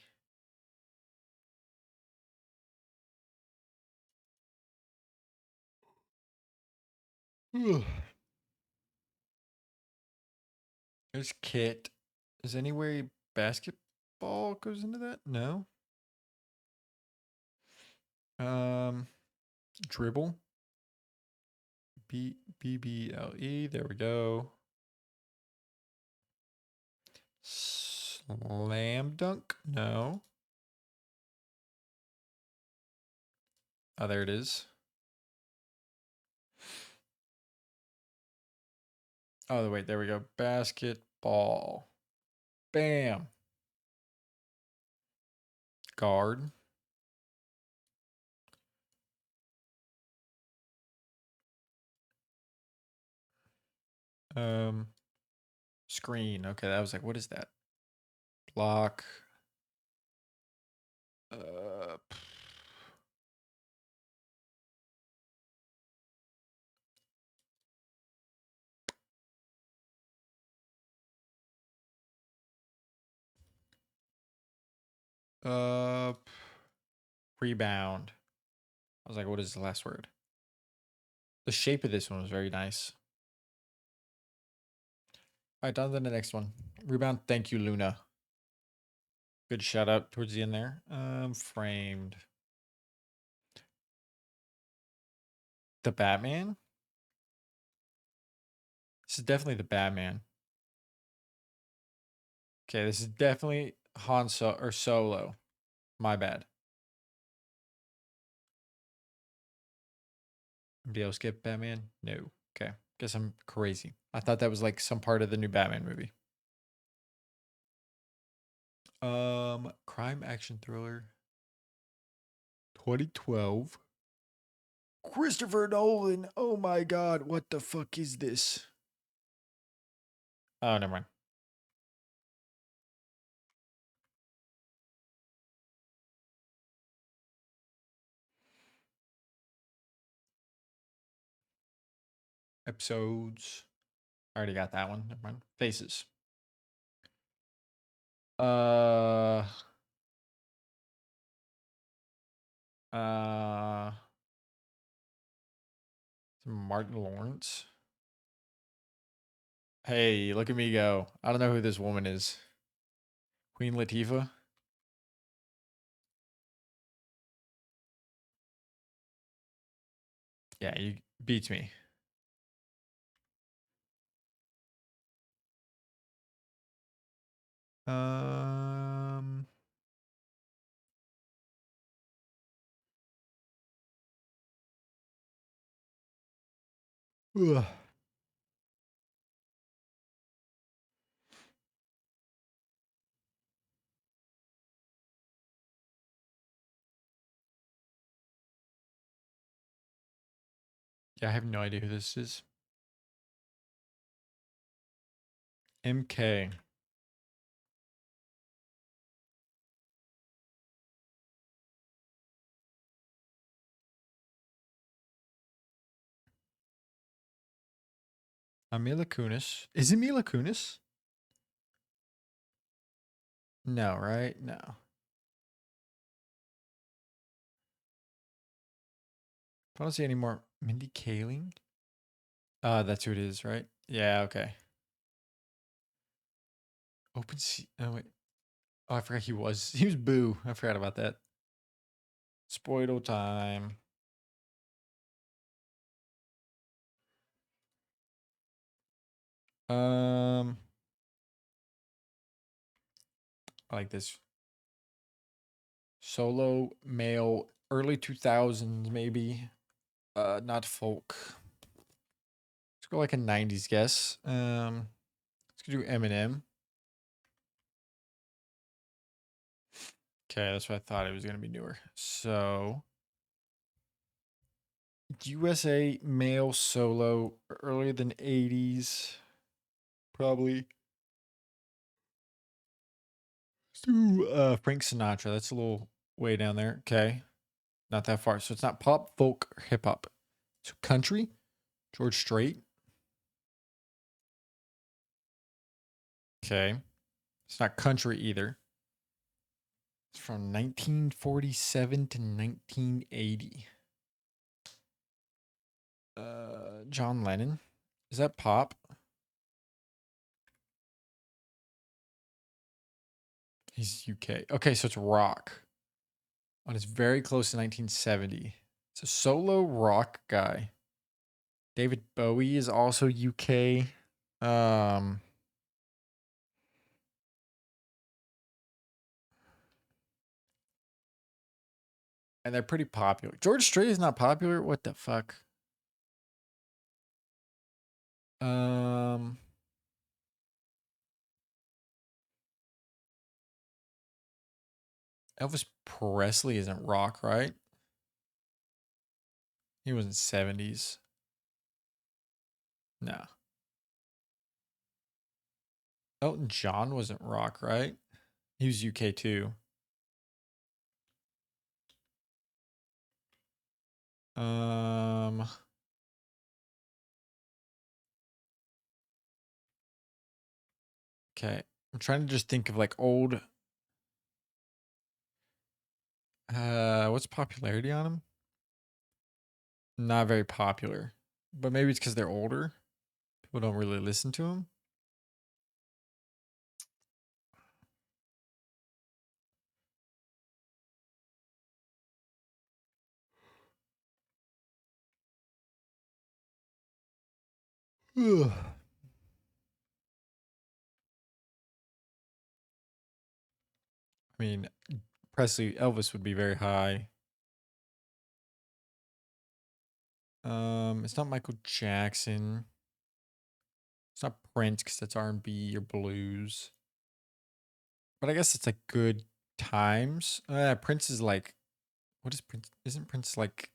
Ugh. There's kit. Is anywhere basketball goes into that? No. Dribble. BBLE. There we go. Slam dunk? No. Oh, there it is. Oh, wait, there we go. Basketball. Bam. Guard. Screen. Okay, that was like, what is that? Block. Uh, Uh, Rebound. I was like, what is the last word? The shape of this one was very nice. All right, down to the next one. Rebound. Thank you, Luna. Good shout out towards the end there. Framed. The Batman. This is definitely the Batman. Okay, this is definitely or Solo. My bad. Anybody else get Batman? No. Okay. Guess I'm crazy. I thought that was like some part of the new Batman movie. Crime action thriller. 2012. Christopher Nolan. Oh my god, what the fuck is this? Oh, never mind. Episodes. I already got that one. Never mind. Faces. Uh uh Martin Lawrence. Hey, look at me go. I don't know who this woman is. Queen Latifah. Yeah, you beats me. Um ugh. Yeah, I have no idea who this is. MK. Mila Kunis. Is it Mila Kunis? No, right? No. I don't see any more. Mindy Kaling? That's who it is, right? Yeah, okay. Open sea. Oh, wait. Oh, I forgot he was. He was Boo. I forgot about that. Spoidle time. I like this. Solo male, early 2000s, maybe. Not folk. Let's go like a 90s guess. Let's do Eminem. Okay, that's what I thought it was gonna be newer. So USA male solo earlier than 80s. Probably. Let's do Frank Sinatra. That's a little way down there. Okay. Not that far. So it's not pop, folk, or hip hop. So country, George Strait. Okay. It's not country either. It's from 1947 to 1980. John Lennon. Is that pop? He's UK. Okay, so it's rock. And it's very close to 1970. It's a solo rock guy. David Bowie is also UK. And they're pretty popular. George Strait is not popular. What the fuck? Elvis Presley isn't rock, right? He was in 70s. No. Elton John wasn't rock, right? He was UK too. Okay. I'm trying to just think of like old. What's popularity on them? Not very popular, but maybe it's because they're older. People don't really listen to them. Ugh. I mean, Presley, Elvis would be very high. It's not Michael Jackson. It's not Prince because that's R&B or blues. But I guess it's like good times. Prince is like, what is Prince? Isn't Prince like?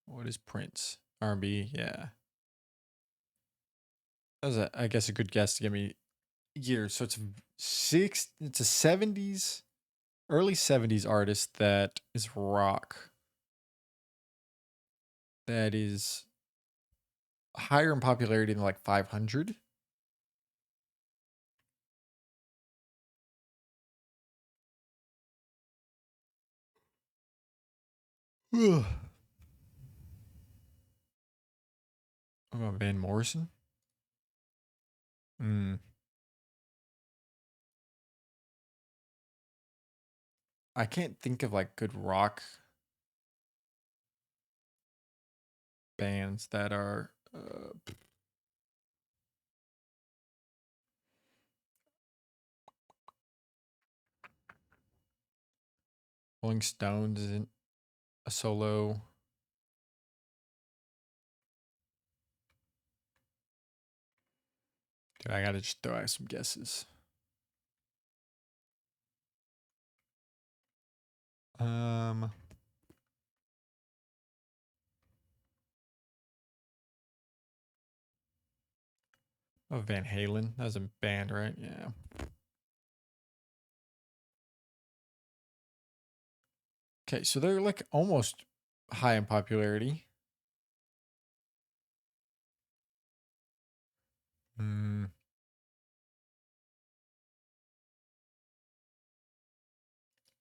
What is Prince? R&B, yeah. That was, I guess, a good guess to give me years. So it's it's a 70s, early 70s artist that is rock. That is higher in popularity than like 500. Ugh. What about Van Morrison? I can't think of like good rock bands that are Rolling Stones isn't a solo. Dude, I gotta just throw out some guesses. Oh, Van Halen. That was a band, right? Yeah. Okay, so they're like almost high in popularity.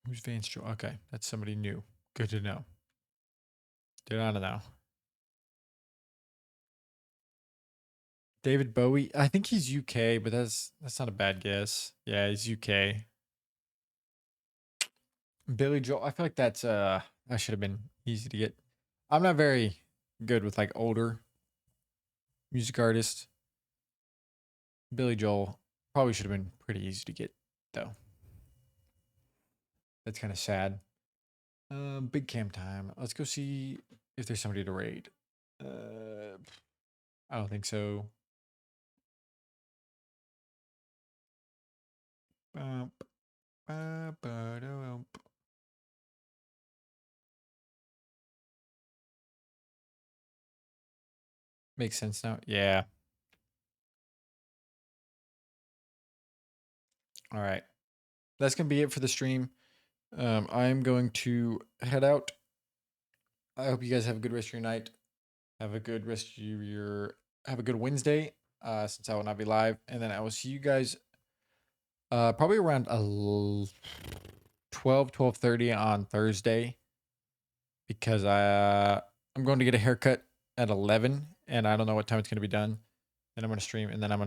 Who's Vance Joy? Okay, that's somebody new. Good to know. Did I don't know. David Bowie. I think he's UK, but that's not a bad guess. Yeah, he's UK. Billy Joel. I feel like that's that should have been easy to get. I'm not very good with like older music artists. Billy Joel probably should have been pretty easy to get though. That's kind of sad. Big cam time. Let's go see if there's somebody to raid. I don't think so. Bump, ba-ba-da-bump. Makes sense now. Yeah. All right. That's gonna be it for the stream. I'm going to head out. I hope you guys have a good rest of your night. Have a good rest of have a good Wednesday. Since I will not be live. And then I will see you guys probably around 12:30 on Thursday. Because I'm going to get a haircut at 11 and I don't know what time it's gonna be done. Then I'm gonna stream and then I'm gonna